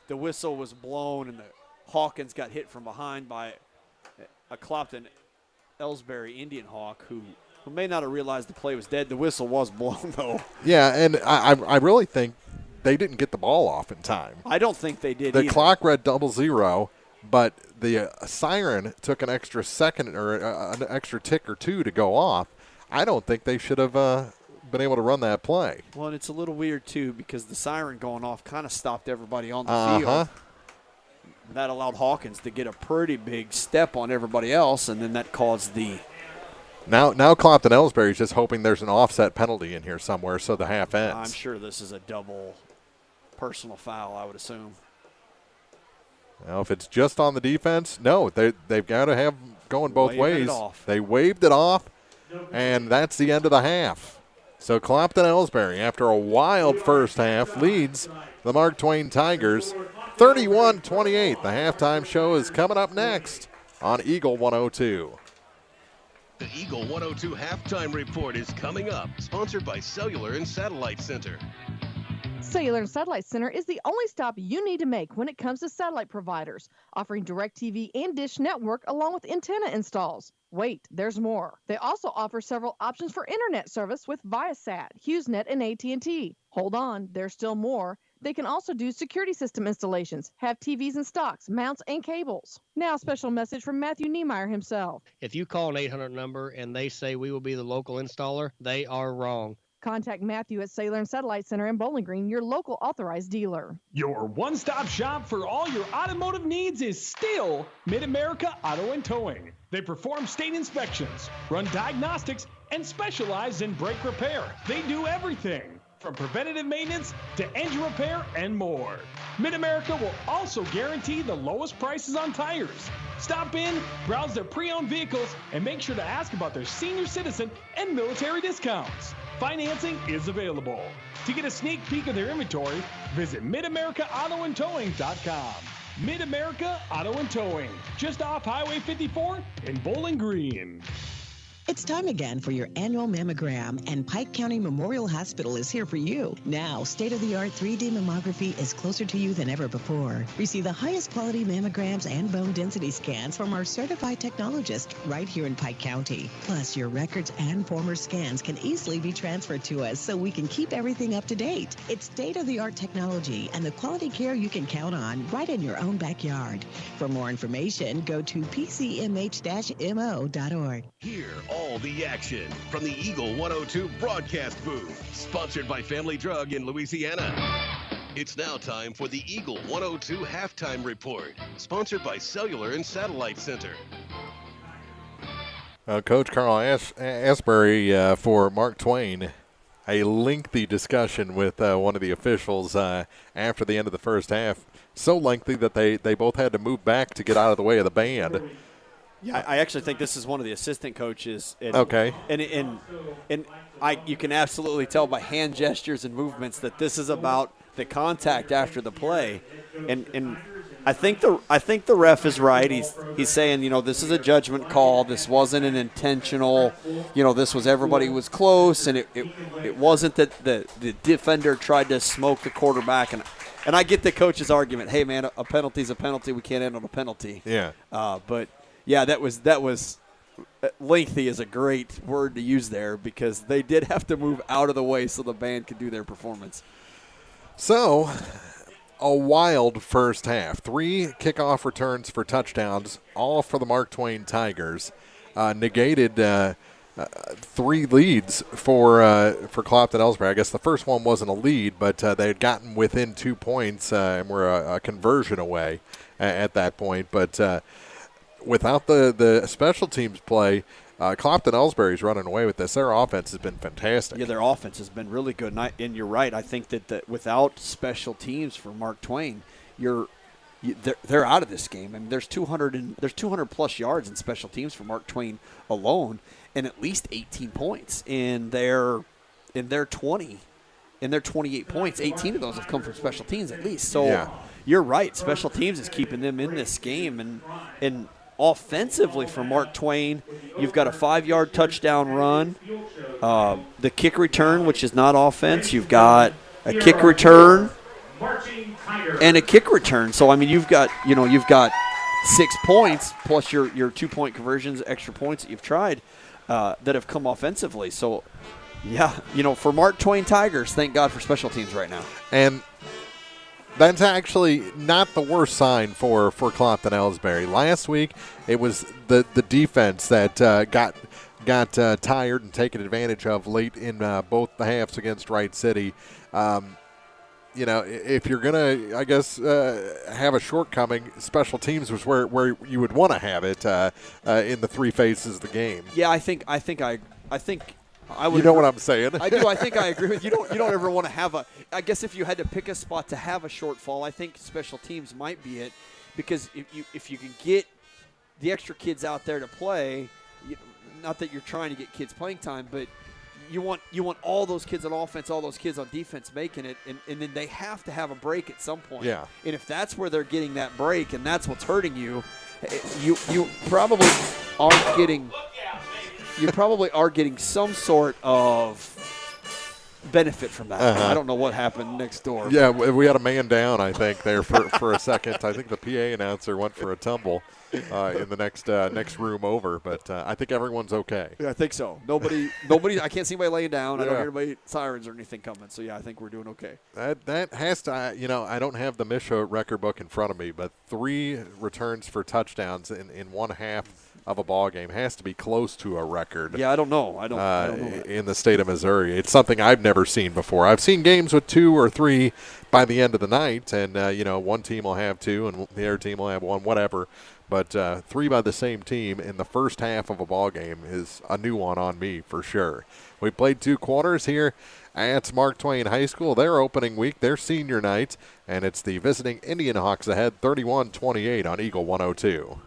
The whistle was blown, and the Hawkins got hit from behind by a Clopton-Elsberry Indian Hawk who may not have realized the play was dead. The whistle was blown, though. Yeah, and I really think they didn't get the ball off in time. I don't think they did The either. clock read 00, but the siren took an extra second or an extra tick or two to go off. I don't think they should have been able to run that play. Well, and it's a little weird, too, because the siren going off kind of stopped everybody on the field. That allowed Hawkins to get a pretty big step on everybody else, and then that caused the – Now Clopton-Elsberry is just hoping there's an offset penalty in here somewhere so the half ends. I'm sure this is a double personal foul, I would assume. Now, if it's just on the defense, no, they've got to have going both ways. They waved it off, and that's the end of the half. So Clopton-Elsberry, after a wild first half, leads the Mark Twain Tigers 31-28. The halftime show is coming up next on Eagle 102. The Eagle 102 Halftime Report is coming up, sponsored by Cellular and Satellite Center. Cellular and Satellite Center is the only stop you need to make when it comes to satellite providers, offering DirecTV and Dish Network along with antenna installs. Wait, there's more. They also offer several options for internet service with Viasat, HughesNet, and AT&T. Hold on, there's still more. They can also do security system installations, have TVs in stocks, mounts, and cables. Now, a special message from Matthew Niemeyer himself. If you call an 800 number and they say we will be the local installer, they are wrong. Contact Matthew at Cellular and Satellite Center in Bowling Green, your local authorized dealer. Your one-stop shop for all your automotive needs is still Mid-America Auto and Towing. They perform state inspections, run diagnostics, and specialize in brake repair. They do everything from preventative maintenance to engine repair and more. Mid-America will also guarantee the lowest prices on tires. Stop in, browse their pre-owned vehicles, and make sure to ask about their senior citizen and military discounts. Financing is available. To get a sneak peek of their inventory, visit MidAmericaAutoandTowing.com. Mid-America Auto and Towing, just off Highway 54 in Bowling Green. It's time again for your annual mammogram, and Pike County Memorial Hospital is here for you. Now, state-of-the-art 3D mammography is closer to you than ever before. Receive the highest quality mammograms and bone density scans from our certified technologist right here in Pike County. Plus, your records and former scans can easily be transferred to us so we can keep everything up to date. It's state-of-the-art technology and the quality care you can count on right in your own backyard. For more information, go to pcmh-mo.org. Here, all the action from the Eagle 102 broadcast booth, sponsored by Family Drug in Louisiana. It's now time for the Eagle 102 Halftime Report, sponsored by Cellular and Satellite Center. Coach Carl Asbury for Mark Twain, a lengthy discussion with one of the officials after the end of the first half. So lengthy that they both had to move back to get out of the way of the band. Yeah, I actually think this is one of the assistant coaches. Okay. And you can absolutely tell by hand gestures and movements that this is about the contact after the play. And I think the ref is right. He's saying, this is a judgment call. This wasn't an intentional. This was everybody was close, and it wasn't that the defender tried to smoke the quarterback. And I get the coach's argument. Hey, man, a penalty's a penalty. We can't end on a penalty. Yeah. But. Yeah, that was lengthy is a great word to use there because they did have to move out of the way so the band could do their performance. So, a wild first half. 3 kickoff returns for touchdowns, all for the Mark Twain Tigers. Negated 3 leads for Clopton-Elsberry. I guess the first one wasn't a lead, but they had gotten within 2 points and were a conversion away at that point. But without the special teams play, Clopton-Elsberry's running away with this. Their offense has been fantastic. Yeah, their offense has been really good. And you're right. I think that without special teams for Mark Twain, they're out of this game. I mean, there's 200 plus yards in special teams for Mark Twain alone, and at least 18 points in their 20. In their 28 points, 18 of those have come from special teams at least. So You're right. Special teams is keeping them in this game, and offensively for Mark Twain, you've got a 5-yard touchdown run, the kick return, which is not offense. You've got a kick return and a kick return. So I mean, you've got 6 points plus your 2-point conversions, extra points that you've tried that have come offensively. So yeah, for Mark Twain Tigers, thank God for special teams right now. And that's actually not the worst sign for Clopton-Elsberry. Last week, it was the defense that got tired and taken advantage of late in both the halves against Wright City. If you're going to, I guess, have a shortcoming, special teams was where you would want to have it in the 3 phases of the game. Yeah, I think I would. You know what I'm saying? I do. I think I agree with you. You don't ever want to have a. I guess if you had to pick a spot to have a shortfall, I think special teams might be it, because if you can get the extra kids out there to play, not that you're trying to get kids playing time, but you want all those kids on offense, all those kids on defense making it, and then they have to have a break at some point. Yeah. And if that's where they're getting that break and that's what's hurting you, you probably aren't getting you probably are getting some sort of benefit from that. I don't know what happened next door. Yeah, we had a man down, I think, there for a second. I think the PA announcer went for a tumble in the next room over, but I think everyone's okay. Yeah, I think so. Nobody. I can't see anybody laying down. I don't hear anybody sirens or anything coming. So yeah, I think we're doing okay. That has to, I don't have the Misho record book in front of me, but 3 returns for touchdowns in one half of a ball game has to be close to a record. Yeah, I don't know. I don't know in the state of Missouri. It's something I've never seen before. I've seen games with 2 or 3 by the end of the night, and one team will have 2 and the other team will have 1, whatever. But 3 by the same team in the first half of a ball game is a new one on me for sure. We played 2 quarters here at Mark Twain High School. Their opening week, their senior night, and it's the visiting IndianHawks ahead 31-28 on Eagle 102.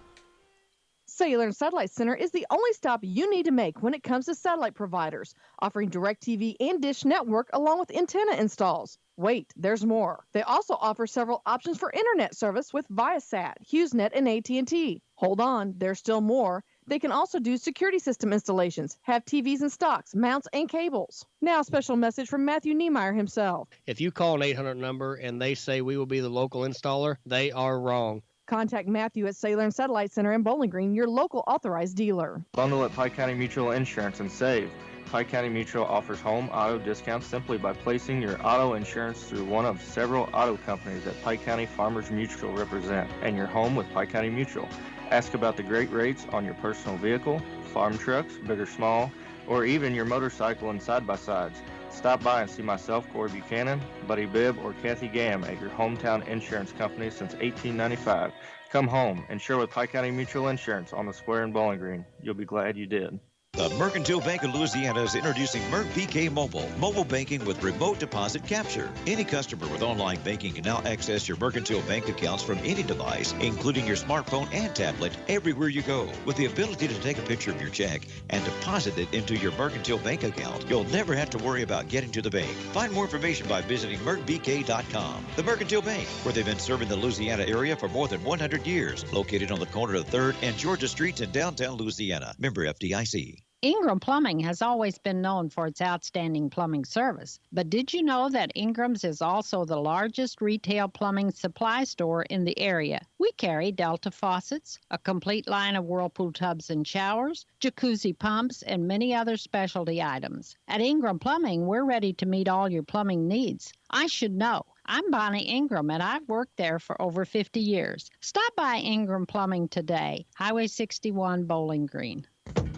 Cellular and Satellite Center is the only stop you need to make when it comes to satellite providers, offering DirecTV and Dish Network along with antenna installs. Wait, there's more. They also offer several options for internet service with Viasat, HughesNet, and AT&T. Hold on, there's still more. They can also do security system installations, have TVs in stocks, mounts, and cables. Now, a special message from Matthew Niemeyer himself. If you call an 800 number and they say we will be the local installer, they are wrong. Contact Matthew at Cellular and Satellite Center in Bowling Green, your local authorized dealer. Bundle at Pike County Mutual Insurance and save. Pike County Mutual offers home auto discounts simply by placing your auto insurance through one of several auto companies that Pike County Farmers Mutual represent, and your home with Pike County Mutual. Ask about the great rates on your personal vehicle, farm trucks, big or small, or even your motorcycle and side-by-sides. Stop by and see myself, Corey Buchanan, Buddy Bibb, or Kathy Gam at your hometown insurance company since 1895. Come home, insure with Pike County Mutual Insurance on the square in Bowling Green. You'll be glad you did. The Mercantile Bank of Louisiana is introducing Merc PK Mobile, mobile banking with remote deposit capture. Any customer with online banking can now access your Mercantile bank accounts from any device, including your smartphone and tablet, everywhere you go. With the ability to take a picture of your check and deposit it into your Mercantile bank account, you'll never have to worry about getting to the bank. Find more information by visiting mercbk.com. The Mercantile Bank, where they've been serving the Louisiana area for more than 100 years, located on the corner of 3rd and Georgia Streets in downtown Louisiana. Member FDIC. Ingram Plumbing has always been known for its outstanding plumbing service. But did you know that Ingram's is also the largest retail plumbing supply store in the area? We carry Delta faucets, a complete line of Whirlpool tubs and showers, jacuzzi pumps, and many other specialty items. At Ingram Plumbing, we're ready to meet all your plumbing needs. I should know. I'm Bonnie Ingram, and I've worked there for over 50 years. Stop by Ingram Plumbing today, Highway 61, Bowling Green.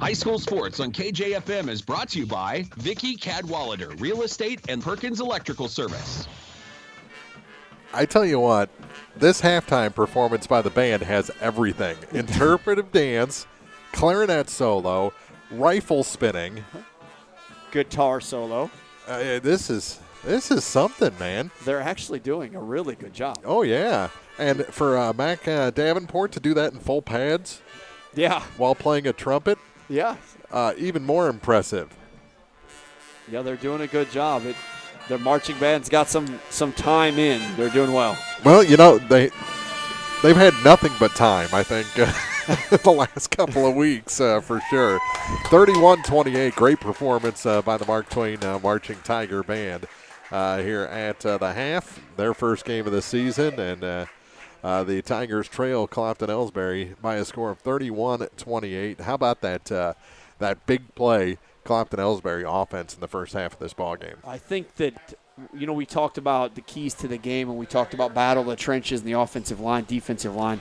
High School Sports on KJFM is brought to you by Vicky Cadwallader, Real Estate and Perkins Electrical Service. I tell you what, this halftime performance by the band has everything. Interpretive dance, clarinet solo, rifle spinning. Guitar solo. This is something, man. They're actually doing a really good job. Oh, yeah. And for Mac Davenport to do that in full pads. Yeah. While playing a trumpet. Yeah. Even more impressive. Yeah, they're doing a good job. Their marching band's got some time in. They're doing well. Well, they've had nothing but time, I think, the last couple of weeks for sure. 31-28, great performance by the Mark Twain Marching Tiger Band here at the half. Their first game of the season, and the Tigers trail Clopton-Elsberry by a score of 31-28. How about that big play Clopton-Elsberry offense in the first half of this ball game? I think that, we talked about the keys to the game, and we talked about battle of the trenches and the offensive line, defensive line.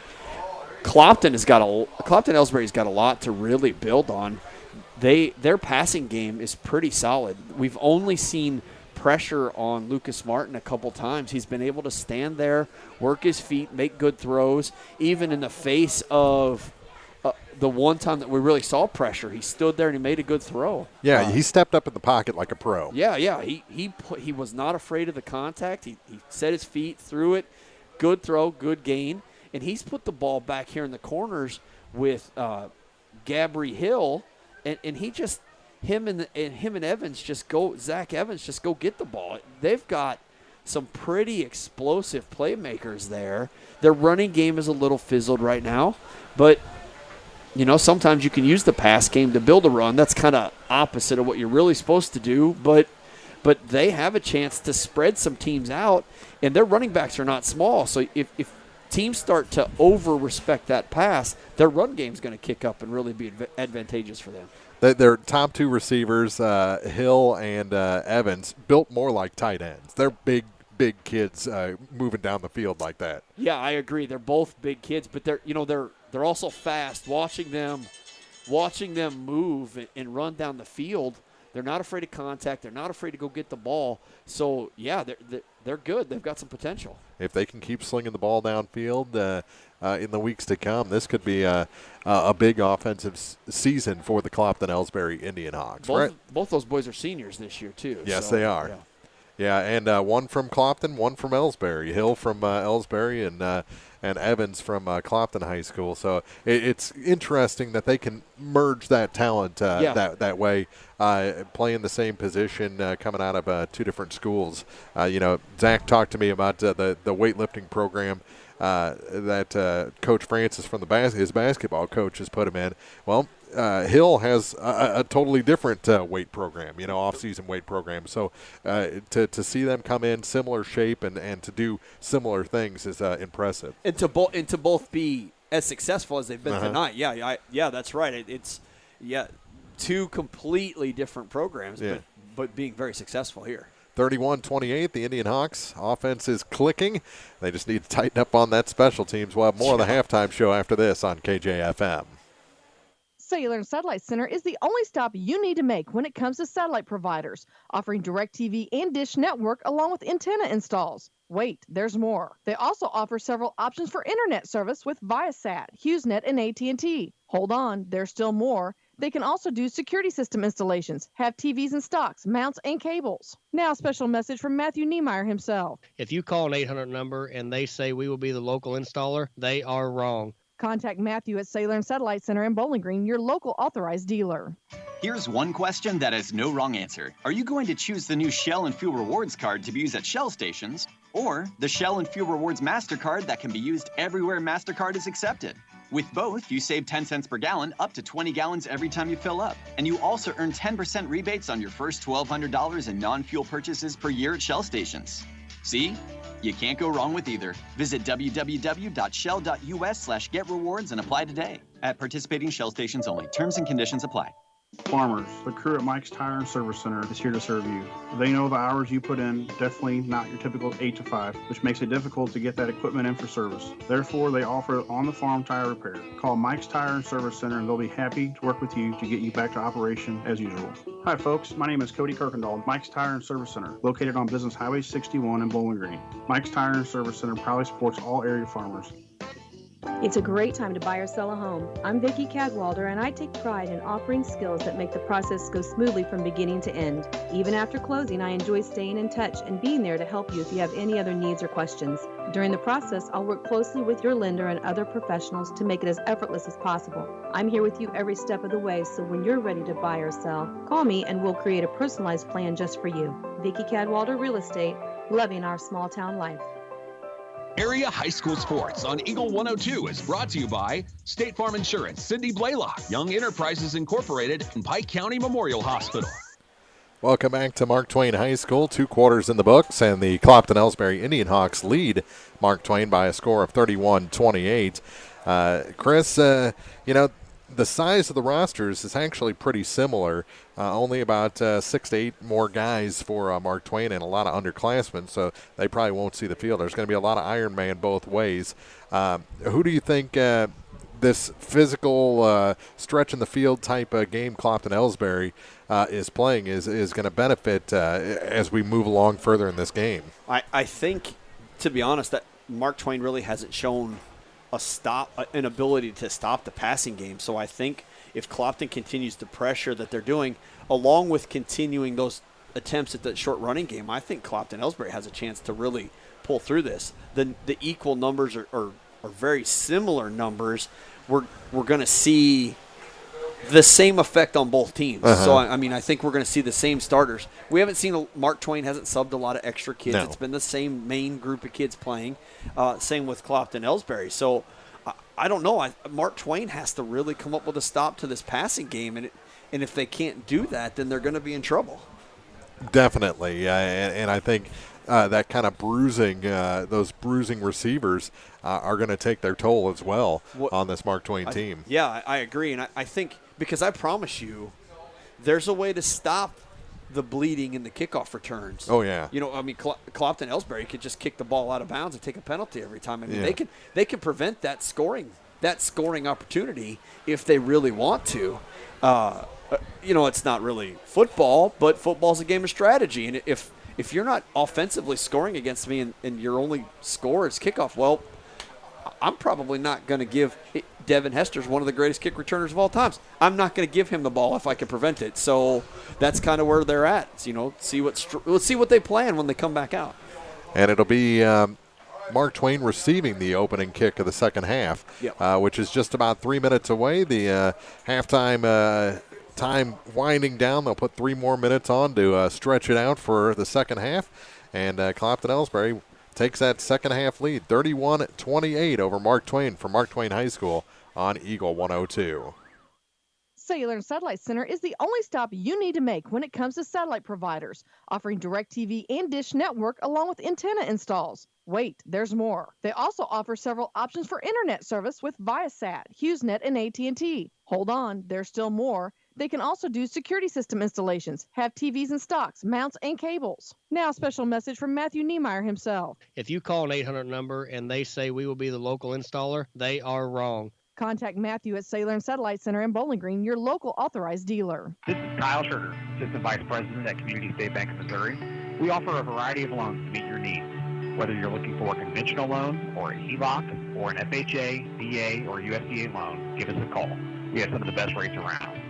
Clopton-Elsberry's got a lot to really build on. Their passing game is pretty solid. We've only seen pressure on Lucas Martin a couple times. He's been able to stand there, work his feet, make good throws, even in the face of the one time that we really saw pressure. He stood there and he made a good throw. Yeah, he stepped up in the pocket like a pro. Yeah. He was not afraid of the contact. He set his feet, threw it. Good throw, good gain. And he's put the ball back here in the corners with Avery Hill, and he just him and Evans just go. Zach Evans just go get the ball. They've got some pretty explosive playmakers there. Their running game is a little fizzled right now, but sometimes you can use the pass game to build a run. That's kind of opposite of what you're really supposed to do, but they have a chance to spread some teams out, and their running backs are not small. So if teams start to over-respect that pass, their run game's going to kick up and really be advantageous for them. Their top two receivers, Hill and Evans, built more like tight ends. They're big kids moving down the field like that. Yeah, I agree. They're both big kids, but they're also fast. Watching them move and run down the field, they're not afraid of contact. They're not afraid to go get the ball. So yeah, they're good. They've got some potential. If they can keep slinging the ball downfield in the weeks to come, this could be a big offensive season for the Clopton-Elsberry IndianHawks. Both those boys are seniors this year too. Yes, so, they are. Yeah, and one from Clopton, one from Elsberry. Hill from Elsberry, and Evans from Clopton High School. So it's interesting that they can merge that talent that way, playing the same position, coming out of two different schools. Zach talked to me about the weightlifting program that Coach Francis from his basketball coach has put him in. Well, Hill has a totally different weight program, off-season weight program. So to see them come in similar shape and to do similar things is impressive. And to both be as successful as they've been tonight. Yeah, that's right. It's two completely different programs, but being very successful here. 31-28, the IndianHawks offense is clicking. They just need to tighten up on that special teams. We'll have more of the halftime show after this on KJFM. Cellular and Satellite Center is the only stop you need to make when it comes to satellite providers, offering DirecTV and Dish Network along with antenna installs. Wait, there's more. They also offer several options for internet service with Viasat, HughesNet, and AT&T. Hold on, there's still more. They can also do security system installations, have TVs in stocks, mounts, and cables. Now, a special message from Matthew Niemeyer himself. If you call an 800 number and they say we will be the local installer, they are wrong. Contact Matthew at Cellular and Satellite Center in Bowling Green, your local authorized dealer. Here's one question that has no wrong answer. Are you going to choose the new Shell and Fuel Rewards card to be used at Shell stations, or the Shell and Fuel Rewards MasterCard that can be used everywhere MasterCard is accepted? With both, you save 10 cents per gallon, up to 20 gallons every time you fill up. And you also earn 10% rebates on your first $1,200 in non-fuel purchases per year at Shell stations. See? You can't go wrong with either. Visit www.shell.us/getrewards and apply today. At participating Shell stations only. Terms and conditions apply. Farmers, the crew at Mike's Tire and Service Center is here to serve you. They know the hours you put in, definitely not your typical 8 to 5, which makes it difficult to get that equipment in for service. Therefore, they offer on-the-farm tire repair. Call Mike's Tire and Service Center and they'll be happy to work with you to get you back to operation as usual. Hi folks, my name is Cody Kirkendall, Mike's Tire and Service Center, located on Business Highway 61 in Bowling Green. Mike's Tire and Service Center proudly supports all area farmers. It's a great time to buy or sell a home. I'm Vicki Cadwalder, and I take pride in offering skills that make the process go smoothly from beginning to end. Even after closing, I enjoy staying in touch and being there to help you if you have any other needs or questions. During the process, I'll work closely with your lender and other professionals to make it as effortless as possible. I'm here with you every step of the way, so when you're ready to buy or sell, call me and we'll create a personalized plan just for you. Vicki Cadwalder Real Estate, loving our small town life. Area High School Sports on Eagle 102 is brought to you by State Farm Insurance, Cindy Blaylock, Young Enterprises Incorporated, and Pike County Memorial Hospital. Welcome back to Mark Twain High School. 2 quarters in the books, and the Clopton-Elsberry IndianHawks lead Mark Twain by a score of 31-28. Chris, the size of the rosters is actually pretty similar. Only about 6 to 8 more guys for Mark Twain and a lot of underclassmen, so they probably won't see the field. There's going to be a lot of Iron Man both ways. Who do you think this physical stretch in the field type game Clopton-Elsberry is playing is going to benefit as we move along further in this game? I think, to be honest, that Mark Twain really hasn't shown an ability to stop the passing game. So I think if Clopton continues the pressure that they're doing, along with continuing those attempts at that short running game, I think Clopton-Elsberry has a chance to really pull through this. The equal numbers are very similar numbers. We're going to see the same effect on both teams. So, I think we're going to see the same starters. We haven't seen Mark Twain hasn't subbed a lot of extra kids. No. It's been the same main group of kids playing. Same with Clopton-Elsberry. So I don't know. Mark Twain has to really come up with a stop to this passing game, and if they can't do that, then they're going to be in trouble. Definitely, and I think that kind of bruising, those bruising receivers are going to take their toll as well on this Mark Twain team. I agree, and I think because I promise you, there's a way to stop the bleeding in the kickoff returns. Oh yeah. Clopton-Elsberry could just kick the ball out of bounds and take a penalty every time. They can prevent that scoring opportunity if they really want to. It's not really football, but football's a game of strategy. And if you're not offensively scoring against me and your only score is kickoff, well, I'm probably not going to give Devin Hester's one of the greatest kick returners of all times. I'm not going to give him the ball if I can prevent it. So that's kind of where they're at. Let's see what they plan when they come back out. And it'll be Mark Twain receiving the opening kick of the second half, which is just about 3 minutes away. The halftime time winding down. They'll put 3 more minutes on to stretch it out for the second half. And Clopton-Elsberry takes that second half lead, 31-28 over Mark Twain from Mark Twain High School on Eagle 102. Cellular Satellite Center is the only stop you need to make when it comes to satellite providers, offering DirecTV and Dish Network along with antenna installs. Wait, there's more. They also offer several options for internet service with Viasat, HughesNet, and AT&T. Hold on, there's still more. They can also do security system installations, have TVs in stocks, mounts, and cables. Now, a special message from Matthew Niemeyer himself. If you call an 800 number and they say we will be the local installer, they are wrong. Contact Matthew at Cellular and Satellite Center in Bowling Green, your local authorized dealer. This is Kyle Sugar, Assistant Vice President at Community State Bank of Missouri. We offer a variety of loans to meet your needs. Whether you're looking for a conventional loan or a HELOC or an FHA, VA, or USDA loan, give us a call. We have some of the best rates around.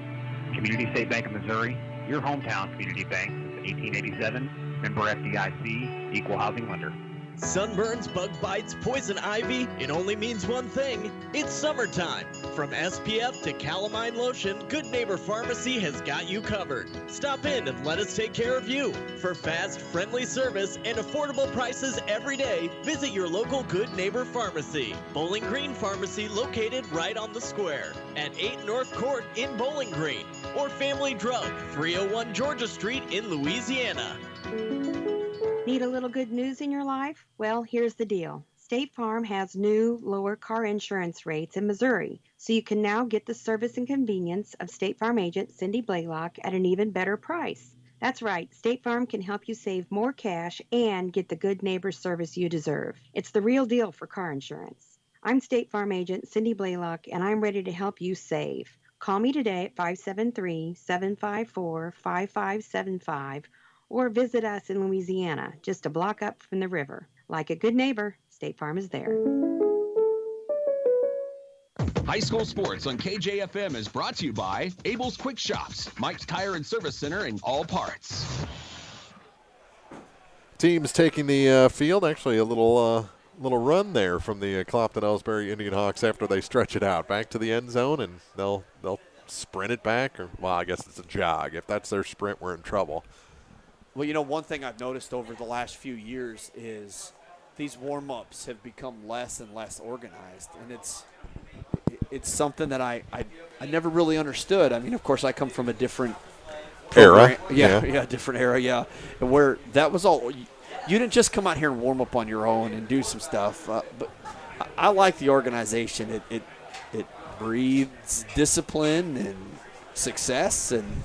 Community State Bank of Missouri, your hometown community bank since 1887, member FDIC, equal housing lender. Sunburns, bug bites, poison ivy, it only means one thing. It's summertime. From SPF to calamine lotion, Good Neighbor Pharmacy has got you covered. Stop in and let us take care of you. For fast, friendly service and affordable prices every day, visit your local Good Neighbor Pharmacy. Bowling Green Pharmacy located right on the square at 8 North Court in Bowling Green. Or Family Drug, 301 Georgia Street in Louisiana. Need a little good news in your life? Well, here's the deal. State Farm has new, lower car insurance rates in Missouri, so you can now get the service and convenience of State Farm agent Cindy Blaylock at an even better price. That's right, State Farm can help you save more cash and get the good neighbor service you deserve. It's the real deal for car insurance. I'm State Farm agent Cindy Blaylock, and I'm ready to help you save. Call me today at 573-754-5575 or visit us in Louisiana, just a block up from the river. Like a good neighbor, State Farm is there. High school sports on KJFM is brought to you by Abel's Quick Shops, Mike's Tire and Service Center, and all parts. Teams taking the field. Actually, a little run there from the Clopton-Elsberry IndianHawks after they stretch it out back to the end zone, and they'll sprint it back. Or, well, I guess it's a jog. If that's their sprint, we're in trouble. Well, one thing I've noticed over the last few years is these warm-ups have become less and less organized, and it's something that I never really understood. I mean, of course, I come from a different era. Yeah, different era, yeah. And where that was all – you didn't just come out here and warm up on your own and do some stuff, but I like the organization. It breathes discipline and success, and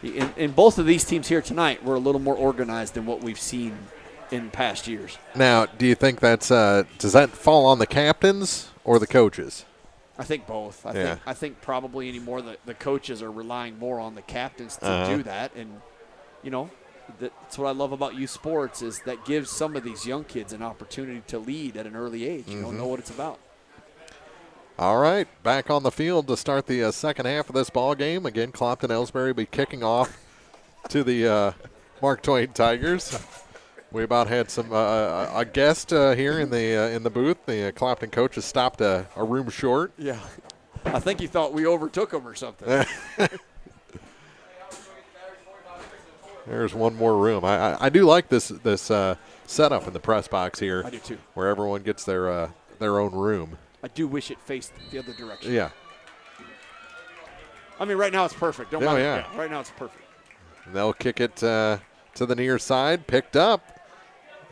in both of these teams here tonight, we're a little more organized than what we've seen in past years. Now, do you think that's does that fall on the captains or the coaches? I think both. I think probably anymore the coaches are relying more on the captains to do that, and that's what I love about youth sports is that gives some of these young kids an opportunity to lead at an early age. You know what it's about. All right, back on the field to start the second half of this ball game. Again, Clopton-Elsberry will be kicking off to the Mark Twain Tigers. We about had some a guest here in the booth. The Clopton coach has stopped a room short. Yeah, I think he thought we overtook him or something. There's one more room. I do like this setup in the press box here. I do too. Where everyone gets their own room. I do wish it faced the other direction. Yeah. I mean, right now it's perfect. Don't mind. Yeah. Right now it's perfect. They'll kick it to the near side. Picked up.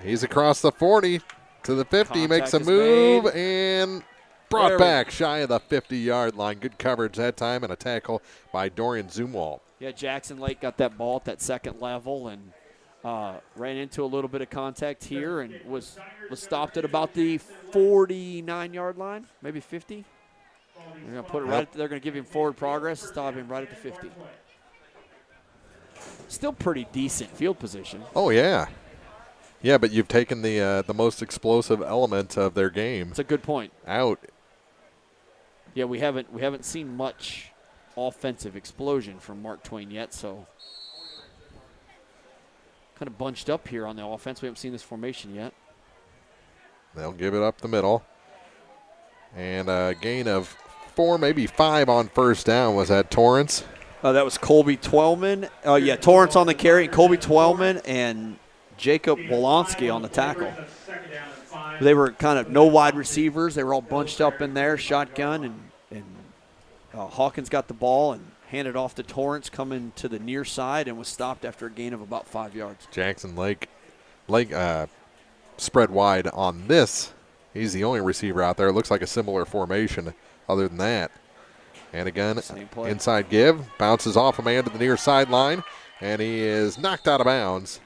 He's across the 40 to the 50. Contact makes a is move made. and brought back shy of the 50-yard line. Good coverage that time and a tackle by Dorian Zumwalt. Yeah, Jackson Lake got that ball at that second level and ran into a little bit of contact here and was stopped at about the 49-yard line, maybe 50. They're going to put it right. They're going to give him forward progress, stop him right at the 50. Still pretty decent field position. Oh yeah, yeah. But you've taken the most explosive element of their game. That's a good point. Out. Yeah, we haven't seen much offensive explosion from Mark Twain yet, so kind of bunched up here on the offense. We haven't seen this formation yet. They'll give it up the middle. And a gain of 4, maybe 5 on first down. Was that Torrance? That was Colby Twellman. Yeah, Torrance on the carry, and Colby Twellman and Jacob Wolonsky on the tackle. They were kind of no wide receivers. They were all bunched up in there, shotgun, and Hawkins got the ball and handed off to Torrance coming to the near side and was stopped after a gain of about 5 yards. Jackson Lake spread wide on this. He's the only receiver out there. It looks like a similar formation other than that. And again, inside give. Bounces off a man to the near sideline, and he is knocked out of bounds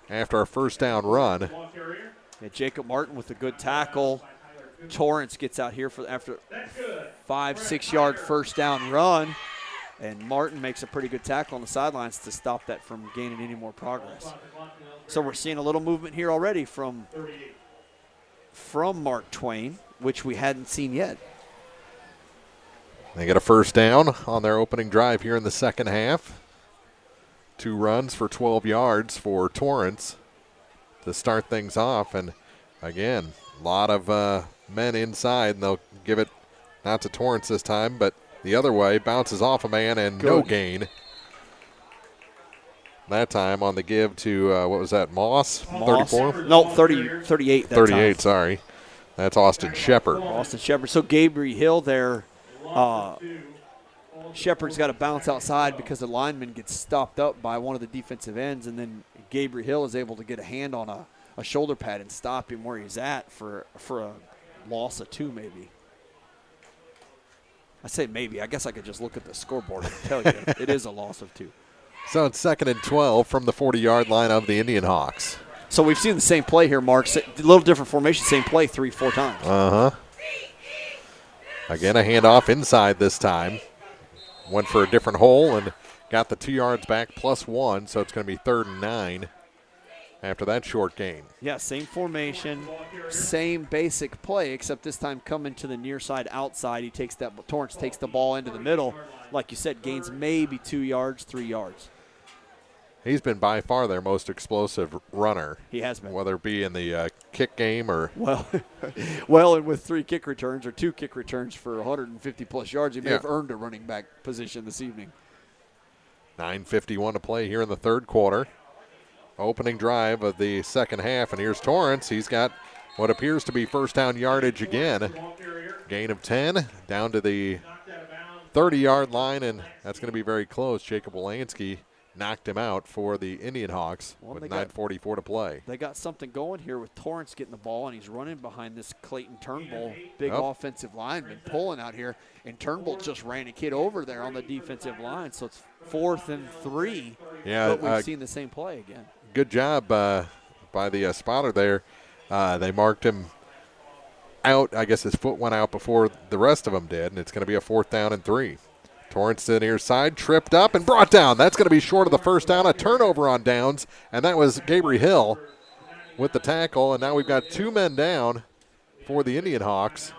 after a first down run. Yeah, Jacob Martin with a good tackle. Torrance gets out here after 5-6 yard first down run, and Martin makes a pretty good tackle on the sidelines to stop that from gaining any more progress. So we're seeing a little movement here already from Mark Twain, which we hadn't seen yet. They get a first down on their opening drive here in the second half. 2 runs for 12 yards for Torrance to start things off. And again, a lot of men inside, and they'll give it not to Torrance this time, but the other way. Bounces off a man and no gain. That time on the give to, what was that, Moss? 34? No, 38 that 38, time. sorry. That's Austin Shepard. Austin Shepard. So Gabriel Hill there. Shepard's got to bounce outside because the lineman gets stopped up by one of the defensive ends, and then Gabriel Hill is able to get a hand on a shoulder pad and stop him where he's at for a loss of 2 maybe. I say maybe. I guess I could just look at the scoreboard and tell you it is a loss of 2. So it's 2nd and 12 from the 40-yard line of the IndianHawks. So we've seen the same play here, Mark. A little different formation, same play 3-4 times. Uh-huh. Again, a handoff inside this time. Went for a different hole and got the 2 yards back plus 1, so it's going to be 3rd and 9 after that short gain. Yeah, same formation, same basic play, except this time coming to the near side outside. Torrance takes the ball into the middle. Like you said, gains maybe 2 yards, 3 yards. He's been by far their most explosive runner. He has been. Whether it be in the kick game or... Well, and with 3 kick returns or 2 kick returns for 150-plus yards, he may have earned a running back position this evening. 9:51 to play here in the third quarter. Opening drive of the second half, and here's Torrance. He's got what appears to be first down yardage again. Gain of 10 down to the 30-yard line, and that's going to be very close. Jacob Wolanski knocked him out for the IndianHawks with 9:44 to play. They got something going here with Torrance getting the ball, and he's running behind this Clayton Turnbull, big offensive lineman, pulling out here. And Turnbull just ran a kid over there on the defensive line, so it's 4th and 3. Yeah, but we've seen the same play again. Good job by the spotter there. They marked him out. I guess his foot went out before the rest of them did, and it's going to be a 4th down and 3. Torrance to the near side, tripped up and brought down. That's going to be short of the first down. A turnover on downs, and that was Gabriel Hill with the tackle. And now we've got 2 men down for the IndianHawks.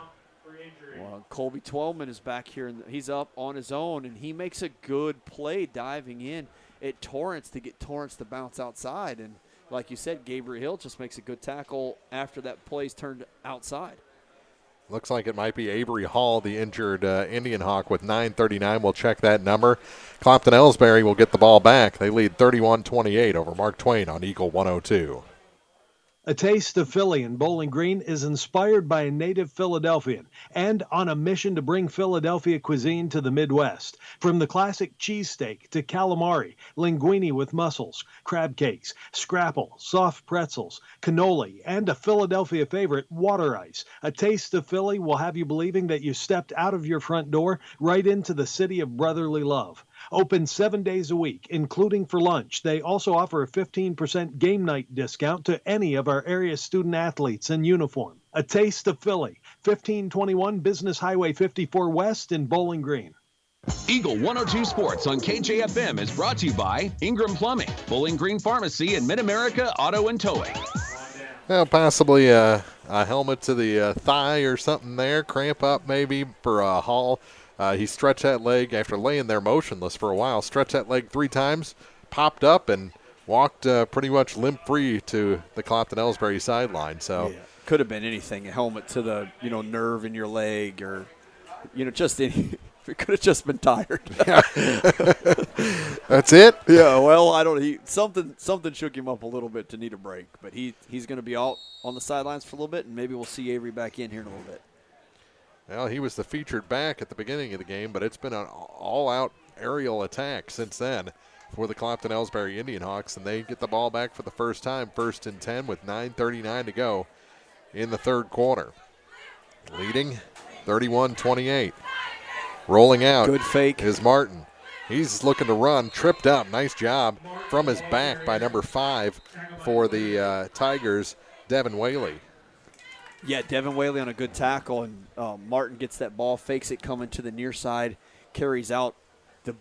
Well, Colby Twellman is back here, and he's up on his own, and he makes a good play diving in at Torrance to get Torrance to bounce outside. And like you said, Gabriel Hill just makes a good tackle after that play's turned outside. Looks like it might be Avery Hall, the injured Indian Hawk, with 9:39. We'll check that number. Clopton-Elsberry will get the ball back. They lead 31-28 over Mark Twain on Eagle 102. A Taste of Philly in Bowling Green is inspired by a native Philadelphian and on a mission to bring Philadelphia cuisine to the Midwest. From the classic cheesesteak to calamari, linguine with mussels, crab cakes, scrapple, soft pretzels, cannoli, and a Philadelphia favorite, water ice. A Taste of Philly will have you believing that you stepped out of your front door right into the city of brotherly love. Open 7 days a week, including for lunch. They also offer a 15% game night discount to any of our area student athletes in uniform. A Taste of Philly, 1521 Business Highway 54 West in Bowling Green. Eagle 102 Sports on KJFM is brought to you by Ingram Plumbing, Bowling Green Pharmacy, and Mid-America Auto and Towing. Well, possibly a helmet to the thigh or something there. Cramp up maybe for Hall. He stretched that leg after laying there motionless for a while. Stretched that leg 3 times, popped up, and walked pretty much limp-free to the Clopton-Elsberry sideline. So could have been anything. A helmet to the nerve in your leg, or just any. It could have just been tired. That's it. Yeah. Well, I don't. Something shook him up a little bit to need a break, but he's going to be out on the sidelines for a little bit, and maybe we'll see Avery back in here in a little bit. Well, he was the featured back at the beginning of the game, but it's been an all-out aerial attack since then for the Clopton-Elsberry IndianHawks, and they get the ball back for the first time, 1st and 10 with 9:39 to go in the third quarter. Leading 31-28. Rolling out. Good fake. Is Martin. He's looking to run, tripped up. Nice job from his back by number 5 for the Tigers, Devin Whaley. Yeah, Devin Whaley on a good tackle, and Martin gets that ball, fakes it coming to the near side, carries out the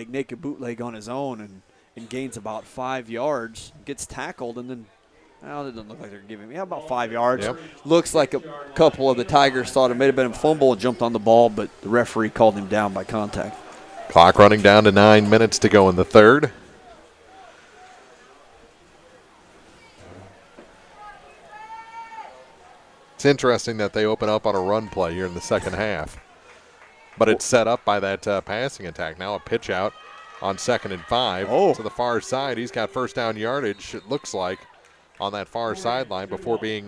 naked bootleg on his own, and gains about 5 yards, gets tackled, and then, it doesn't look like they're giving him, about 5 yards. Yep. Looks like a couple of the Tigers thought it may have been a fumble and jumped on the ball, but the referee called him down by contact. Clock running down to 9 minutes to go in the third. It's interesting that they open up on a run play here in the second half. But it's set up by that passing attack. Now a pitch out on 2nd and 5 to the far side. He's got first down yardage, it looks like, on that far sideline before being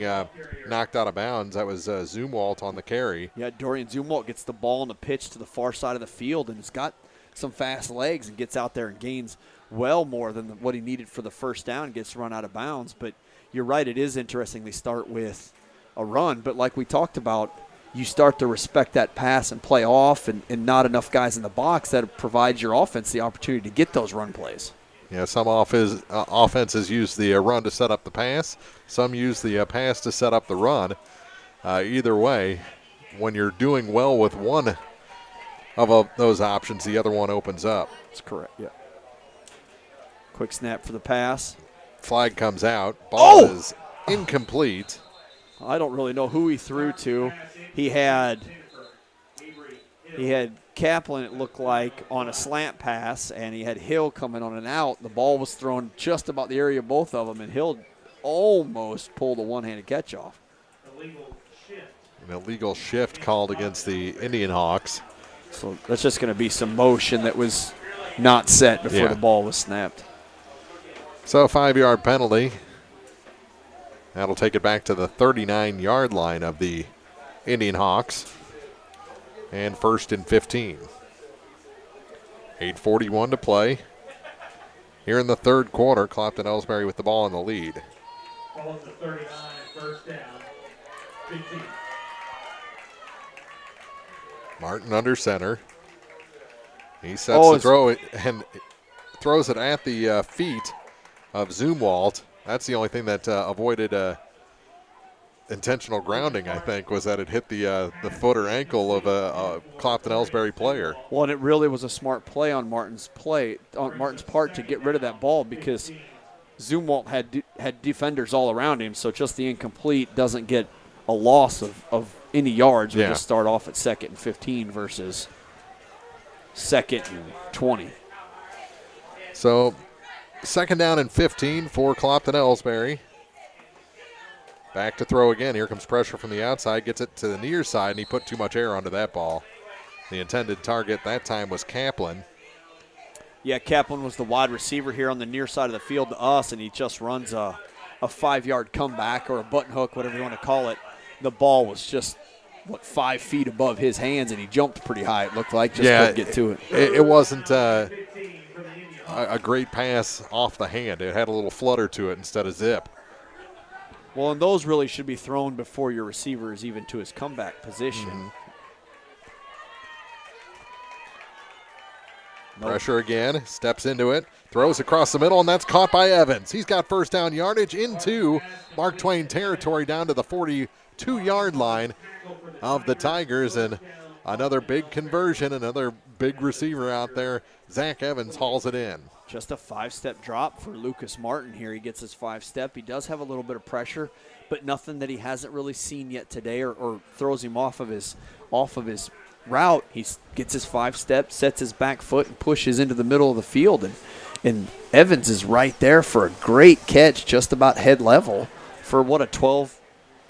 knocked out of bounds. That was Zumwalt on the carry. Yeah, Dorian Zumwalt gets the ball on the pitch to the far side of the field, and has got some fast legs and gets out there and gains well more than what he needed for the first down and gets run out of bounds. But you're right, it is interesting they start with a run, but like we talked about, you start to respect that pass and play off, and not enough guys in the box that provides your offense the opportunity to get those run plays. Yeah, some offenses use the run to set up the pass. Some use the pass to set up the run. Either way, when you're doing well with one of those options, the other one opens up. That's correct, yeah. Quick snap for the pass. Flag comes out. Ball is incomplete. I don't really know who he threw to. He had Kaplan, it looked like, on a slant pass, and he had Hill coming on an out. The ball was thrown just about the area of both of them, and Hill almost pulled a one-handed catch-off. An illegal shift called against the IndianHawks. So that's just going to be some motion that was not set before the ball was snapped. So a 5-yard penalty. That'll take it back to the 39-yard line of the IndianHawks. And 1st and 15. 8:41 to play. Here in the third quarter, Clopton-Elsberry with the ball in the lead. Ball to 39, first down, 15. Martin under center. He sets the throw and throws it at the feet of Zumwalt. That's the only thing that avoided intentional grounding, I think, was that it hit the foot or ankle of a Clopton-Elsberry player. Well, and it really was a smart play on Martin's part to get rid of that ball, because Zumwalt had defenders all around him, so just the incomplete doesn't get a loss of any yards. We just start off at 2nd and 15 versus 2nd and 20. So 2nd down and 15 for Clopton-Elsberry. Back to throw again. Here comes pressure from the outside. Gets it to the near side, and he put too much air onto that ball. The intended target that time was Kaplan. Yeah, Kaplan was the wide receiver here on the near side of the field to us, and he just runs a a 5-yard comeback or a button hook, whatever you want to call it. The ball was just, 5 feet above his hands, and he jumped pretty high, it looked like, just couldn't get to it. It wasn't a great pass off the hand. It had a little flutter to it instead of zip. Well, and those really should be thrown before your receiver is even to his comeback position. Mm-hmm. Nope. Pressure again, steps into it, throws across the middle, and that's caught by Evans. He's got first down yardage into Mark Twain territory down to the 42-yard line of the Tigers, and another big conversion, another big receiver out there. Zach Evans hauls it in. Just a 5-step drop for Lucas Martin here. He gets his 5-step. He does have a little bit of pressure, but nothing that he hasn't really seen yet today or throws him off of his route. He gets his 5-step, sets his back foot, and pushes into the middle of the field. And Evans is right there for a great catch, just about head level for a 12,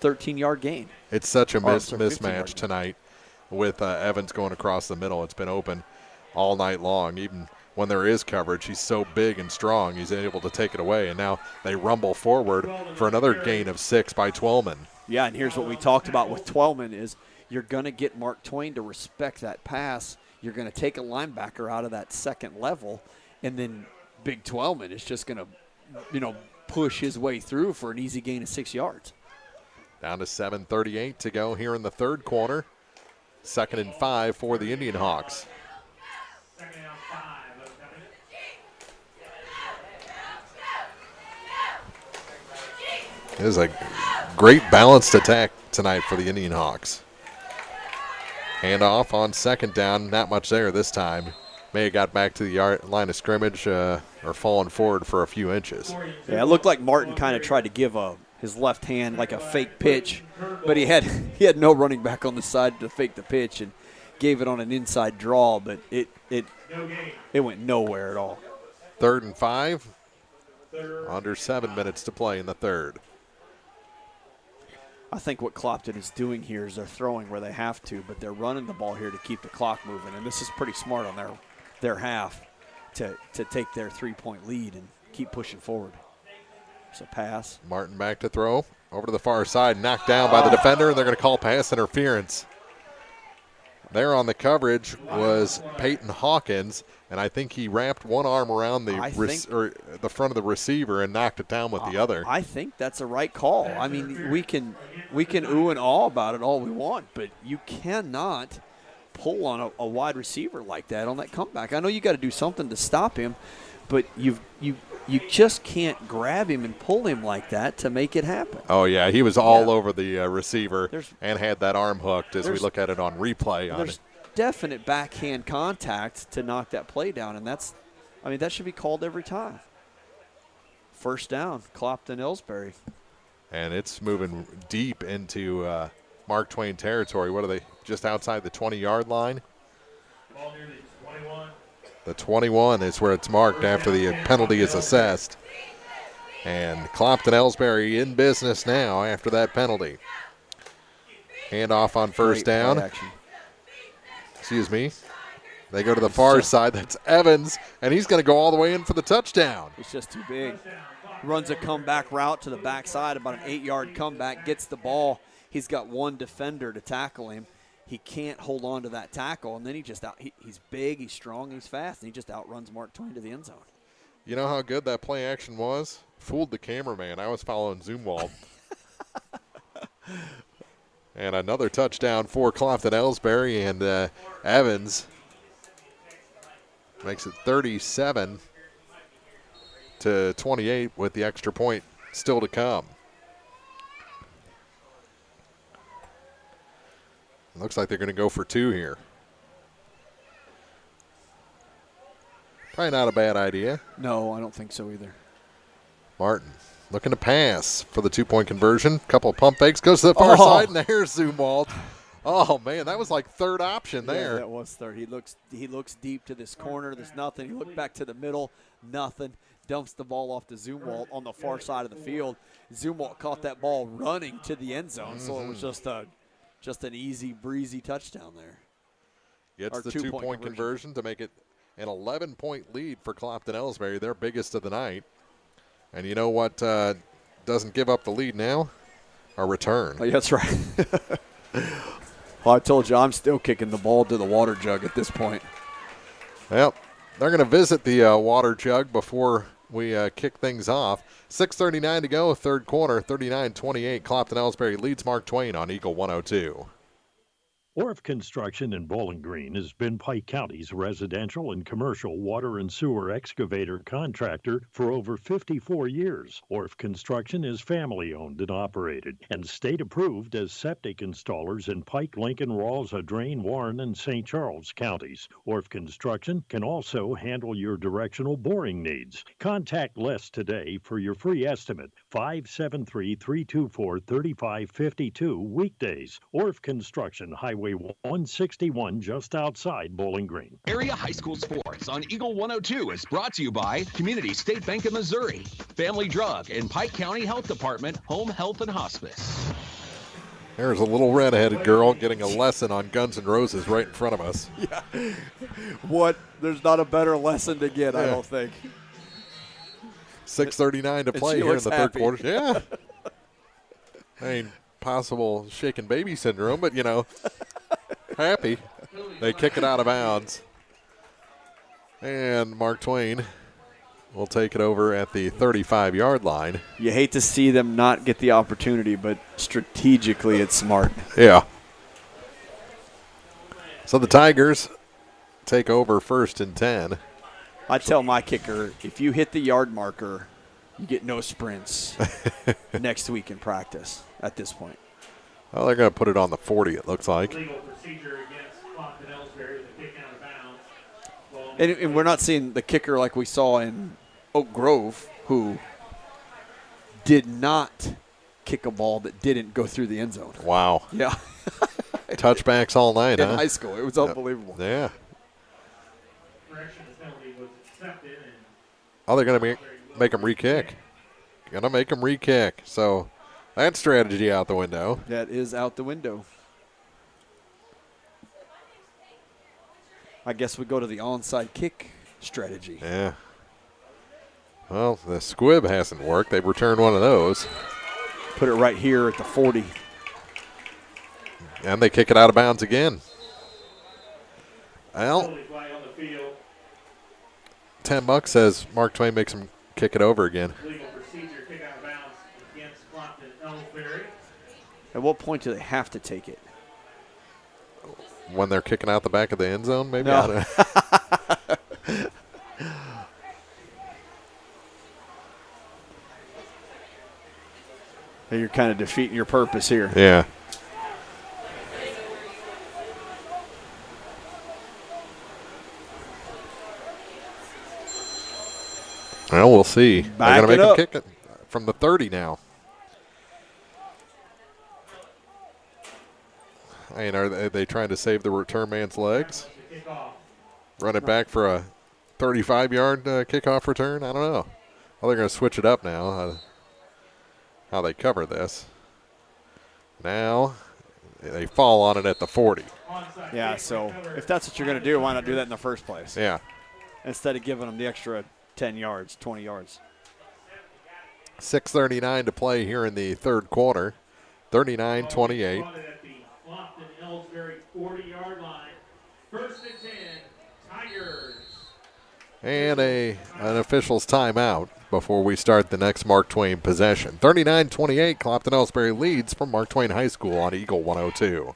13-yard gain. It's such a mismatch tonight with Evans going across the middle. It's been open all night long. Even when there is coverage, he's so big and strong, he's able to take it away. And now they rumble forward for another gain of 6 by Twellman. Yeah, and here's what we talked about with Twellman is you're going to get Mark Twain to respect that pass. You're going to take a linebacker out of that second level, and then Big Twellman is just going to, push his way through for an easy gain of 6 yards. Down to 7:38 to go here in the third quarter. 2nd and 5 for the IndianHawks. It is a great balanced attack tonight for the IndianHawks. Handoff on 2nd down, not much there this time. May have got back to the line of scrimmage or fallen forward for a few inches. Yeah, it looked like Martin kind of tried to give his left hand like a fake pitch, but he had no running back on the side to fake the pitch and gave it on an inside draw, but it went nowhere at all. 3rd and 5, under 7 minutes to play in the third. I think what Clopton is doing here is they're throwing where they have to, but they're running the ball here to keep the clock moving, and this is pretty smart on their half to take their 3-point lead and keep pushing forward. So pass. Martin back to throw. Over to the far side, knocked down by the defender, and they're going to call pass interference. There on the coverage was Peyton Hawkins, and I think he wrapped one arm around the front of the receiver and knocked it down with the other. I think that's a right call. I mean, we can ooh and awe about it all we want, but you cannot pull on a wide receiver like that on that comeback. I know you got to do something to stop him, but you just can't grab him and pull him like that to make it happen. Oh, yeah, he was all over the receiver and had that arm hooked as we look at it on replay. There's definite backhand contact to knock that play down, and that should be called every time. First down, Clopton-Elsberry. And it's moving deep into Mark Twain territory. What are they, just outside the 20-yard line? Ball near the 21. The 21 is where it's marked after the penalty is assessed. And Clopton-Elsberry in business now after that penalty. Handoff on first down. Excuse me. They go to the far side. That's Evans, and he's going to go all the way in for the touchdown. He's just too big. Runs a comeback route to the backside, about an 8-yard comeback, gets the ball. He's got one defender to tackle him. He can't hold on to that tackle, and then he's big, he's strong, he's fast, and he just outruns Mark Twain to the end zone. You know how good that play action was? Fooled the cameraman. I was following Zumwalt. And another touchdown for Clopton-Elsberry, and Evans makes it 37 to 28 with the extra point still to come. Looks like they're going to go for 2 here. Probably not a bad idea. No, I don't think so either. Martin looking to pass for the 2-point conversion. Couple of pump fakes. Goes to the far side, and there's Zumwalt. Oh, man, that was like third option there. Yeah, that was third. He looks deep to this corner. There's nothing. He looked back to the middle. Nothing. Dumps the ball off to Zumwalt on the far side of the field. Zumwalt caught that ball running to the end zone, so it was just an easy, breezy touchdown there. Gets the 2-point conversion to make it an 11-point lead for Clopton-Elsberry, their biggest of the night. And you know what doesn't give up the lead now. A return. Oh, that's right. Well, I told you I'm still kicking the ball to the water jug at this point. Well, they're going to visit the water jug before we kick things off. 6:39 to go, third quarter, 39-28. Clopton-Elsberry leads Mark Twain on Eagle 102. Orff Construction in Bowling Green has been Pike County's residential and commercial water and sewer excavator contractor for over 54 years. Orff Construction is family-owned and operated and state-approved as septic installers in Pike, Lincoln, Rawls, Audrain, Warren, and St. Charles counties. Orff Construction can also handle your directional boring needs. Contact Les today for your free estimate, 573-324-3552, weekdays. Orff Construction, Highway 161, just outside Bowling Green. Area High School Sports on Eagle 102 is brought to you by Community State Bank of Missouri, Family Drug, and Pike County Health Department, Home Health and Hospice. There's a little red-headed girl getting a lesson on Guns N' Roses right in front of us. Yeah. There's not a better lesson to get, I don't think. 6:39 to play here in the third quarter. Yeah. I mean, possible shaken baby syndrome, but, happy. They kick it out of bounds. And Mark Twain will take it over at the 35-yard line. You hate to see them not get the opportunity, but strategically it's smart. Yeah. So the Tigers take over 1st and 10. I tell my kicker, if you hit the yard marker, you get no sprints next week in practice at this point. Well, they're going to put it on the 40, it looks like. Legal procedure against Clopton-Elsberry, the kick out of bounds. And we're not seeing the kicker like we saw in Oak Grove, who did not kick a ball that didn't go through the end zone. Wow. Yeah. Touchbacks all night, in high school. It was unbelievable. Yeah. Correction, the penalty was accepted. Oh, they're going to make them re-kick. Going to make them re-kick. So that strategy out the window. That is out the window. I guess we go to the onside kick strategy. Yeah. Well, the squib hasn't worked. They've returned one of those. Put it right here at the 40. And they kick it out of bounds again. Well, $10 says Mark Twain makes him kick it over again. Legal procedure, kick out of bounds against Clopton-Elsberry. At what point do they have to take it? When they're kicking out the back of the end zone, maybe? No. I don't know. You're kind of defeating your purpose here. Yeah. Well, we'll see. They're going to make him kick it from the 30 now. I mean, are they trying to save the return man's legs? Run it back for a 35-yard kickoff return? I don't know. Well, they're going to switch it up now, how they cover this. Now they fall on it at the 40. Yeah, so if that's what you're going to do, why not do that in the first place? Yeah. Instead of giving them the extra 10 yards, 20 yards. 6:39 to play here in the third quarter. 39-28. Clopton-Elsberry 40-yard line. 1st and 10, Tigers. And an official's timeout before we start the next Mark Twain possession. 39-28, Clopton-Elsberry leads from Mark Twain High School on Eagle 102.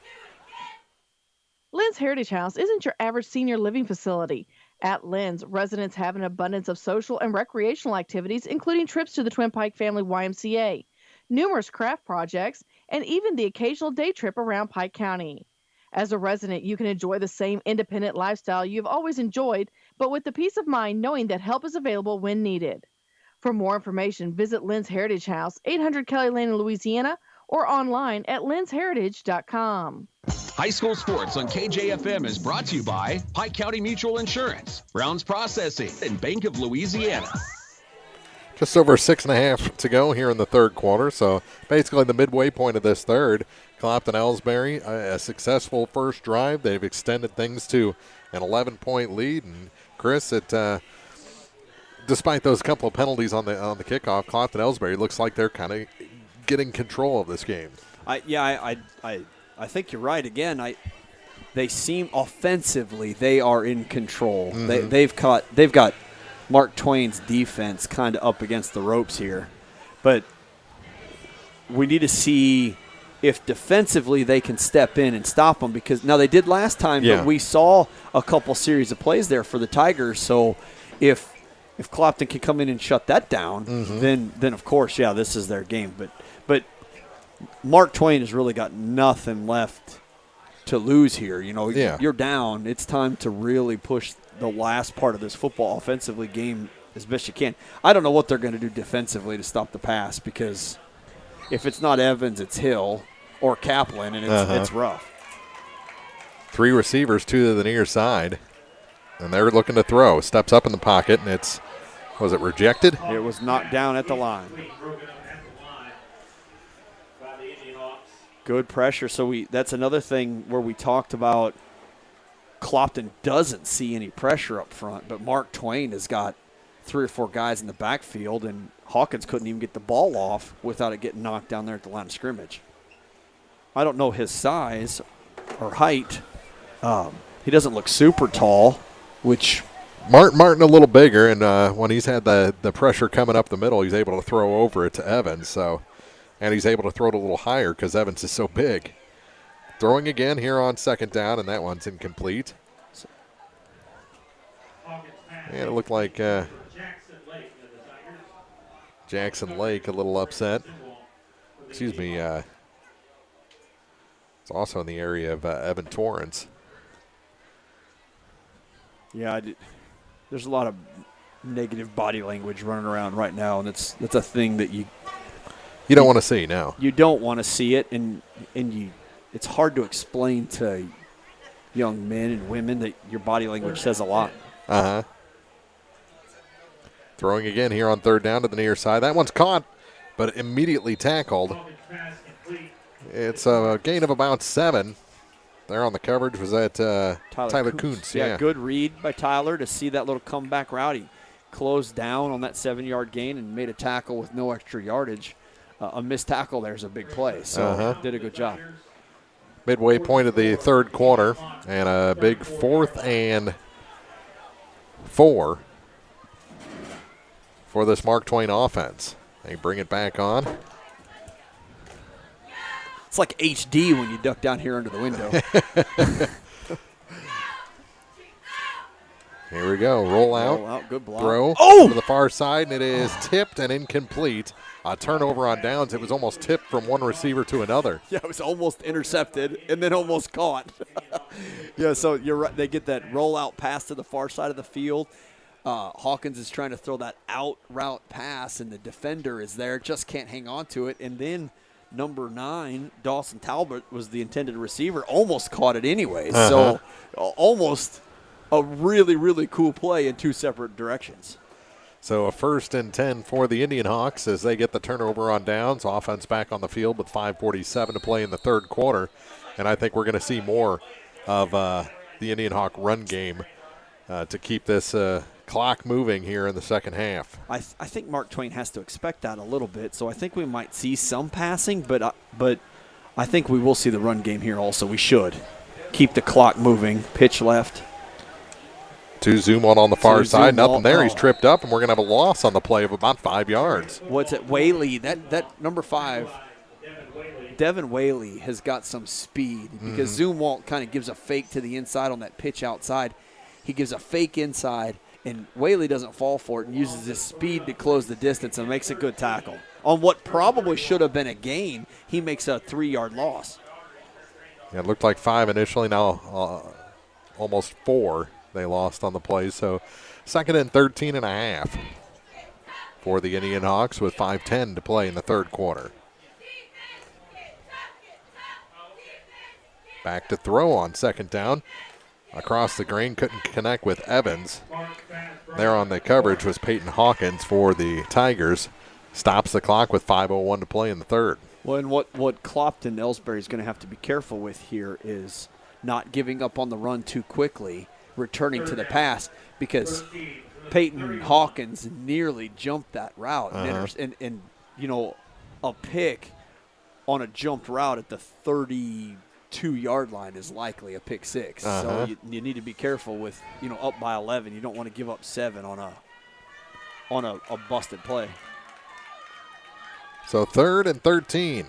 Lynn's Heritage House isn't your average senior living facility. At Lynn's, residents have an abundance of social and recreational activities, including trips to the Twin Pike Family YMCA, numerous craft projects, and even the occasional day trip around Pike County. As a resident, you can enjoy the same independent lifestyle you've always enjoyed, but with the peace of mind knowing that help is available when needed. For more information, visit Lynn's Heritage House, 800 Kelly Lane in Louisiana, or online at lynsheritage.com. High School Sports on KJFM is brought to you by Pike County Mutual Insurance, Brown's Processing, and Bank of Louisiana. Just over 6.5 to go here in the third quarter, so basically the midway point of this third. Clopton-Elsberry, a successful first drive. They've extended things to an 11-point lead, and Chris, it despite those couple of penalties on the kickoff, Clopton-Elsberry looks like they're kind of getting control of this game. I think you're right. Again, they seem offensively they are in control. Mm-hmm. They've got Mark Twain's defense kind of up against the ropes here, but we need to see if defensively they can step in and stop them, because now they did last time, but we saw a couple series of plays there for the Tigers. So if Clopton can come in and shut that down, then of course, this is their game. But Mark Twain has really got nothing left to lose here. You're down. It's time to really push the last part of this football offensively game as best you can. I don't know what they're going to do defensively to stop the pass, because if it's not Evans, it's Hill or Kaplan, and it's rough. 3 receivers, 2 to the near side, and they're looking to throw. Steps up in the pocket, and was it rejected? It was knocked down at the line. Good pressure. So that's another thing where we talked about Clopton doesn't see any pressure up front, but Mark Twain has got 3 or 4 guys in the backfield, and Hawkins couldn't even get the ball off without it getting knocked down there at the line of scrimmage. I don't know his size or height. He doesn't look super tall, which Martin a little bigger, and when he's had the pressure coming up the middle, he's able to throw over it to Evans. So, and he's able to throw it a little higher because Evans is so big. Throwing again here on 2nd down, and that one's incomplete. And it looked like Jackson Lake a little upset. Excuse me. It's also in the area of Evan Torrance. Yeah, there's a lot of negative body language running around right now, and that's a thing that you don't want to see now. You don't want to see it, and it's hard to explain to young men and women that your body language says a lot. Throwing again here on 3rd down to the near side. That one's caught, but immediately tackled. It's a gain of about 7. There on the coverage was that Tyler Kuntz. Yeah, good read by Tyler to see that little comeback route. He closed down on that 7-yard gain and made a tackle with no extra yardage. A missed tackle there is a big play, so did a good job. Midway point of the 3rd quarter, and a big 4th and 4 for this Mark Twain offense. They bring it back on. It's like HD when you duck down here under the window. Here we go. Roll out. Good block. Throw to the far side, and it is tipped and incomplete. A turnover on downs. It was almost tipped from one receiver to another. Yeah, it was almost intercepted and then almost caught. Yeah, so you're right. They get that rollout pass to the far side of the field. Hawkins is trying to throw that out route pass, and the defender is there, just can't hang on to it. And then number 9, Dawson Talbot, was the intended receiver, almost caught it anyways. So almost a really, really cool play in 2 separate directions. So a 1st and 10 for the IndianHawks as they get the turnover on downs. Offense back on the field with 5:47 to play in the 3rd quarter. And I think we're going to see more of the IndianHawk run game to keep this clock moving here in the second half. I think Mark Twain has to expect that a little bit. So I think we might see some passing, but I think we will see the run game here also. We should keep the clock moving. Pitch left. Two zoom on the far side. Nothing there. He's tripped up, and we're going to have a loss on the play of about 5 yards. What's it? Whaley, that number 5, Devin Whaley has got some speed because Zoom Walt kind of gives a fake to the inside on that pitch outside. He gives a fake inside, and Whaley doesn't fall for it and uses his speed to close the distance and makes a good tackle. On what probably should have been a gain, he makes a 3-yard loss. Yeah, it looked like 5 initially, now almost 4 they lost on the play. So 2nd and 13 and a half for the IndianHawks with 5:10 to play in the 3rd quarter. Back to throw on 2nd down. Across the green, couldn't connect with Evans. There on the coverage was Peyton Hawkins for the Tigers. Stops the clock with 5:01 to play in the 3rd. Well, and what Clopton-Elsberry is going to have to be careful with here is not giving up on the run too quickly returning to the pass because Peyton Hawkins nearly jumped that route. And you know, a pick on a jumped route at the 32-yard line is likely a pick six. So you need to be careful with, you know, up by 11. You don't want to give up 7 on a busted play. So 3rd and 13.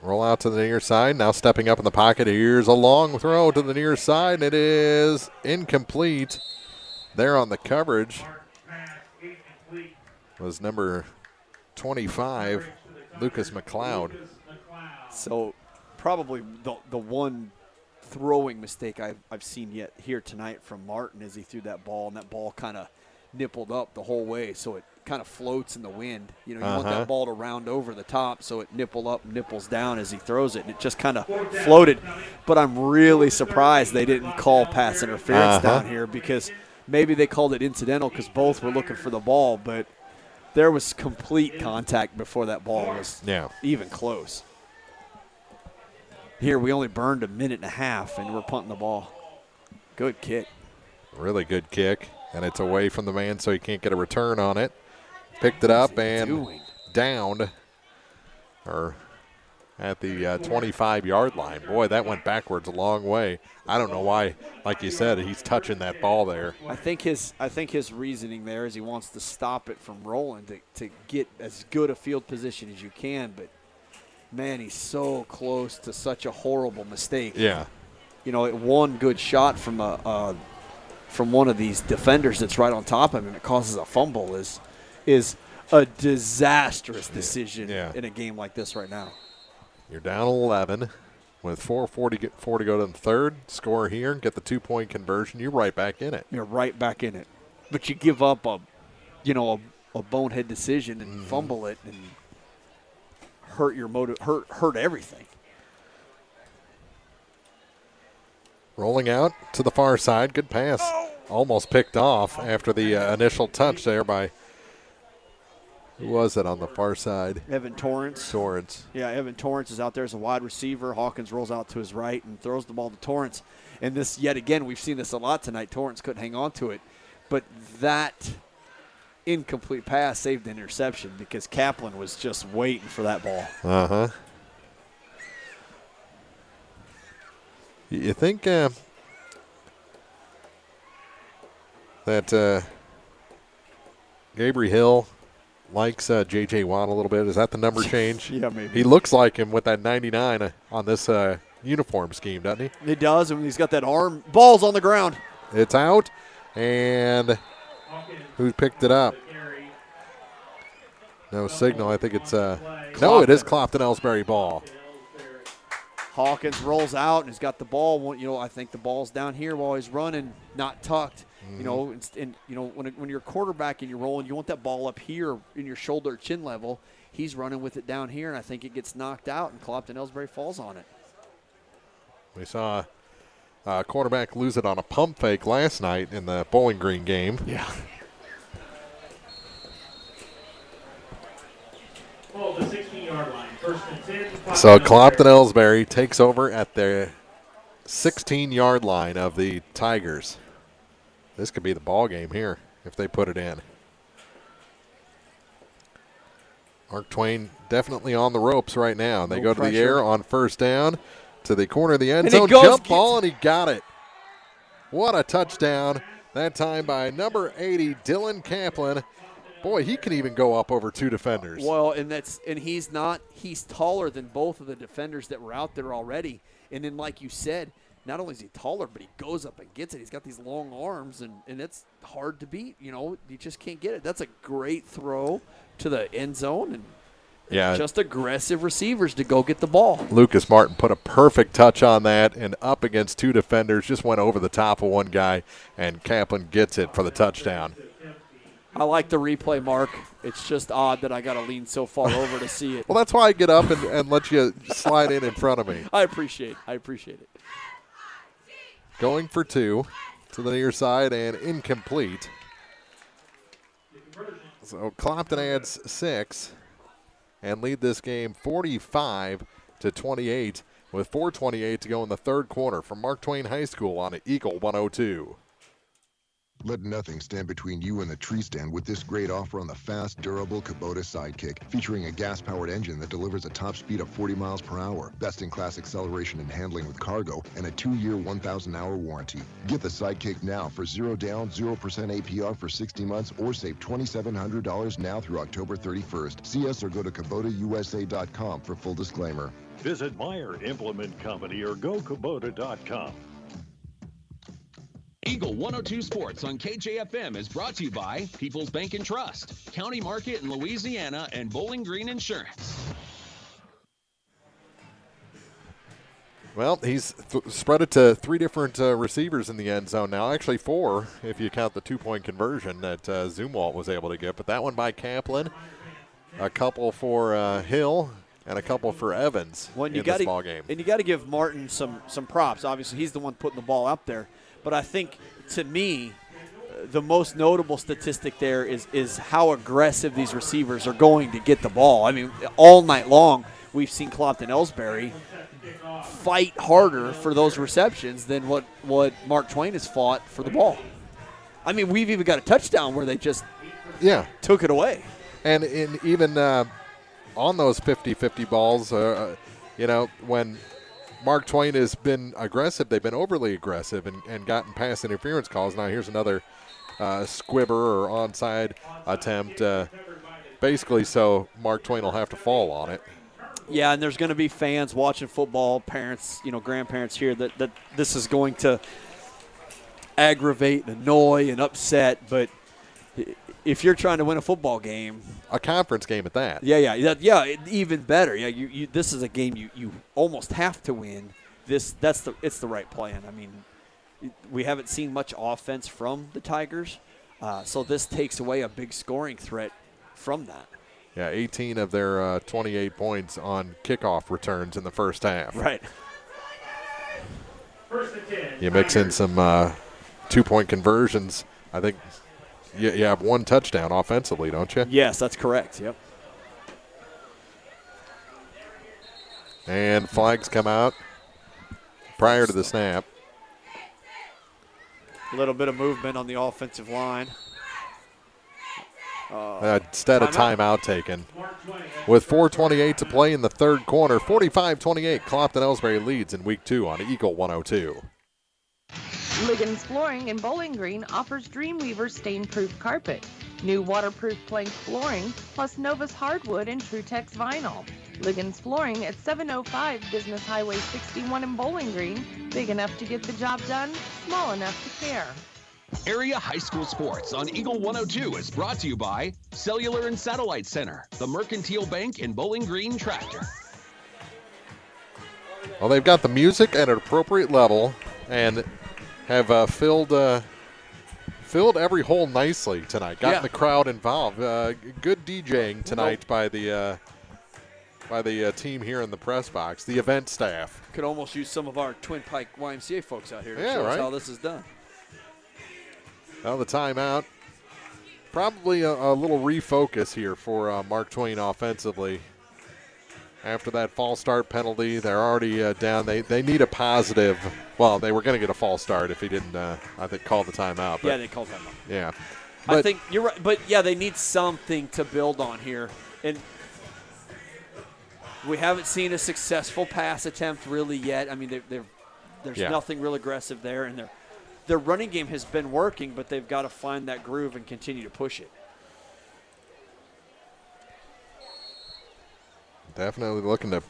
Roll out to the near side. Now stepping up in the pocket. Here's a long throw to the near side. It is incomplete. There on the coverage was number 25, Lucas McLeod. So probably the one throwing mistake I've seen yet here tonight from Martin is he threw that ball, and that ball kind of nippled up the whole way, so it kind of floats in the wind. You know, you want that ball to round over the top so it nipples down as he throws it, and it just kind of floated. But I'm really surprised they didn't call pass interference down here, because maybe they called it incidental because both were looking for the ball, but there was complete contact before that ball was even close. Here we only burned a minute and a half, and we're punting the ball. Good kick. Really good kick, and it's away from the man, so he can't get a return on it. Picked it up and downed, or at the 25-yard line. Boy, that went backwards a long way. I don't know why, like you said, he's touching that ball there. I think his reasoning there is he wants to stop it from rolling to get as good a field position as you can, but man, he's so close to such a horrible mistake. Yeah. You know, one good shot from one of these defenders that's right on top of him, and it causes a fumble is a disastrous decision in a game like this right now. You're down 11 with 4:44 to go to the third. Score here and get the 2-point conversion. You're right back in it. You're right back in it. But you give up a bonehead decision and fumble it and hurt your motive, hurt everything. Rolling out to the far side. Good pass. Almost picked off after the initial touch there by, who was it on the far side? Evan Torrance. Yeah, Evan Torrance is out there as a wide receiver. Hawkins rolls out to his right and throws the ball to Torrance. And this, yet again, we've seen this a lot tonight. Torrance couldn't hang on to it. But that incomplete pass saved the interception because Kaplan was just waiting for that ball. You think that Avery Hill likes J.J. Watt a little bit? Is that the number change? Yeah, maybe. He looks like him with that 99 on this uniform scheme, doesn't he? He does, and he's got that arm. Ball's on the ground. It's out, and who picked it up? No signal. I think it's no, it is Clopton-Elsberry ball. Hawkins rolls out and he's got the ball. You know, I think the ball's down here while he's running, not tucked. You know, and you know when you're a quarterback and you're rolling, you want that ball up here in your shoulder chin level. He's running with it down here, and I think it gets knocked out, and Clopton-Elsberry falls on it. We saw a quarterback lose it on a pump fake last night in the Bowling Green game. Yeah. Well, the 16-yard line. First and 10. So Clopton-Elsberry takes over at the 16-yard line of the Tigers. This could be the ball game here if they put it in. Mark Twain definitely on the ropes right now. They go to the air on first down to the corner of the end zone. Jump ball, and he got it. What a touchdown. That time by number 80, Dylan Kaplan. Boy, he can even go up over 2 defenders. Well, and he's taller than both of the defenders that were out there already. And then, like you said, not only is he taller, but he goes up and gets it. He's got these long arms, and it's hard to beat. You know, you just can't get it. That's a great throw to the end zone, and just aggressive receivers to go get the ball. Lucas Martin put a perfect touch on that, and up against 2 defenders, just went over the top of one guy, and Kaplan gets it for the touchdown. I like the replay, Mark. It's just odd that I got to lean so far over to see it. Well, that's why I get up and let you slide in front of me. I appreciate it. Going for 2 to the near side and incomplete. So Clopton adds 6 and lead this game 45-28 with 4:28 to go in the third quarter from Mark Twain High School on Eagle 102. Let nothing stand between you and the tree stand with this great offer on the fast, durable Kubota Sidekick, featuring a gas-powered engine that delivers a top speed of 40 miles per hour, best-in-class acceleration and handling with cargo, and a 2-year, 1,000-hour warranty. Get the Sidekick now for 0 down, 0% APR for 60 months, or save $2,700 now through October 31st. See us or go to KubotaUSA.com for full disclaimer. Visit Meyer Implement Company or go Kubota.com. Eagle 102 Sports on KJFM is brought to you by People's Bank and Trust, County Market in Louisiana, and Bowling Green Insurance. Well, he's spread it to 3 different receivers in the end zone now. Actually 4 if you count the 2-point conversion that Zumwalt was able to get. But that one by Kaplan, a couple for Hill, and a couple for Evans in this ball game. And you got to give Martin some props. Obviously, he's the one putting the ball up there. But I think, to me, the most notable statistic there is how aggressive these receivers are going to get the ball. I mean, all night long, we've seen Clopton-Elsberry fight harder for those receptions than what Mark Twain has fought for the ball. I mean, we've even got a touchdown where they just took it away. And even on those 50-50 balls, when Mark Twain has been aggressive, they've been overly aggressive and gotten pass interference calls. Now here's another squibber or onside attempt, basically so Mark Twain will have to fall on it. Yeah, and there's going to be fans watching football, parents, grandparents here that this is going to aggravate and annoy and upset. But if you're trying to win a football game, a conference game at that. Yeah, even better. Yeah, you this is a game you almost have to win. It's the right plan. I mean, we haven't seen much offense from the Tigers, so this takes away a big scoring threat from that. Yeah, 18 of their 28 points on kickoff returns in the first half. Right. You mix in some 2-point conversions. I think you have 1 touchdown offensively, don't you? Yes, that's correct. Yep. And flags come out prior to the snap. A little bit of movement on the offensive line. Instead of timeout taken. With 4:28 to play in the third quarter, 45-28, Clopton-Elsberry leads in Week 2 on Eagle 102. Liggins Flooring in Bowling Green offers Dreamweaver stain-proof carpet, new waterproof plank flooring, plus Novus hardwood and Trutex vinyl. Liggins Flooring at 705 Business Highway 61 in Bowling Green. Big enough to get the job done, small enough to care. Area High School Sports on Eagle 102 is brought to you by Cellular and Satellite Center, the Mercantile Bank, and Bowling Green Tractor. Well, they've got the music at an appropriate level and have filled every hole nicely tonight. Gotten the crowd involved. Good DJing tonight by the team here in the press box, the event staff. Could almost use some of our Twin Pike YMCA folks out here to show show us us how this is done. Well, the timeout. Probably a little refocus here for Mark Twain offensively. After that false start penalty, they're already down. They need a positive. Well, they were going to get a false start if he didn't, I think, call the timeout. But, yeah, they called timeout. Yeah. I think you're right. But, yeah, they need something to build on here. And we haven't seen a successful pass attempt really yet. I mean, there's nothing real aggressive there. And their running game has been working, but they've got to find that groove and continue to push it. Definitely looking to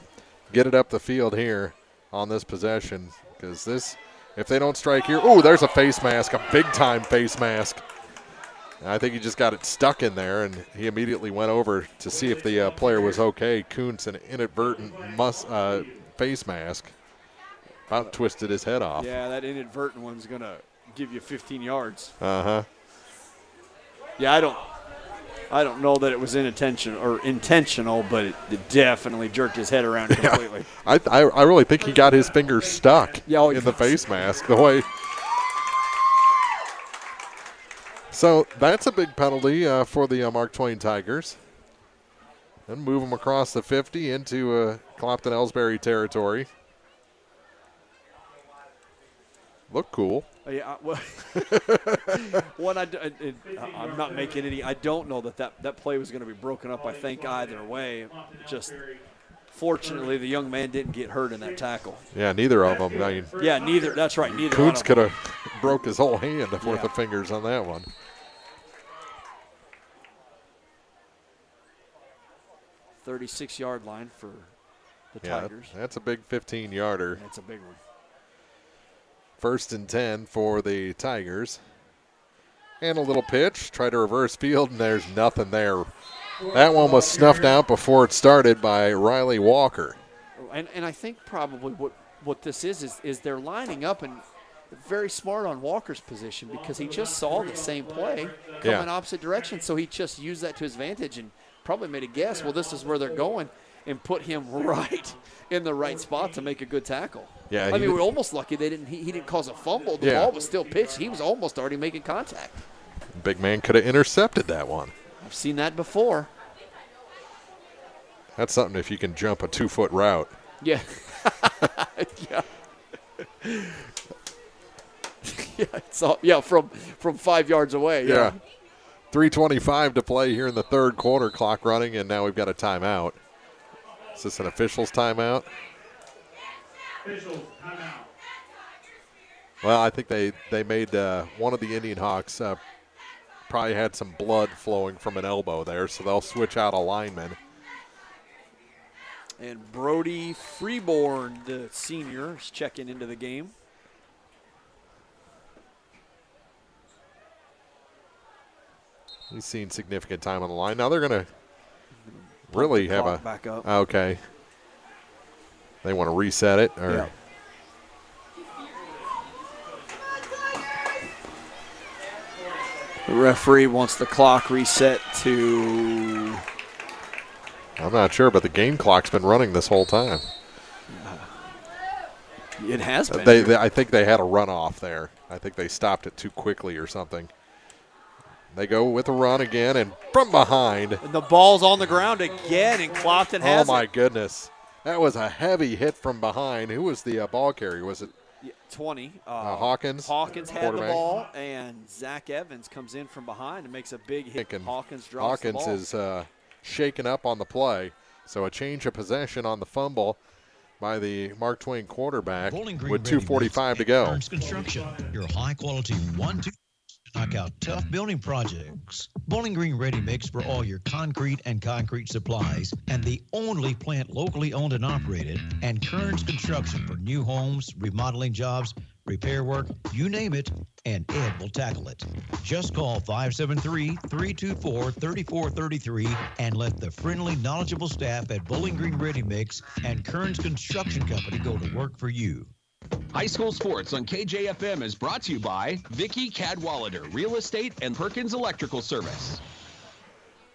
get it up the field here on this possession, because if they don't strike here, there's a face mask, a big-time face mask. I think he just got it stuck in there, and he immediately went over to see if the player was okay. Kuntz, an inadvertent face mask, about twisted his head off. Yeah, that inadvertent one's going to give you 15 yards. Uh-huh. Yeah, I don't know that it was intentional, but it definitely jerked his head around completely. I really think he got his fingers stuck in the face mask the way. So that's a big penalty for the Mark Twain Tigers. Then move them across the 50 into Clopton-Elsberry territory. Look cool. Yeah, well, I'm not making any. I don't know that play was going to be broken up, I think, either way. Just fortunately, the young man didn't get hurt in that tackle. Yeah, neither of them. I mean, yeah, neither. That's right, neither. Kuntz could have broke his whole hand before the fingers on that one. 36-yard line for the Tigers. That's a big 15-yarder. That's a big one. 1st and 10 for the Tigers. And a little pitch. Try to reverse field, and there's nothing there. That one was snuffed out before it started by Riley Walker. And I think probably what this is they're lining up and very smart on Walker's position because he just saw the same play come in opposite direction. So he just used that to his advantage and probably made a guess, well, this is where they're going, and put him right in the right spot to make a good tackle. Yeah, I mean, we're almost lucky he didn't cause a fumble. The ball was still pitched. He was almost already making contact. Big man could have intercepted that one. I've seen that before. That's something if you can jump a 2-foot route. Yeah. From 5 yards away. Yeah. 3:25 to play here in the third quarter, clock running, and now we've got a timeout. Is this an official's timeout? Officials timeout. Well, I think they made one of the IndianHawks probably had some blood flowing from an elbow there, so they'll switch out a lineman. And Brody Freeborn, the senior, is checking into the game. He's seen significant time on the line. Now they're going to really have a back up. Okay. They want to reset it, or yeah. The referee wants the clock reset to. I'm not sure, but the game clock's been running this whole time. It has been. I think they had a runoff there. I think they stopped it too quickly or something. They go with a run again, and from behind. And the ball's on the ground again, and Clopton has it. Oh, my goodness. That was a heavy hit from behind. Who was the ball carrier? Was it? 20. Hawkins? Hawkins had the ball, and Zach Evans comes in from behind and makes a big hit. Hawkins drops the ball. Hawkins is shaken up on the play. So a change of possession on the fumble by the Mark Twain quarterback with 2:45 to go. Construction, your high-quality 1-2 knock out tough building projects. Bowling Green Ready Mix for all your concrete and concrete supplies, and the only plant locally owned and operated, and Kearns Construction for new homes, remodeling jobs, repair work, you name it, and Ed will tackle it. Just call 573-324-3433 and let the friendly, knowledgeable staff at Bowling Green Ready Mix and Kearns Construction Company go to work for you. High School Sports on KJFM is brought to you by Vicky Cadwallader, Real Estate and Perkins Electrical Service.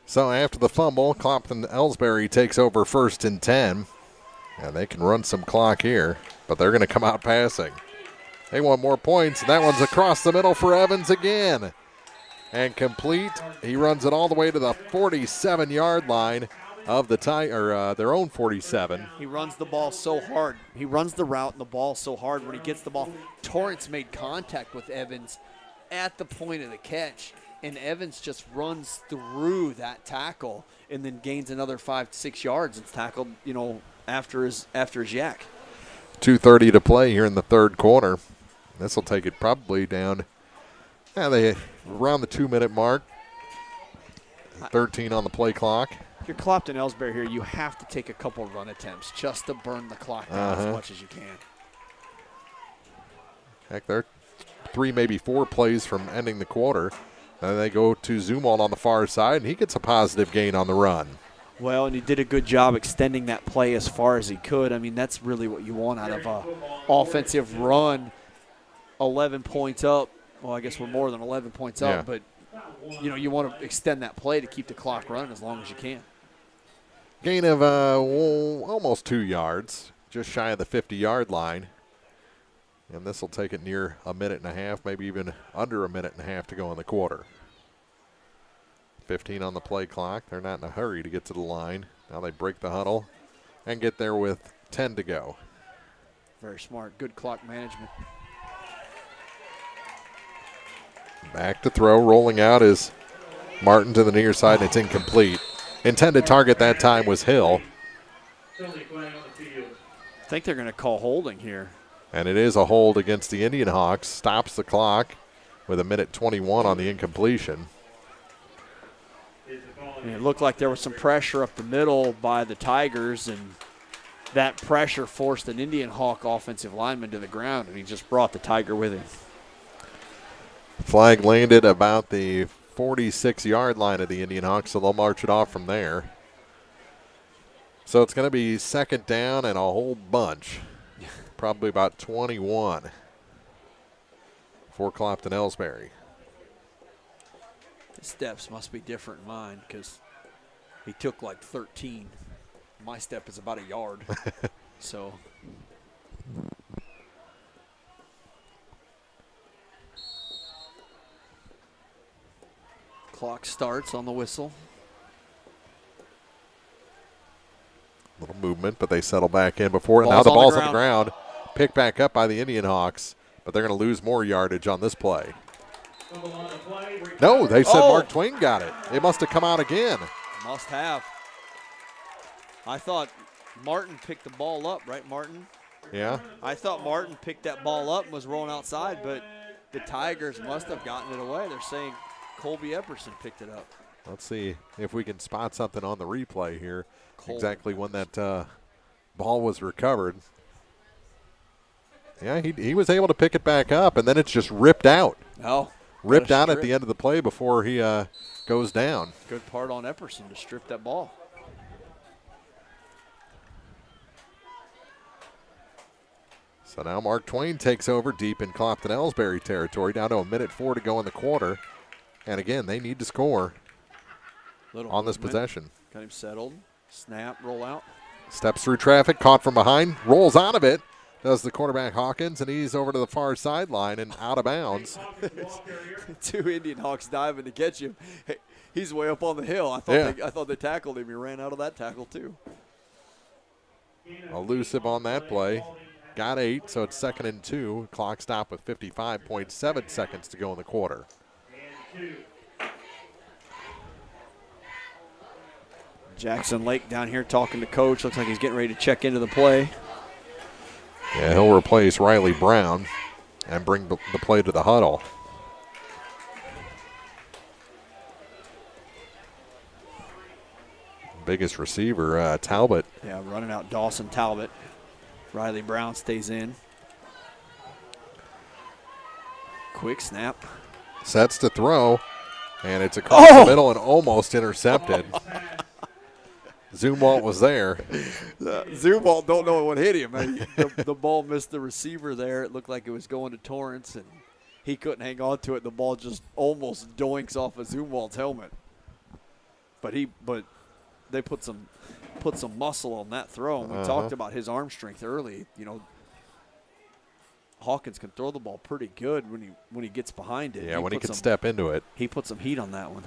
So after the fumble, Clopton-Elsberry takes over 1st and 10. And they can run some clock here, but they're going to come out passing. They want more points, and that one's across the middle for Evans again. And complete. He runs it all the way to the 47-yard line of the their own 47. He runs the ball so hard. He runs the route and the ball so hard when he gets the ball. Torrance made contact with Evans at the point of the catch, and Evans just runs through that tackle and then gains another 5 to 6 yards and tackled, after his yak. 2:30 to play here in the third quarter. This will take it probably down. They around the 2-minute mark. 13 on the play clock. If you're Clopton-Elsberry here, you have to take a couple run attempts just to burn the clock down as much as you can. Heck, they're 3, maybe 4 plays from ending the quarter. Then they go to Zumwalt on the far side, and he gets a positive gain on the run. Well, and he did a good job extending that play as far as he could. I mean, that's really what you want out of an offensive run. 11 points up. Well, I guess we're more than 11 points up, but you want to extend that play to keep the clock running as long as you can. Gain of almost 2 yards, just shy of the 50-yard line. And this will take it near a minute and a half, maybe even under a minute and a half to go in the quarter. 15 on the play clock. They're not in a hurry to get to the line. Now they break the huddle and get there with 10 to go. Very smart. Good clock management. Back to throw. Rolling out is Martin to the near side, and it's incomplete. Intended target that time was Hill. I think they're going to call holding here. And it is a hold against the IndianHawks. Stops the clock with 1:21 on the incompletion. And it looked like there was some pressure up the middle by the Tigers, and that pressure forced an IndianHawk offensive lineman to the ground, and he just brought the Tiger with him. Flag landed about the 46-yard line of the IndianHawks, so they'll march it off from there. So it's going to be second down and a whole bunch, probably about 21 for Clopton-Elsberry. His steps must be different than mine because he took like 13. My step is about a yard. So. Clock starts on the whistle. Little movement, but they settle back in before it. Now the ball's on the ground. Picked back up by the IndianHawks, but they're going to lose more yardage on this play. No, they said Mark Twain got it. It must have come out again. Must have. I thought Martin picked the ball up, right, Martin? Yeah. I thought Martin picked that ball up and was rolling outside, but the Tigers must have gotten it away. They're saying Colby Epperson picked it up. Let's see if we can spot something on the replay here. Exactly when that ball was recovered. Yeah, he was able to pick it back up, and then it's just ripped out. Oh. Ripped out at the end of the play before he goes down. Good part on Epperson to strip that ball. So now Mark Twain takes over deep in Clopton-Elsberry territory, down to 1:04 to go in the quarter. And again, they need to score on this possession. Got him settled. Snap, roll out. Steps through traffic, caught from behind, rolls out of it. Does the quarterback Hawkins, and he's over to the far sideline and out of bounds. Two IndianHawks diving to catch him. Hey, he's way up on the hill. I thought they tackled him. He ran out of that tackle too. Elusive on that play. Got 8, so it's 2nd and 2. Clock stop with 55.7 seconds to go in the quarter. Jackson Lake down here talking to coach. Looks like he's getting ready to check into the play. Yeah, he'll replace Riley Brown and bring the play to the huddle. Biggest receiver, Talbot. Yeah, running out Dawson Talbot. Riley Brown stays in. Quick snap. Sets to throw, and it's across the middle and almost intercepted. Zumwalt was there. Zumwalt don't know what hit him. The ball missed the receiver there. It looked like it was going to Torrance, and he couldn't hang on to it. The ball just almost doinks off of Zumwalt's helmet. But they put some muscle on that throw. And we talked about his arm strength early. You know, Hawkins can throw the ball pretty good when he gets behind it. Yeah, when he can step into it. He put some heat on that one.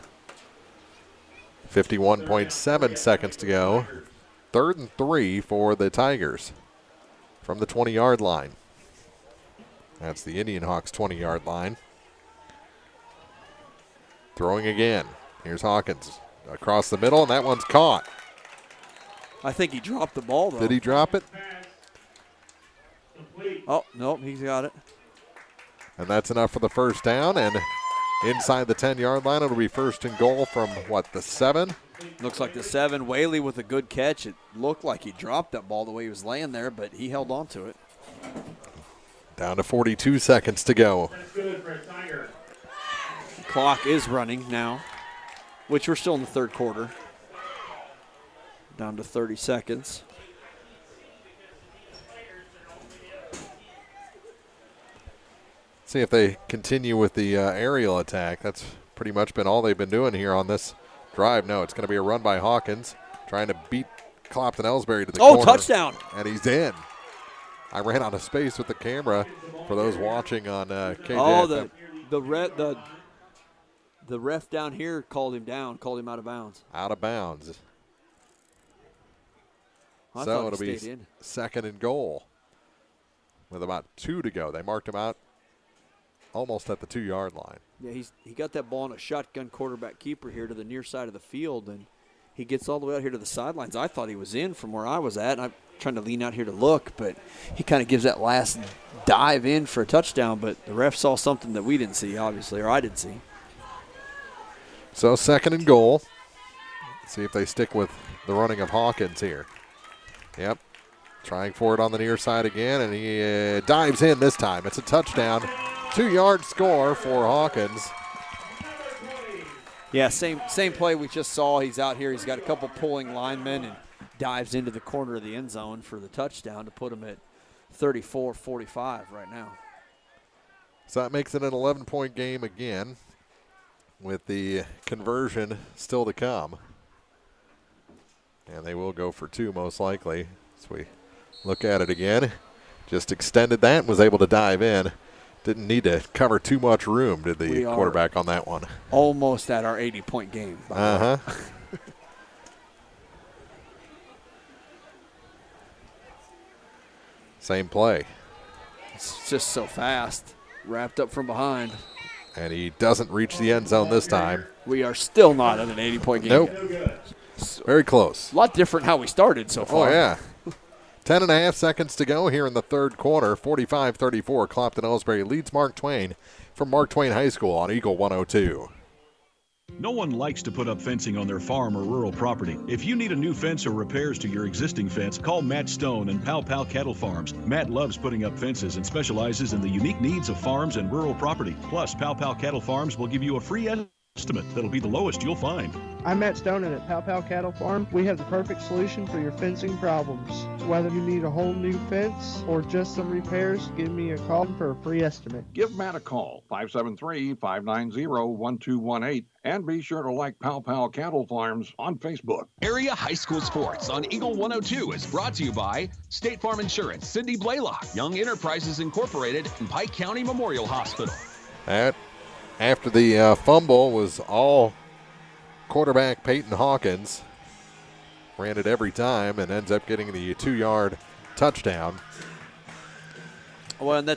51.7 seconds to go. 3rd and 3 for the Tigers from the 20-yard line. That's the IndianHawks 20-yard line. Throwing again. Here's Hawkins across the middle, and that one's caught. I think he dropped the ball, though. Did he drop it? Oh, no, he's got it. And that's enough for the first down, and inside the 10-yard line, it'll be 1st and goal from, the 7? Looks like the 7. Whaley with a good catch. It looked like he dropped that ball the way he was laying there, but he held on to it. Down to 42 seconds to go. That's good for a Tiger. Clock is running now, which we're still in the 3rd quarter. Down to 30 seconds. See if they continue with the aerial attack. That's pretty much been all they've been doing here on this drive. No, it's going to be a run by Hawkins, trying to beat Clopton-Elsberry to the corner. Oh, touchdown. And he's in. I ran out of space with the camera for those watching on KJFM. Oh, the ref down here called him down, called him out of bounds. Out of bounds. So it'll be 2nd and goal with about 2 to go. They marked him out almost at the 2-yard line. Yeah, he got that ball on a shotgun quarterback keeper here to the near side of the field, and he gets all the way out here to the sidelines. I thought he was in from where I was at, and I'm trying to lean out here to look, but he kind of gives that last dive in for a touchdown, but the ref saw something that we didn't see, obviously, or I didn't see. So 2nd and goal. See if they stick with the running of Hawkins here. Yep. Trying for it on the near side again, and he dives in this time. It's a touchdown. 2-yard score for Hawkins. Yeah, same play we just saw. He's out here. He's got a couple pulling linemen and dives into the corner of the end zone for the touchdown to put him at 34-45 right now. So that makes it an 11-point game again with the conversion still to come. And they will go for 2 most likely. So we look at it again. Just extended that and was able to dive in. Didn't need to cover too much room, did the quarterback on that one. Almost at our 80-point game. Uh-huh. Same play. It's just so fast. Wrapped up from behind. And he doesn't reach the end zone this time. We are still not at an 80-point game. Nope. Very close. A lot different how we started so far. Oh, yeah. 10.5 seconds to go here in the 3rd quarter. 45-34. Clopton-Elsberry leads Mark Twain from Mark Twain High School on Eagle 102. No one likes to put up fencing on their farm or rural property. If you need a new fence or repairs to your existing fence, call Matt Stone and Pow Pow Cattle Farms. Matt loves putting up fences and specializes in the unique needs of farms and rural property. Plus, Pow Pow Cattle Farms will give you a free estimate that'll be the lowest you'll find. I'm Matt Stone, and at Pow Pow Cattle Farm, we have the perfect solution for your fencing problems. Whether you need a whole new fence or just some repairs, give me a call for a free estimate. Give Matt a call, 573-590-1218, and be sure to like Pow Pow Cattle Farms on Facebook. Area High School Sports on Eagle 102 is brought to you by State Farm Insurance, Cindy Blaylock, Young Enterprises Incorporated, and Pike County Memorial Hospital. After the fumble was all quarterback Peyton Hawkins. Ran it every time and ends up getting the 2-yard touchdown. Well, and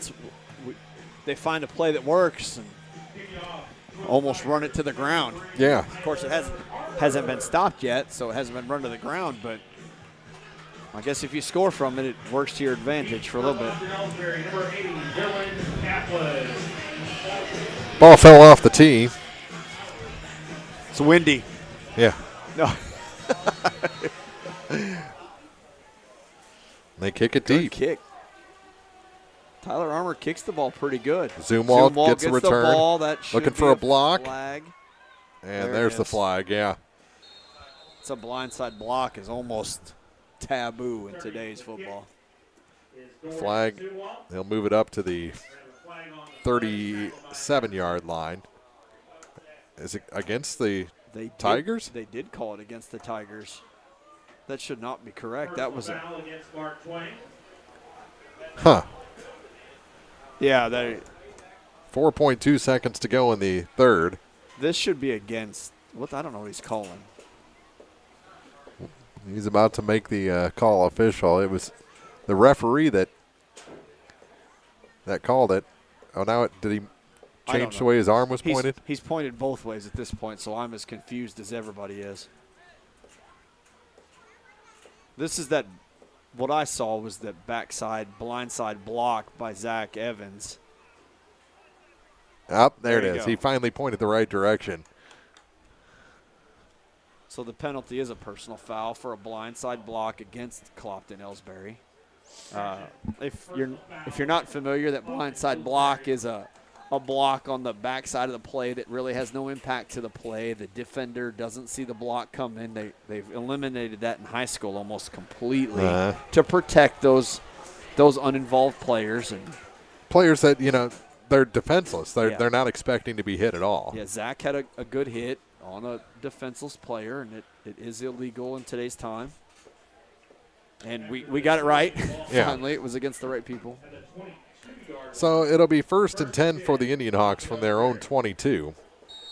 they find a play that works and almost run it to the ground. Yeah. Of course, it hasn't been stopped yet, so it hasn't been run to the ground, but I guess if you score from it, it works to your advantage for a little bit. Ball fell off the tee. It's windy. Yeah. No. They kick it Good deep. Kick. Tyler Armour kicks the ball pretty good. Zumwalt gets the return. The ball. That looking for a block. Flag. And there's the flag, yeah. It's a blindside block is almost taboo in today's football. Flag. They'll move it up to the 37-yard line. Is it against the Tigers? They did call it against the Tigers. That should not be correct. That was a against Mark Twain. Huh. Yeah, they 4.2 seconds to go in the 3rd. This should be against I don't know what he's calling. He's about to make the call official. It was the referee that called it. Oh, now did he change the way his arm was pointed? He's pointed both ways at this point, so I'm as confused as everybody is. This is what I saw was the blindside block by Zach Evans. There it is. He finally pointed the right direction. So the penalty is a personal foul for a blindside block against Clopton-Elsberry. If you're not familiar, that blindside block is a block on the backside of the play that really has no impact to the play. The defender doesn't see the block come in. They've eliminated that in high school almost completely to protect those uninvolved players and players that they're defenseless. They're not expecting to be hit at all. Yeah, Zach had a good hit on a defenseless player, and it is illegal in today's time. And we got it right. Yeah. Finally, it was against the right people. So it'll be 1st and 10 for the IndianHawks from their own 22.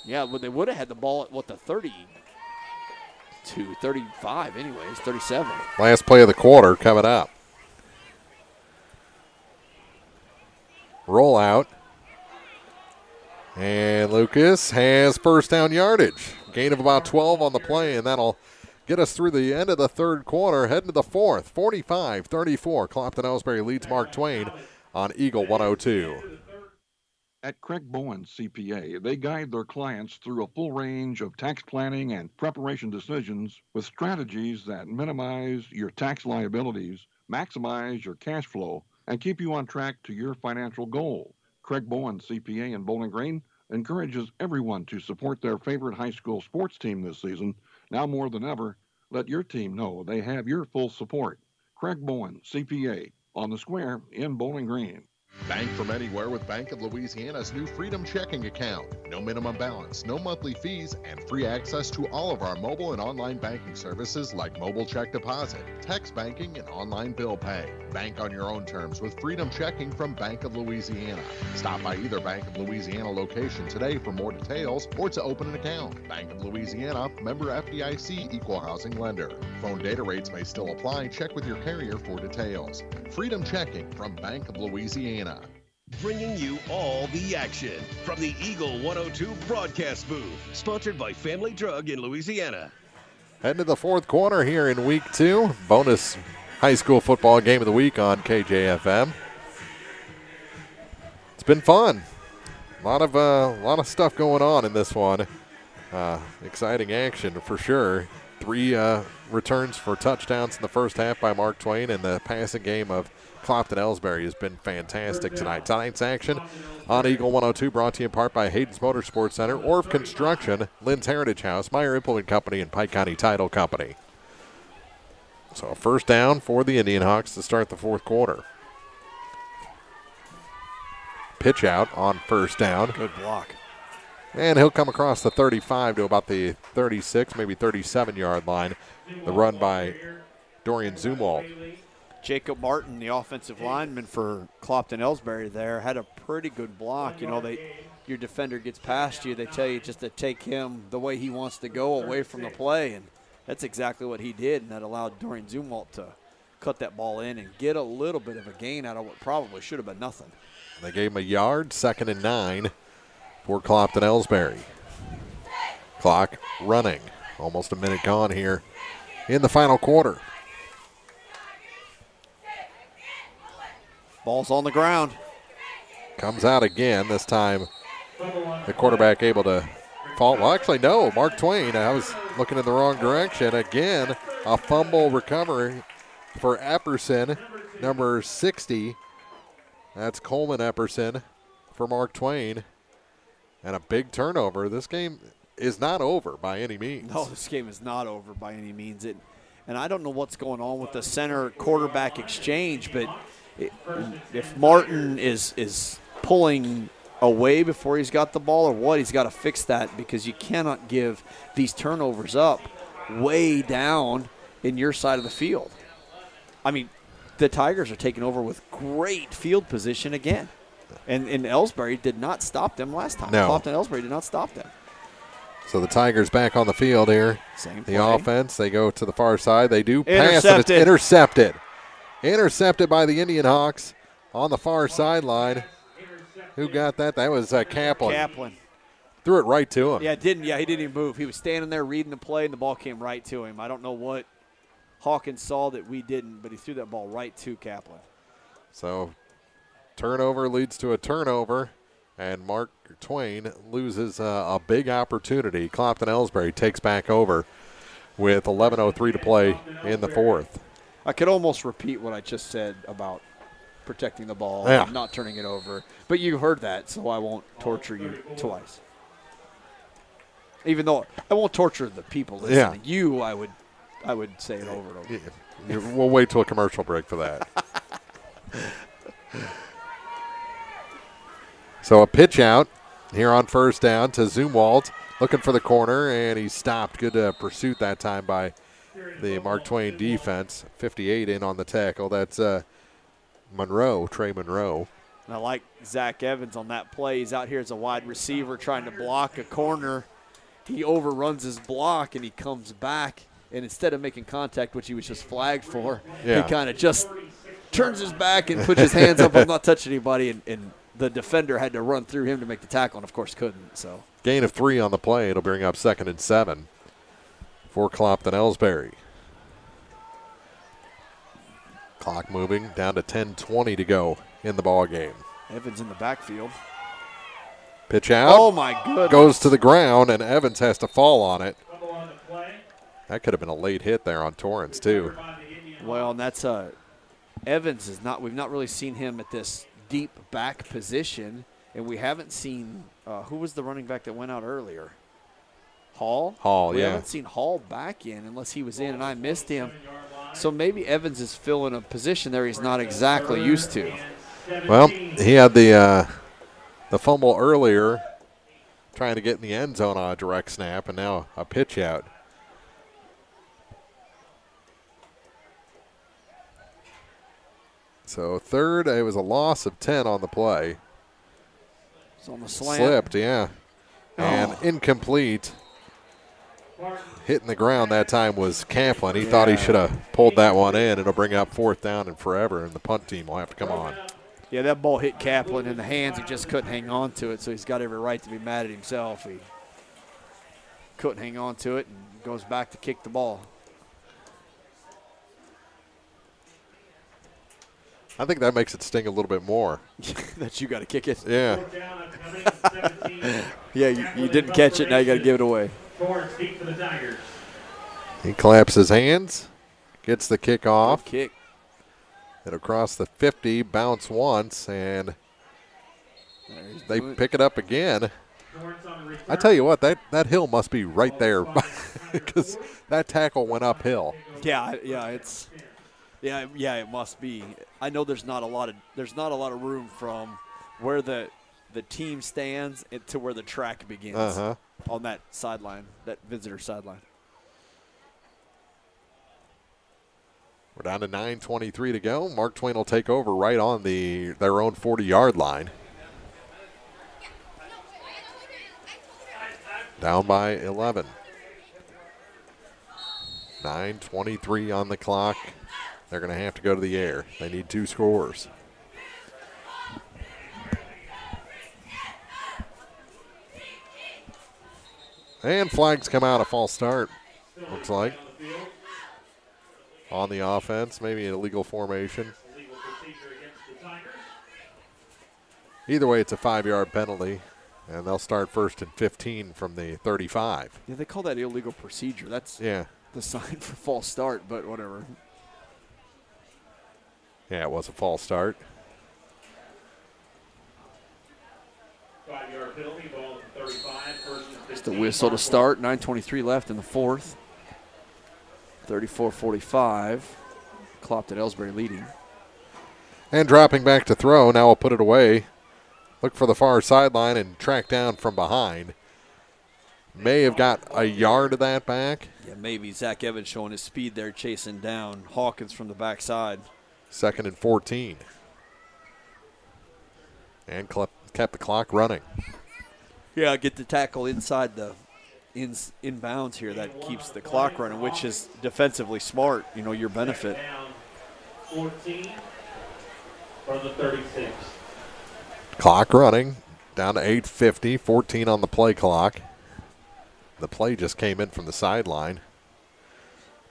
Yeah, well, they would have had the ball at, the 32, 35 anyways, 37. Last play of the quarter coming up. Roll out. And Lucas has first down yardage. Gain of about 12 on the play, and that'll get us through the end of the third quarter, heading to the fourth. 45-34. Clopton-Elsberry leads Mark Twain on Eagle 102. At Craig Bowen CPA, they guide their clients through a full range of tax planning and preparation decisions with strategies that minimize your tax liabilities, maximize your cash flow, and keep you on track to your financial goal. Craig Bowen CPA in Bowling Green encourages everyone to support their favorite high school sports team this season. Now more than ever, let your team know they have your full support. Craig Bowen CPA on the square in Bowling Green. Bank from anywhere with Bank of Louisiana's new Freedom Checking account. No minimum balance, no monthly fees, and free access to all of our mobile and online banking services like mobile check deposit, text banking, and online bill pay. Bank on your own terms with Freedom Checking from Bank of Louisiana. Stop by either Bank of Louisiana location today for more details or to open an account. Bank of Louisiana, member FDIC, equal housing lender. Phone data rates may still apply. Check with your carrier for details. Freedom Checking from Bank of Louisiana. Bringing you all the action from the Eagle 102 broadcast booth, sponsored by Family Drug in Louisiana. Heading to the fourth quarter here in week 2. Bonus high school football game of the week on KJFM. It's been fun. A lot of stuff going on in this one. Exciting action for sure. 3 returns for touchdowns in the first half by Mark Twain, and the passing game of Clopton-Elsberry has been fantastic tonight. Tonight's action on Eagle 102 brought to you in part by Hayden's Motorsports Center, Orff Construction, Lynn's Heritage House, Meyer Implement Company, and Pike County Title Company. So a first down for the IndianHawks to start the fourth quarter. Pitch out on first down. Good block. And he'll come across the 35 to about the 36, maybe 37-yard line. The run by Dorian Zumwalt. Jacob Martin, the offensive lineman for Clopton-Elsberry there, had a pretty good block. You know, your defender gets past you, they tell you just to take him the way he wants to go away from the play, and that's exactly what he did, and that allowed Dorian Zumwalt to cut that ball in and get a little bit of a gain out of what probably should have been nothing. They gave him a yard, 2nd and 9 for Clopton-Elsberry. Clock running. Almost a minute gone here in the final quarter. Ball's on the ground. Comes out again. This time the quarterback able to fall. Well, actually, no. Mark Twain. I was looking in the wrong direction. Again, a fumble recovery for Epperson, number 60. That's Coleman Epperson for Mark Twain. And a big turnover. This game is not over by any means. No, this game is not over by any means. And I don't know what's going on with the center quarterback exchange, but if Martin is pulling away before he's got the ball or what, he's got to fix that, because you cannot give these turnovers up way down in your side of the field. I mean, the Tigers are taking over with great field position again. And Ellsbury did not stop them last time. No. Clopton-Elsberry did not stop them. So the Tigers back on the field here. Same the play. Offense, they go to the far side. They do pass, and it's intercepted. Intercepted by the IndianHawks on the far sideline. Who got that? That was Kaplan. Kaplan. Threw it right to him. Yeah, he didn't even move. He was standing there reading the play, and the ball came right to him. I don't know what Hawkins saw that we didn't, but he threw that ball right to Kaplan. So turnover leads to a turnover, and Mark Twain loses a big opportunity. Clopton-Elsberry takes back over with 11:03 to play in the fourth. I could almost repeat what I just said about protecting the ball and not turning it over. But you heard that, so I won't torture you twice. Even though I won't torture the people listening. Yeah. You, I would say it over and over. Yeah. We'll wait till a commercial break for that. So a pitch out here on first down to Zumwalt, looking for the corner, and he stopped. Good pursuit that time by the Mark Twain defense. 58 in on the tackle. That's Trey Monroe. And I like Zach Evans on that play. He's out here as a wide receiver trying to block a corner. He overruns his block, and he comes back. And instead of making contact, which he was just flagged for, he kind of just turns his back and puts his hands up. I'm not touching anybody, and the defender had to run through him to make the tackle, and of course couldn't. So gain of 3 on the play. It'll bring up 2nd and 7 for Clopton-Elsberry. Clock moving down to 10:20 to go in the ball game. Evans in the backfield. Pitch out. Oh, my goodness. Goes to the ground, and Evans has to fall on it. That could have been a late hit there on Torrance, too. Well, and that's Evans is not. We've not really seen him at this deep back position, and we haven't seen who was the running back that went out earlier? Hall? Hall, we yeah. haven't seen Hall back in unless he was in and I missed him. So maybe Evans is filling a position there he's not exactly used to. Well, he had the fumble earlier trying to get in the end zone on a direct snap, and now a pitch out. So third, it was a loss of 10 on the play. It's on the slant. Slipped, yeah. And incomplete. Hitting the ground that time was Camplin. He thought he should have pulled that one in. It'll bring up 4th down and forever, and the punt team will have to come on. Yeah, that ball hit Kaplan in the hands. He just couldn't hang on to it, so he's got every right to be mad at himself. He couldn't hang on to it and goes back to kick the ball. I think that makes it sting a little bit more. That you got to kick it? Yeah. Yeah, you didn't catch it, now you got to give it away. He claps his hands, gets the kick off. Good kick. It'll cross the 50, bounce once, and they pick it up again. I tell you what, that hill must be right there because that tackle went uphill. Yeah, it must be. I know there's not a lot of room from where the team stands to where the track begins on that sideline, that visitor sideline. We're down to 9:23 to go. Mark Twain will take over right on their own 40-yard line. Down by 11. 9:23 on the clock. They're going to have to go to the air. They need 2 scores. And flags come out, a false start, looks like. On the offense, maybe an illegal formation. Either way, it's a 5-yard penalty, and they'll start 1st and 15 from the 35. Yeah, they call that illegal procedure. That's the sign for false start, but whatever. Yeah, it was a false start. 5-yard penalty, ball at the 35, 1st and 15. It's the whistle to start, 9:23 left in the 4th. 34-45, Clopton-Elsberry leading. And dropping back to throw, now we'll put it away. Look for the far sideline and track down from behind. May have got a yard of that back. Yeah, maybe Zach Evans showing his speed there, chasing down Hawkins from the backside. 2nd and 14. And kept the clock running. Yeah, get the tackle inside the inbounds here. That keeps the clock running, which is defensively smart, your benefit. 14 from the 36. Clock running, down to 8:50, 14 on the play clock. The play just came in from the sideline.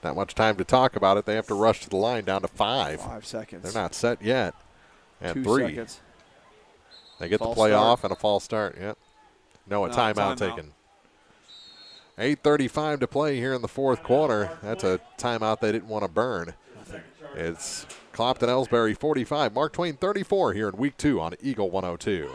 Not much time to talk about it. They have to rush to the line down to 5. 5 seconds. They're not set yet. And 2 3. seconds. They get False the play start. off and a false start. Yep. No, a timeout taken. 8:35 to play here in the 4th quarter. That's a timeout they didn't want to burn. It's Clopton-Elsberry 45, Mark Twain 34 here in Week 2 on Eagle 102.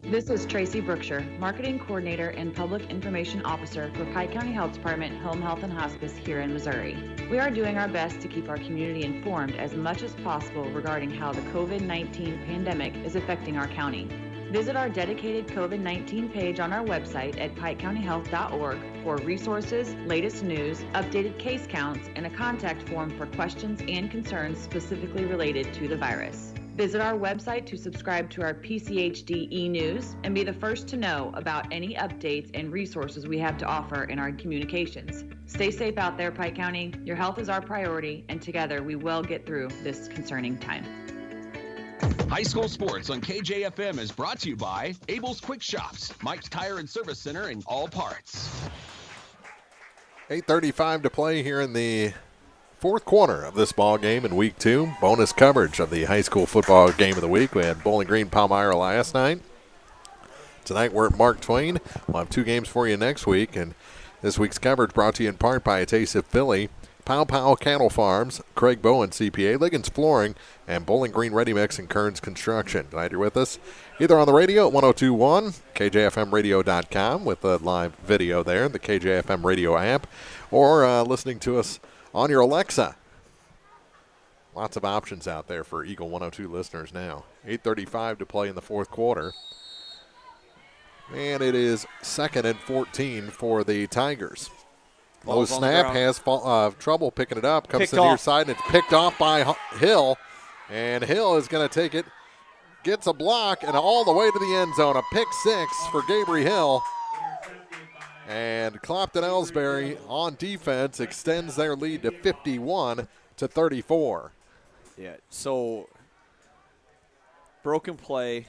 This is Tracy Brookshire, Marketing Coordinator and Public Information Officer for Pike County Health Department Home Health and Hospice here in Missouri. We are doing our best to keep our community informed as much as possible regarding how the COVID-19 pandemic is affecting our county. Visit our dedicated COVID-19 page on our website at pikecountyhealth.org for resources, latest news, updated case counts, and a contact form for questions and concerns specifically related to the virus. Visit our website to subscribe to our PCHD e-news and be the first to know about any updates and resources we have to offer in our communications. Stay safe out there, Pike County. Your health is our priority, and together we will get through this concerning time. High school sports on KJFM is brought to you by Abel's Quick Shops, Mike's Tire and Service Center, and All Parts. 8:35 to play here in the fourth quarter of this ball game in Week 2. Bonus coverage of the high school football game of the week. We had Bowling Green Palmyra last night. Tonight we're at Mark Twain. We'll have 2 games for you next week, and this week's coverage brought to you in part by A Taste of Philly, Pow Pow Cattle Farms, Craig Bowen CPA, Liggins Flooring, and Bowling Green Ready Mix and Kearns Construction. Glad you're with us either on the radio at 102.1, KJFMradio.com with the live video there, the KJFM radio app, or listening to us on your Alexa. Lots of options out there for Eagle 102 listeners now. 8:35 to play in the fourth quarter. And it is 2nd and 14 for the Tigers. Low snap, has trouble picking it up, comes to the near side, and it's picked off by Hill. And Hill is going to take it, gets a block, and all the way to the end zone. A pick 6 for Avery Hill. And Clopton-Elsberry on defense extends their lead to 51-34. Yeah, so broken play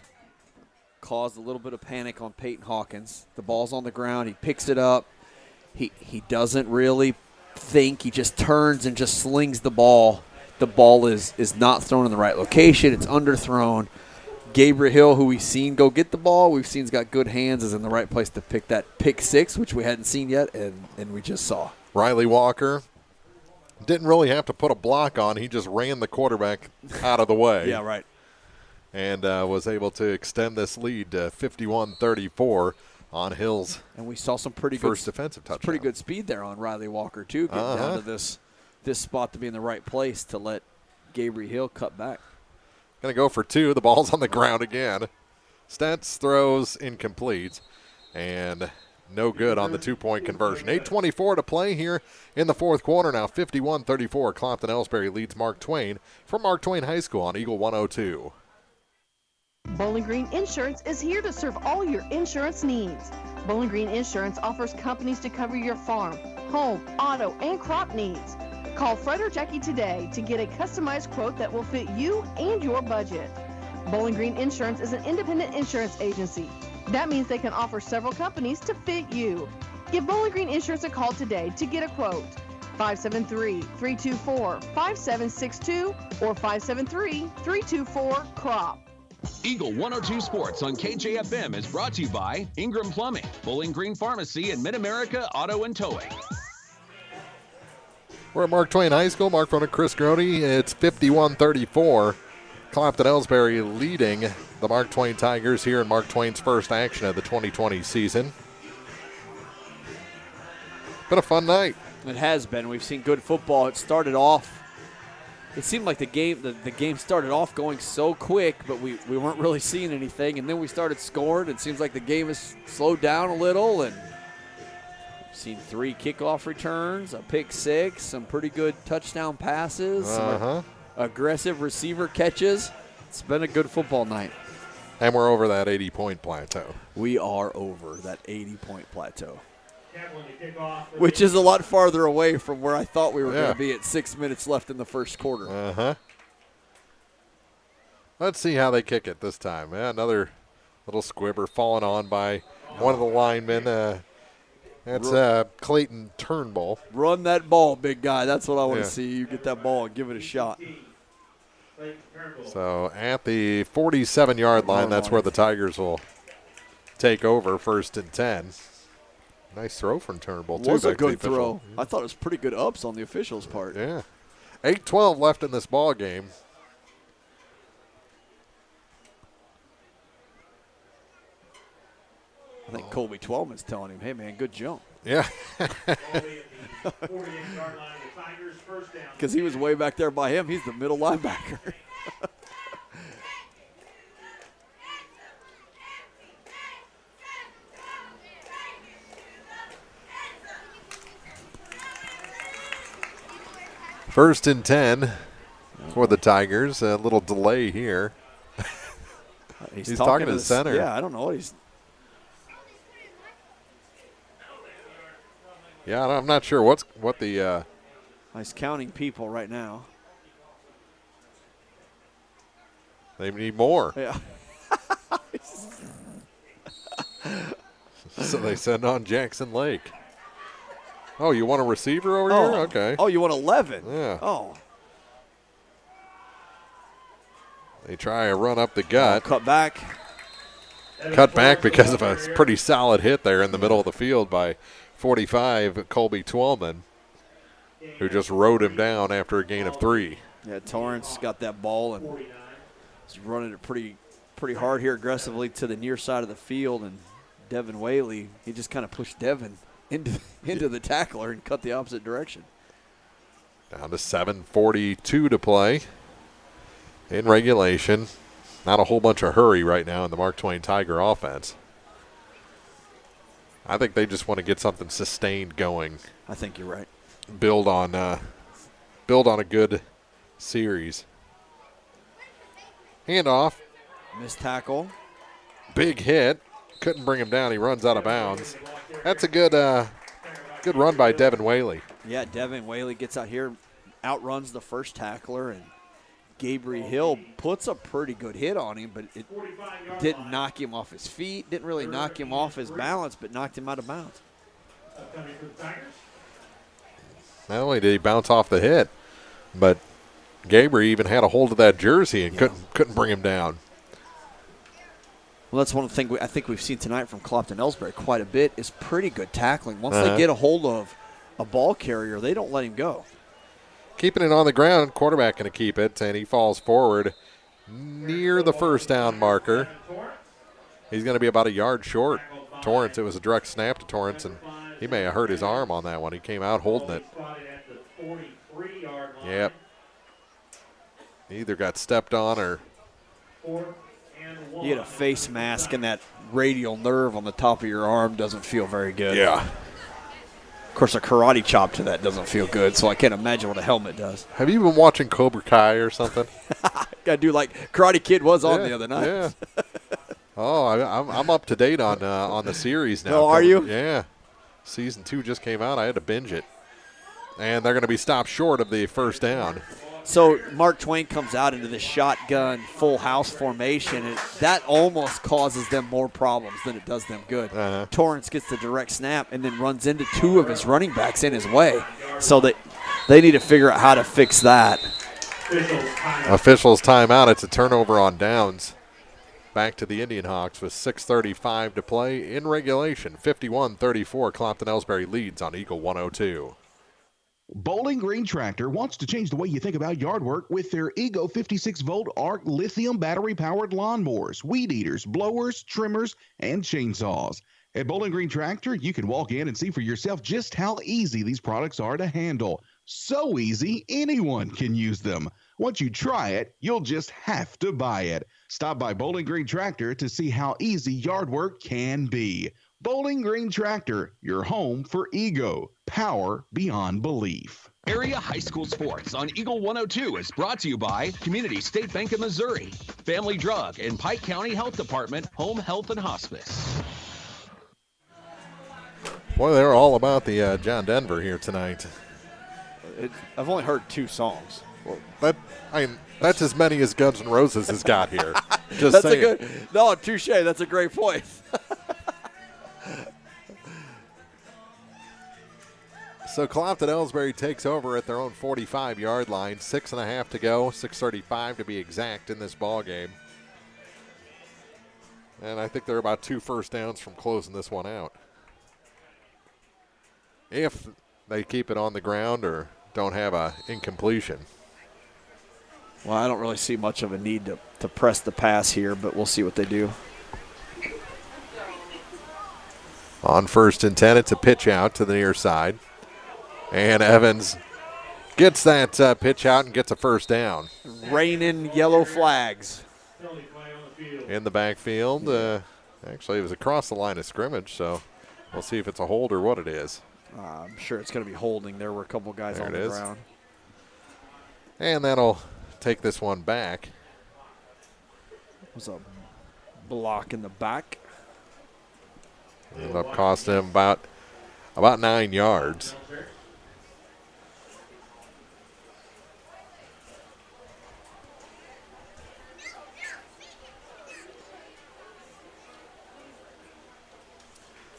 caused a little bit of panic on Peyton Hawkins. The ball's on the ground. He picks it up. He doesn't really think. He just turns and just slings the ball. The ball is not thrown in the right location. It's underthrown. Gabriel Hill, who we've seen go get the ball, we've seen he's got good hands, is in the right place to pick that pick 6, which we hadn't seen yet, and we just saw. Riley Walker didn't really have to put a block on. He just ran the quarterback out of the way. Yeah, right. And was able to extend this lead to 51-34 on Hill's and we saw some pretty first defensive touchdown. Pretty good speed there on Riley Walker, too, getting down to this spot to be in the right place to let Gabriel Hill cut back. Going to go for 2. The ball's on the ground again. Stentz throws incomplete, and no good on the 2-point conversion. 8:24 to play here in the fourth quarter now. 51-34. Clopton-Elsberry leads Mark Twain from Mark Twain High School on Eagle 102. Bowling Green Insurance is here to serve all your insurance needs. Bowling Green Insurance offers companies to cover your farm, home, auto, and crop needs. Call Fred or Jackie today to get a customized quote that will fit you and your budget. Bowling Green Insurance is an independent insurance agency. That means they can offer several companies to fit you. Give Bowling Green Insurance a call today to get a quote. 573-324-5762 or 573-324-CROP. Eagle 102 Sports on KJFM is brought to you by Ingram Plumbing, Bowling Green Pharmacy, and Mid-America Auto and Towing. We're at Mark Twain High School. Mark Twain and Chris Grody. It's 51-34. Clopton-Elsberry leading the Mark Twain Tigers here in Mark Twain's first action of the 2020 season. Been a fun night. It has been. We've seen good football. It started off. It seemed like the game started off going so quick, but we weren't really seeing anything. And then we started scoring. It seems like the game has slowed down a little. And we've seen 3 kickoff returns, a pick 6, some pretty good touchdown passes, some aggressive receiver catches. It's been a good football night. And we're over that 80-point plateau. We are over that 80-point plateau, which is a lot farther away from where I thought we were going to be at 6 minutes left in the first quarter. Let's see how they kick it this time. Another little squibber fallen on by one of the linemen. That's Clayton Turnbull. Run that ball, big guy. That's what I want to see. You get that ball and give it a shot. So at the 47-yard line, that's where the Tigers will take over, 1st and 10. Nice throw from Turnbull, too. Was a good throw. I thought it was pretty good ups on the officials' part. Yeah. 8:12 left in this ball game. I think Colby Twelman's telling him, hey, man, good jump. Yeah. Because he was way back there by him. He's the middle linebacker. First and 10 for the Tigers. A little delay here. He's talking to the center. Yeah, I don't know what he's. Yeah, I'm not sure what the. He's counting people right now. They need more. Yeah. So they send on Jackson Lake. Oh, you want a receiver over here? Okay. Oh, you want 11? Yeah. Oh. They try a run up the gut. Cut back. Cut back because of a pretty solid hit there in the middle of the field by 45, Colby Twellman, who just rode him down after a gain of 3. Yeah, Torrance got that ball and is running it pretty hard here aggressively to the near side of the field, and Devin Whaley, he just kind of pushed Devin into the tackler and cut the opposite direction. Down to 7:42 to play in regulation. Not a whole bunch of hurry right now in the Mark Twain Tiger offense. I think they just want to get something sustained going. I think you're right. Build on a good series. Handoff. Missed tackle. Big hit. Couldn't bring him down. He runs out of bounds. That's a good run by Devin Whaley. Yeah, Devin Whaley gets out here, outruns the first tackler, and Avery Hill puts a pretty good hit on him, but it didn't knock him off his feet, didn't really knock him off his balance, but knocked him out of bounds. Not only did he bounce off the hit, but Gabriel even had a hold of that jersey and couldn't bring him down. Well, that's one thing I think we've seen tonight from Clopton-Elsberry quite a bit is pretty good tackling. Once they get a hold of a ball carrier, they don't let him go. Keeping it on the ground, quarterback going to keep it, and he falls forward near the first down marker. He's going to be about a yard short. Torrance, it was a direct snap to Torrance, and he may have hurt his arm on that one. He came out holding it. Yep. He either got stepped on or... You get a face mask and that radial nerve on the top of your arm doesn't feel very good. Yeah. Of course, a karate chop to that doesn't feel good, so I can't imagine what a helmet does. Have you been watching Cobra Kai or something? Gotta do like Karate Kid was on the other night. Yeah. Oh, I'm up to date on the series now. Oh, are you? Yeah. Season 2 just came out. I had to binge it. And they're going to be stopped short of the first down. So Mark Twain comes out into the shotgun full house formation, and that almost causes them more problems than it does them good. Torrance gets the direct snap and then runs into 2 of his running backs in his way. So they need to figure out how to fix that. Officials timeout. It's a turnover on downs. Back to the Indian Hawks with 6:35 to play in regulation. 51-34, Clopton-Elsberry leads on Eagle 102. Bowling Green Tractor wants to change the way you think about yard work with their Ego 56-volt ARC lithium battery-powered lawnmowers, weed eaters, blowers, trimmers, and chainsaws. At Bowling Green Tractor, you can walk in and see for yourself just how easy these products are to handle. So easy, anyone can use them. Once you try it, you'll just have to buy it. Stop by Bowling Green Tractor to see how easy yard work can be. Bowling Green Tractor, your home for Ego. Power beyond belief. Area High School Sports on Eagle 102 is brought to you by Community State Bank of Missouri, Family Drug and Pike County Health Department, Home Health and Hospice. Boy, they're all about the John Denver here tonight. I've only heard 2 songs. Well, that's as many as Guns N' Roses has got here. Just saying. No, touche. That's a great point. So Clopton-Elsberry takes over at their own 45-yard line. 6.5 to go, 6:35 to be exact in this ball game. And I think they're about 2 first downs from closing this one out. If they keep it on the ground or don't have a incompletion. Well, I don't really see much of a need to press the pass here, but we'll see what they do. On 1st and 10, it's a pitch out to the near side. And Evans gets that pitch out and gets a first down. Raining yellow flags. In the backfield. Actually, it was across the line of scrimmage, so we'll see if it's a hold or what it is. I'm sure it's going to be holding. There were a couple guys on the ground. And that'll take this one back. It was a block in the back. Ended up costing him about 9 yards.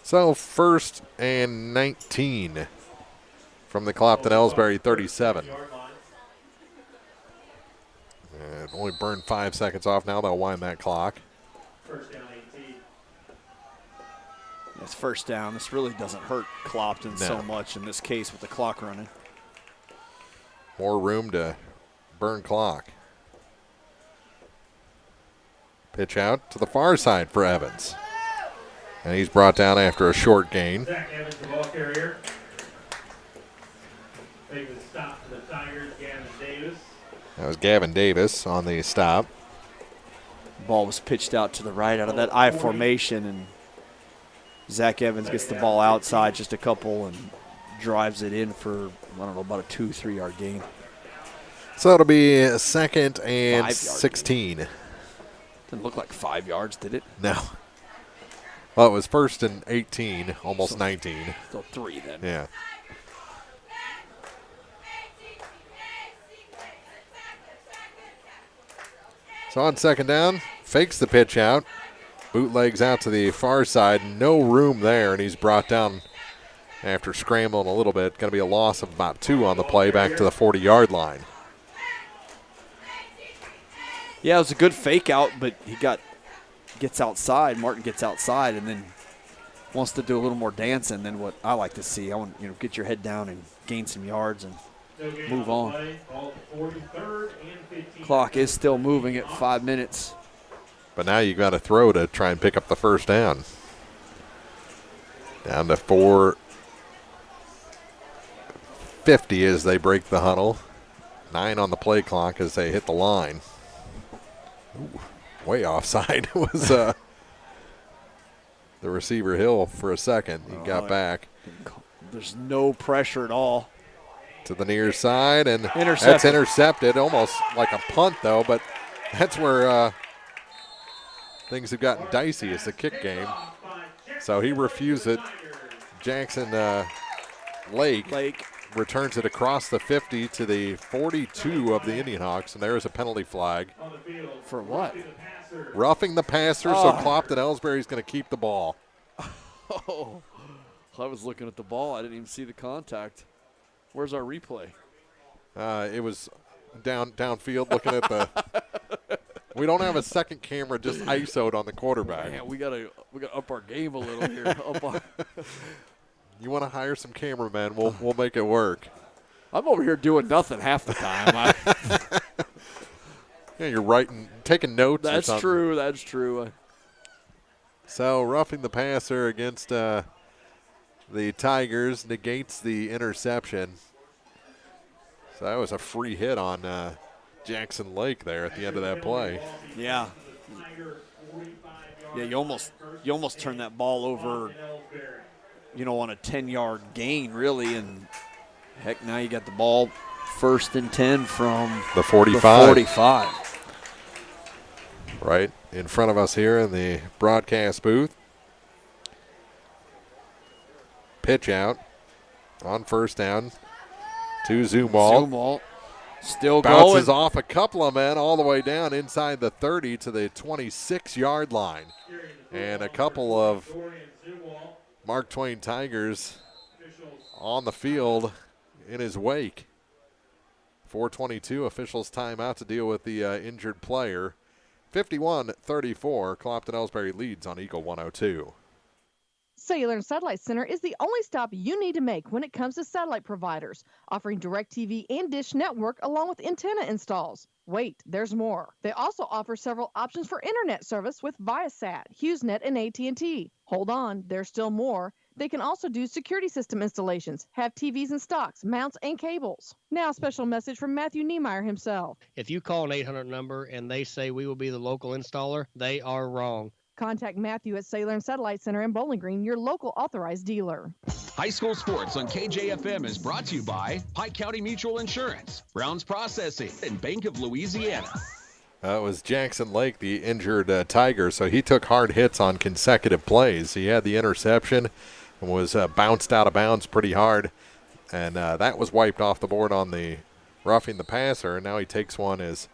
So 1st and 19 from the Clopton-Elsberry 37. And only burned 5 seconds off. Now they'll wind that clock. First down 18. It's first down. This really doesn't hurt Clopton so much in this case with the clock running. More room to burn clock. Pitch out to the far side for Evans. And he's brought down after a short gain. Zach Evans, the ball carrier. Making the stop for the Tigers, Gavin Davis. That was Gavin Davis on the stop. Ball was pitched out to the right out of that I formation, and Zach Evans gets the ball outside just a couple and drives it in for, I don't know, about a 2-3 yard gain. So it'll be 2nd and 16. Didn't look like 5 yards, did it? No. Well, it was 1st and 18, almost 19. Still 3 then. Yeah. So on 2nd down, fakes the pitch out. Bootlegs out to the far side. No room there, and he's brought down after scrambling a little bit. Going to be a loss of about 2 on the play back to the 40-yard line. Yeah, it was a good fake out, but he gets outside. Martin gets outside and then wants to do a little more dancing than what I like to see. I want get your head down and gain some yards and move on. Clock is still moving at 5 minutes. But now you got to throw to try and pick up the first down. Down to 4:50 as they break the huddle. 9 on the play clock as they hit the line. Ooh, way offside was the receiver Hill for a second. He got back. There's no pressure at all. To the near side, and intercepted. That's intercepted. Almost like a punt, though, but that's where things have gotten dicey. It's the kick game. So he refused it. Jackson Lake returns it across the 50 to the 42 of the IndianHawks, and there is a penalty flag. For what? Roughing the passer, so Clopton-Elsberry is going to keep the ball. Oh, I was looking at the ball. I didn't even see the contact. Where's our replay? It was downfield looking at the – we don't have a second camera just ISO'd on the quarterback. Man, we gotta up our game a little here. You want to hire some cameramen, we'll make it work. I'm over here doing nothing half the time. Yeah, you're taking notes. That's true. That's true. So roughing the passer against the Tigers negates the interception. So that was a free hit on Jackson Lake there at the end of that play. Yeah. Yeah, you almost turned that ball over, on a 10-yard gain, really, and heck, now you got the ball 1st and 10 from the 45. 45. Right in front of us here in the broadcast booth. Pitch out on 1st down to Zumwalt. Still bounces going. Off a couple of men all the way down inside the 30 to the 26-yard line. And a couple of Mark Twain Tigers on the field in his wake. 4:22, officials timeout to deal with the injured player. 51-34, Clopton-Elsberry leads on Eagle 102. Cellular and Satellite Center is the only stop you need to make when it comes to satellite providers, offering DirecTV and Dish Network along with antenna installs. Wait, there's more. They also offer several options for internet service with Viasat, HughesNet, and AT&T. Hold on, there's still more. They can also do security system installations, have TVs in stocks, mounts, and cables. Now, a special message from Matthew Niemeyer himself. If you call an 800 number and they say we will be the local installer, they are wrong. Contact Matthew at Cellular and Satellite Center in Bowling Green, your local authorized dealer. High School Sports on KJFM is brought to you by Pike County Mutual Insurance, Brown's Processing, and Bank of Louisiana. It was Jackson Lake, the injured Tiger, so he took hard hits on consecutive plays. He had the interception and was bounced out of bounds pretty hard, and that was wiped off the board on the roughing the passer, and now he takes one as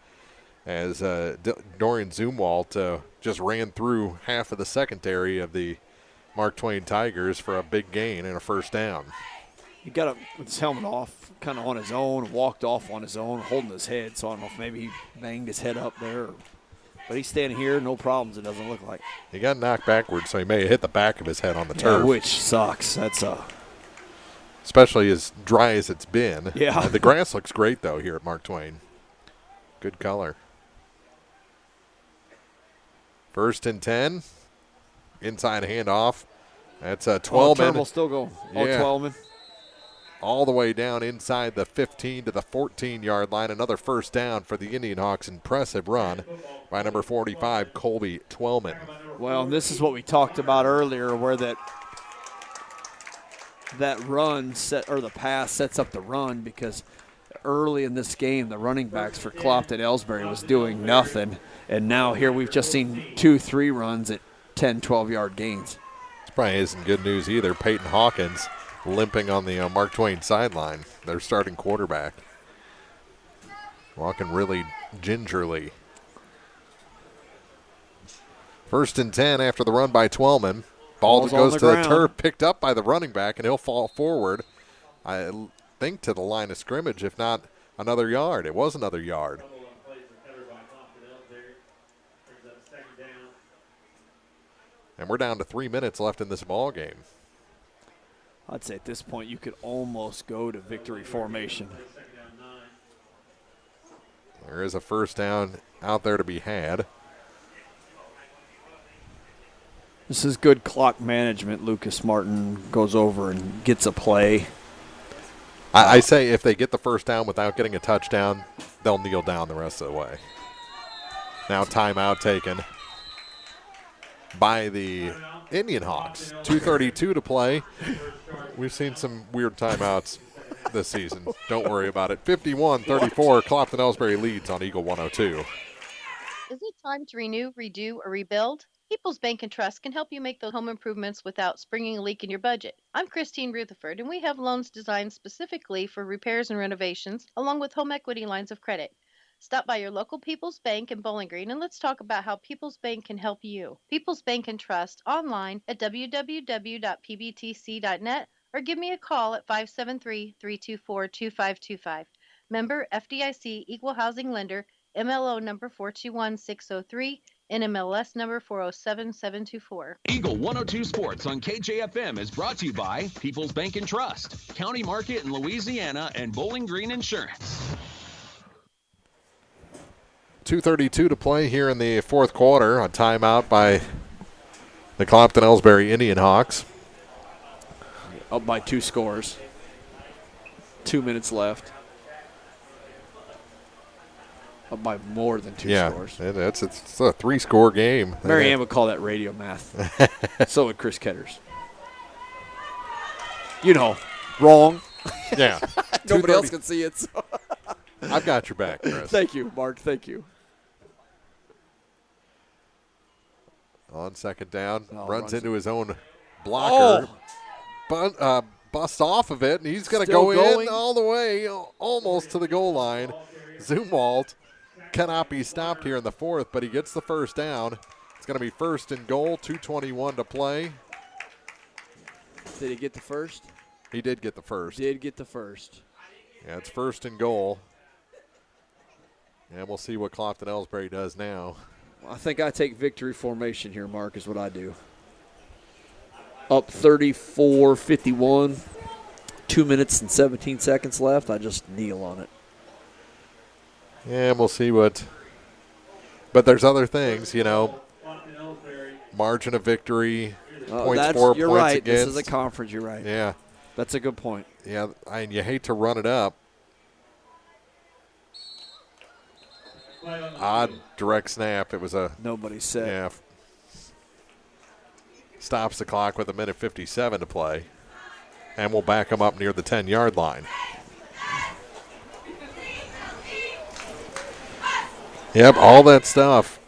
Dorian Zumwalt just ran through half of the secondary of the Mark Twain Tigers for a big gain and a first down. He got his helmet off kind of on his own, walked off on his own, holding his head. So I don't know if maybe he banged his head up there. But he's standing here, no problems, it doesn't look like. He got knocked backwards, so he may have hit the back of his head on the turf. Which sucks. That's especially as dry as it's been. Yeah. The grass looks great, though, here at Mark Twain. Good color. 1st and 10. Inside handoff. That's a 12-man. Turnbull still going. Yeah. 12-man. All the way down inside the 15 to the 14-yard line. Another first down for the IndianHawks. Impressive run by number 45, Colby Twellman. Well, this is what we talked about earlier, where that run set, or the pass sets up the run, because early in this game, the running backs for Clopton-Elsberry was doing nothing, and now here we've just seen 2-3 runs at 10, 12-yard gains. This probably isn't good news either. Peyton Hawkins limping on the Mark Twain sideline, their starting quarterback. Walking really gingerly. 1st and 10 after the run by Twellman. Ball goes to the turf, picked up by the running back, and he'll fall forward, I think, to the line of scrimmage, if not another yard. It was another yard. And we're down to 3 minutes left in this ball game. I'd say at this point you could almost go to victory formation. There is a first down out there to be had. This is good clock management. Lucas Martin goes over and gets a play. I say if they get the first down without getting a touchdown, they'll kneel down the rest of the way. Now timeout taken by the IndianHawks. 2:32 to play. We've seen some weird timeouts this season. Don't worry about it. 51-34, Clopton-Elsberry leads on Eagle 102. Is it time to renew, redo, or rebuild? People's Bank and Trust can help you make those home improvements without springing a leak in your budget. I'm Christine Rutherford, and we have loans designed specifically for repairs and renovations, along with home equity lines of credit. Stop by your local People's Bank in Bowling Green and let's talk about how People's Bank can help you. People's Bank and Trust online at www.pbtc.net or give me a call at 573-324-2525. Member FDIC Equal Housing Lender, MLO number 421603, NMLS number 407724. Eagle 102 Sports on KJFM is brought to you by People's Bank and Trust, County Market in Louisiana, and Bowling Green Insurance. 2:32 to play here in the fourth quarter. A timeout by the Clopton-Elsberry IndianHawks. Up by 2 scores. 2 minutes left. Up by more than 2 scores. Yeah, it's a 3-score game. Mary Ann would call that radio math. So would Chris Ketters. You know, wrong. Yeah. Nobody else can see it. So. I've got your back, Chris. Thank you, Mark. Thank you. On second down, runs into his own blocker. Busts off of it, and he's going to go in all the way, almost to the goal line. Zumwalt cannot be stopped here in the fourth, but he gets the first down. It's going to be 1st and goal, 2:21 to play. Did he get the first? He did get the first. Yeah, it's 1st and goal. And we'll see what Clopton-Elsberry does now. I think I take victory formation here, Mark, is what I do. Up 34-51, 2 minutes and 17 seconds left. I just kneel on it. Yeah, we'll see what. But there's other things, you know. Margin of victory, points for, you're points right. against. This is a conference. You're right. Yeah. That's a good point. Yeah, and you hate to run it up. Odd direct snap. It was a. Nobody set. Yeah. Stops the clock with 1:57 to play. And we'll back him up near the 10-yard line. Yep, all that stuff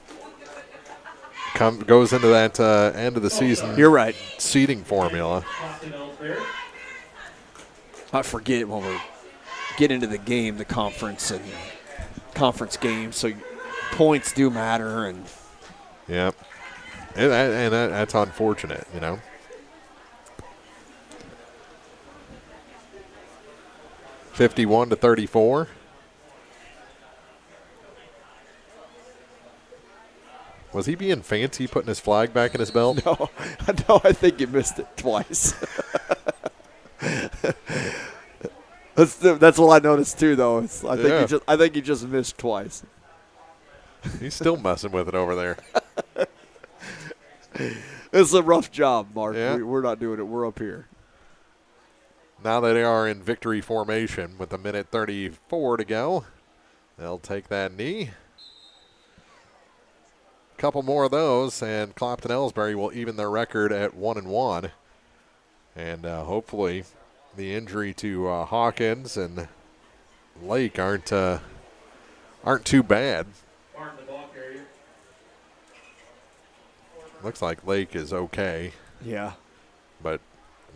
goes into that end of the season. You're right. Seeding formula. I forget when we get into the game, the conference and conference games, so points do matter. And yep, and that's unfortunate, you know. 51-34. Was he being fancy putting his flag back in his belt? No, I think he missed it twice. That's what I noticed too, though. I think he just missed twice. He's still messing with it over there. It's a rough job, Mark. Yeah. We're not doing it. We're up here. Now that they are in victory formation with 1:34 to go, they'll take that knee. Couple more of those, and Clopton-Elsberry will even their record at 1-1. And hopefully the injury to Hawkins and Lake aren't too bad. Looks like Lake is okay. Yeah. But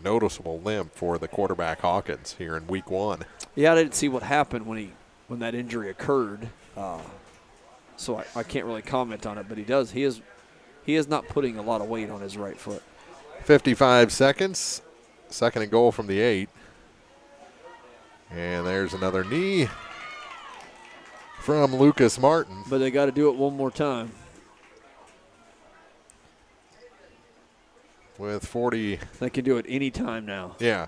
noticeable limp for the quarterback Hawkins here in week 1. Yeah, I didn't see what happened when that injury occurred. So I can't really comment on it, but he is not putting a lot of weight on his right foot. 55 seconds. 2nd and goal from the 8. And there's another knee from Lucas Martin. But they got to do it one more time. With 40. They can do it any time now. Yeah.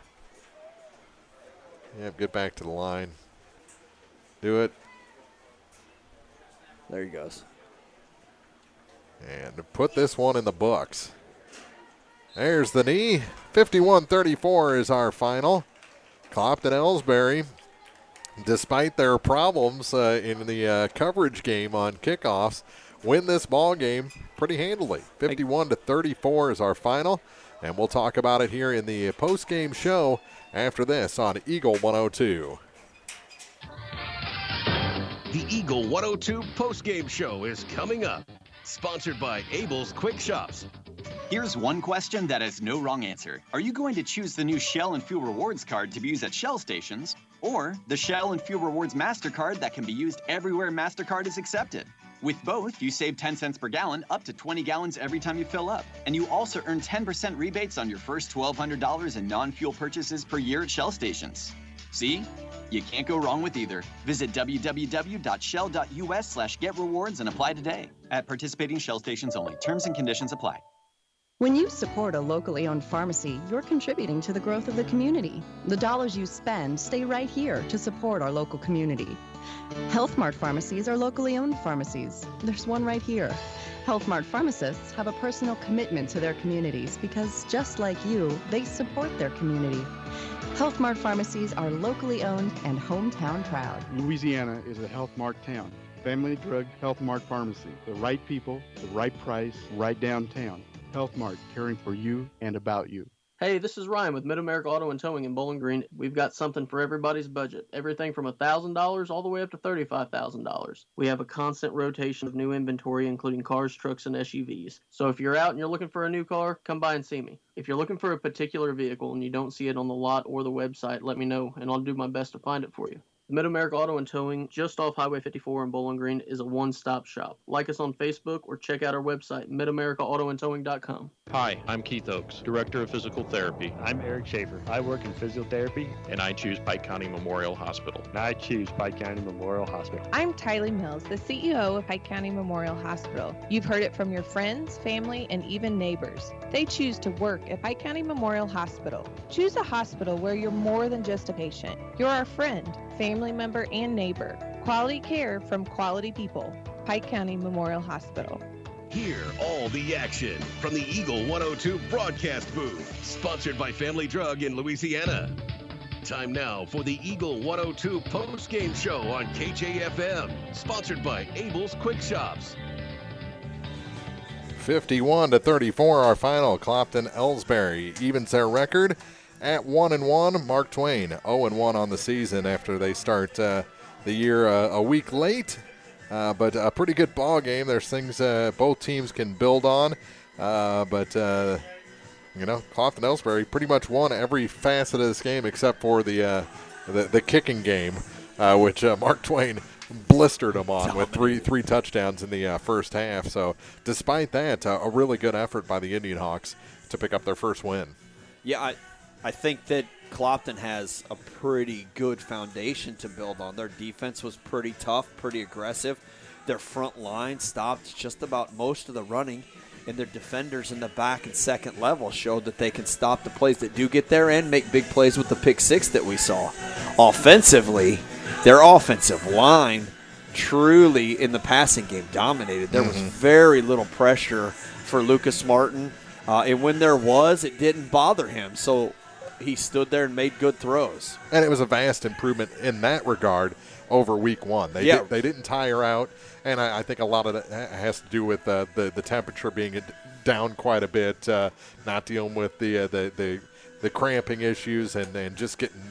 Yep, get back to the line. Do it. There he goes. And put this one in the books. There's the knee. 51-34 is our final. Clopton-Elsberry, despite their problems in the coverage game on kickoffs, win this ball game pretty handily. 51-34 is our final. And we'll talk about it here in the post-game show after this on Eagle 102. The Eagle 102 postgame show is coming up. Sponsored by Abel's Quick Shops. Here's one question that has no wrong answer. Are you going to choose the new Shell and Fuel Rewards card to be used at Shell stations, or the Shell and Fuel Rewards MasterCard that can be used everywhere MasterCard is accepted? With both, you save 10 cents per gallon, up to 20 gallons every time you fill up. And you also earn 10% rebates on your first $1,200 in non-fuel purchases per year at Shell stations. See? You can't go wrong with either. Visit www.shell.us/getrewards and apply today. At participating Shell stations only. Terms and conditions apply. When you support a locally owned pharmacy, you're contributing to the growth of the community. The dollars you spend stay right here to support our local community. Health Mart pharmacies are locally owned pharmacies. There's one right here. Health Mart pharmacists have a personal commitment to their communities because, just like you, they support their community. Health Mart pharmacies are locally owned and hometown proud. Louisiana is a Health Mart town. Family Drug Health Mart Pharmacy. The right people, the right price, right downtown. Health Mart, caring for you and about you. Hey, this is Ryan with Mid-America Auto and Towing in Bowling Green. We've got something for everybody's budget. Everything from $1,000 all the way up to $35,000. We have a constant rotation of new inventory, including cars, trucks, and SUVs. So if you're out and you're looking for a new car, come by and see me. If you're looking for a particular vehicle and you don't see it on the lot or the website, let me know, and I'll do my best to find it for you. Mid-America Auto and Towing, just off Highway 54 in Bowling Green, is a one-stop shop. Like us on Facebook or check out our website, midamericaautoandtowing.com. Hi, I'm Keith Oakes, Director of Physical Therapy. I'm Eric Schaefer. I work in physiotherapy. And I choose Pike County Memorial Hospital. And I choose Pike County Memorial Hospital. I'm Tylee Mills, the CEO of Pike County Memorial Hospital. You've heard it from your friends, family, and even neighbors. They choose to work at Pike County Memorial Hospital. Choose a hospital where you're more than just a patient. You're our friend, family member, and neighbor. Quality care from quality people. Pike County Memorial Hospital. Hear all the action from the Eagle 102 broadcast booth, sponsored by Family Drug in Louisiana. Time now for the Eagle 102 post-game show on KJFM, sponsored by Abel's Quick Shops. 51-34, our final. Clopton-Elsberry evens their record at 1-1. Mark Twain 0-1 on the season after they start the year a week late. But a pretty good ball game. There's things both teams can build on. Clopton-Elsberry pretty much won every facet of this game except for the kicking game, which Mark Twain blistered them on with three touchdowns in the first half. So despite that, a really good effort by the IndianHawks to pick up their first win. Yeah, I think that Clopton has a pretty good foundation to build on. Their defense was pretty tough, pretty aggressive. Their front line stopped just about most of the running, and their defenders in the back and second level showed that they can stop the plays that do get there and make big plays with the pick six that we saw. Offensively, their offensive line truly in the passing game dominated. There was very little pressure for Lucas Martin, and when there was, it didn't bother him. So he stood there and made good throws. And it was a vast improvement in that regard over week one. They didn't tire out, and I think a lot of that has to do with the temperature being down quite a bit, not dealing with the cramping issues, and just getting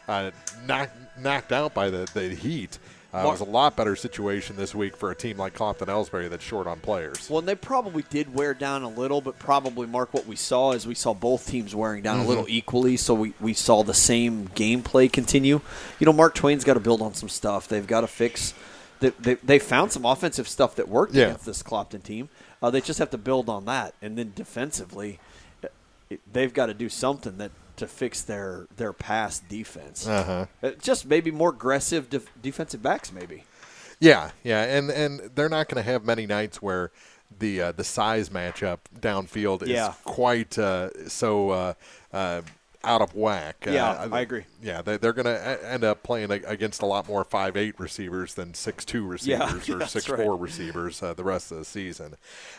knocked out by the heat. It was a lot better situation this week for a team like Clopton-Elsberry that's short on players. Well, and they probably did wear down a little, but probably, Mark, what we saw is we saw both teams wearing down a little equally, so we saw the same gameplay continue. You know, Mark Twain's got to build on some stuff. They've got to fix – they found some offensive stuff that worked against this Clopton team. They just have to build on that. And then defensively, they've got to do something to fix their pass defense. Just maybe more aggressive defensive backs, maybe. Yeah, and they're not going to have many nights where the size matchup downfield is quite so out of whack. I agree. Yeah, they're going to end up playing against a lot more 5'8" receivers than 6'2" receivers or 6'4" receivers the rest of the season.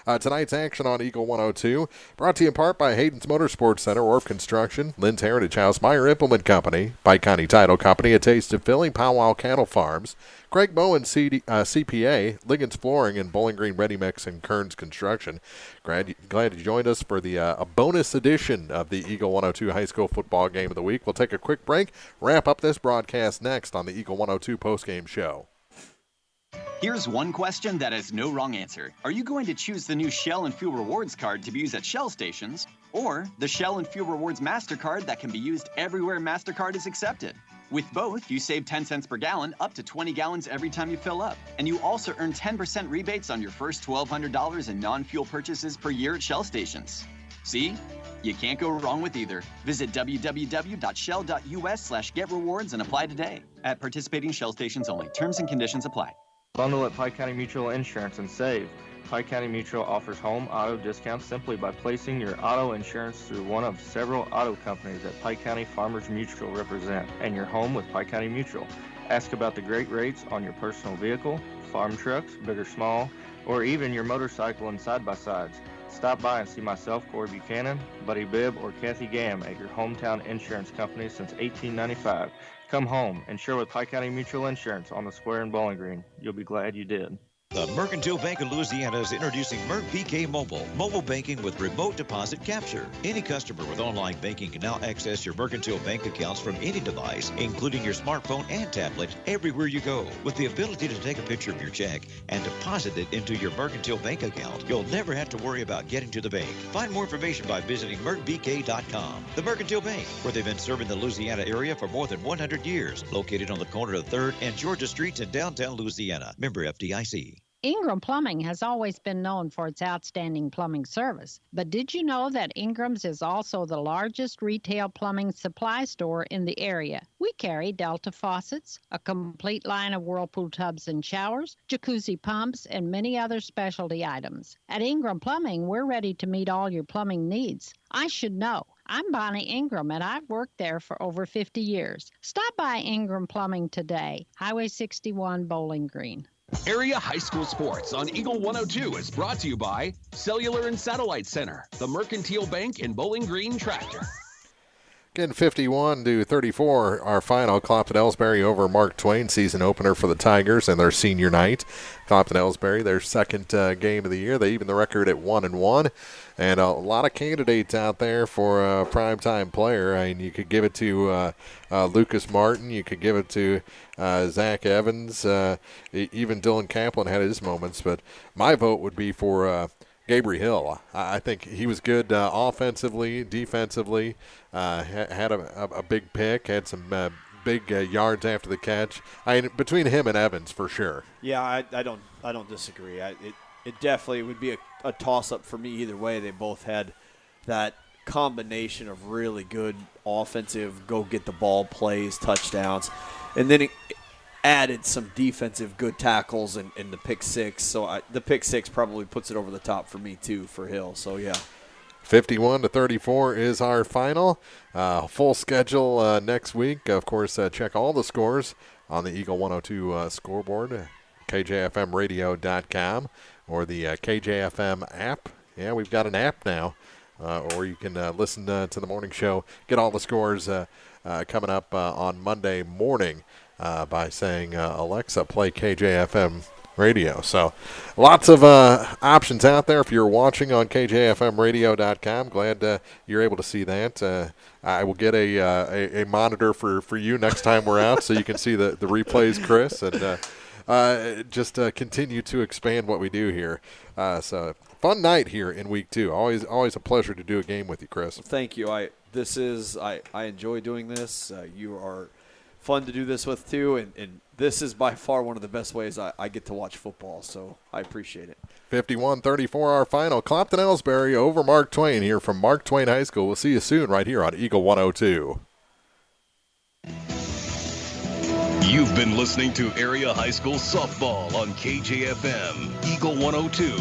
Tonight's action on Eagle 102 brought to you in part by Hayden's Motorsports Center, Orff Construction, Lynn's Heritage House, Meyer Implement Company, Pike County Title Company, A Taste of Philly, Powwow Cattle Farms, Craig Bowen CPA, Liggins Flooring, and Bowling Green Ready Mix and Kearns Construction. Glad you joined us for the a bonus edition of the Eagle 102 High School Football Game of the Week. We'll take a quick break, wrap up this broadcast next on the Eagle 102 postgame show. Here's one question that has no wrong answer. Are you going to choose the new Shell and Fuel Rewards card to be used at Shell stations, or the Shell and Fuel Rewards MasterCard that can be used everywhere MasterCard is accepted? With both, you save 10 cents per gallon, up to 20 gallons every time you fill up. And you also earn 10% rebates on your first $1,200 in non-fuel purchases per year at Shell stations. See? You can't go wrong with either. Visit www.shell.us/getrewards and apply today. At participating Shell stations only. Terms and conditions apply. Bundle at Pike County Mutual Insurance and save. Pike County Mutual offers home auto discounts simply by placing your auto insurance through one of several auto companies that Pike County Farmers Mutual represent, and your home with Pike County Mutual. Ask about the great rates on your personal vehicle, farm trucks, big or small, or even your motorcycle and side-by-sides. Stop by and see myself, Corey Buchanan, Buddy Bibb, or Kathy Gamm at your hometown insurance company since 1895. Come home, insure with Pike County Mutual Insurance on the square in Bowling Green. You'll be glad you did. The Mercantile Bank of Louisiana is introducing Merc BK mobile banking with remote deposit capture. Any customer with online banking can now access your Mercantile bank accounts from any device, including your smartphone and tablet, everywhere you go. With the ability to take a picture of your check and deposit it into your Mercantile bank account, you'll never have to worry about getting to the bank. Find more information by visiting mercbk.com. The Mercantile Bank, where they've been serving the Louisiana area for more than 100 years, located on the corner of 3rd and Georgia Streets in downtown Louisiana. Member FDIC. Ingram Plumbing has always been known for its outstanding plumbing service. But did you know that Ingram's is also the largest retail plumbing supply store in the area? We carry Delta faucets, a complete line of Whirlpool tubs and showers, jacuzzi pumps, and many other specialty items. At Ingram Plumbing, we're ready to meet all your plumbing needs. I should know. I'm Bonnie Ingram, and I've worked there for over 50 years. Stop by Ingram Plumbing today, Highway 61, Bowling Green. Area High School Sports on Eagle 102 is brought to you by Cellular and Satellite Center, the Mercantile Bank and Bowling Green Tractor. Again, 51-34, our final. Clopton-Elsberry over Mark Twain, season opener for the Tigers and their senior night. Clopton-Elsberry, their second game of the year. They even the record at 1-1. And a lot of candidates out there for a primetime player. I mean, you could give it to Lucas Martin. You could give it to Zach Evans. Even Dylan Kaplan had his moments. But my vote would be for Avery Hall. I think he was good offensively, defensively. Had a big pick. Had some big yards after the catch. I mean, between him and Evans, for sure. Yeah, I don't disagree. It definitely would be a toss-up for me either way. They both had that combination of really good offensive, go get the ball plays, touchdowns, and then it added some defensive good tackles and the pick six. So the pick six probably puts it over the top for me too for Hill. So yeah. 51-34 is our final. Full schedule next week. Of course, check all the scores on the Eagle 102 scoreboard, KJFMradio.com, or the KJFM app. Yeah, we've got an app now. Or you can listen to the morning show, get all the scores coming up on Monday morning by saying, Alexa, play KJFM radio. So lots of options out there if you're watching on KJFMradio.com. Glad you're able to see that. I will get a monitor for you next time we're out so you can see the replays, Chris, and just continue to expand what we do here. So fun night here in week 2. Always a pleasure to do a game with you, Chris. Thank you. I enjoy doing this. You are fun to do this with too, and this is by far one of the best ways I get to watch football, so I appreciate it. 51-34 our final. Clopton-Elsberry over Mark Twain here from Mark Twain High School. We'll see you soon right here on Eagle 102. You've been listening to Area High School Softball on KJFM, Eagle 102.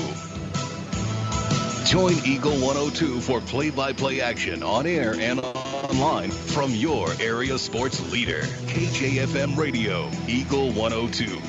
Join Eagle 102 for play-by-play action on air and online from your area sports leader, KJFM Radio, Eagle 102.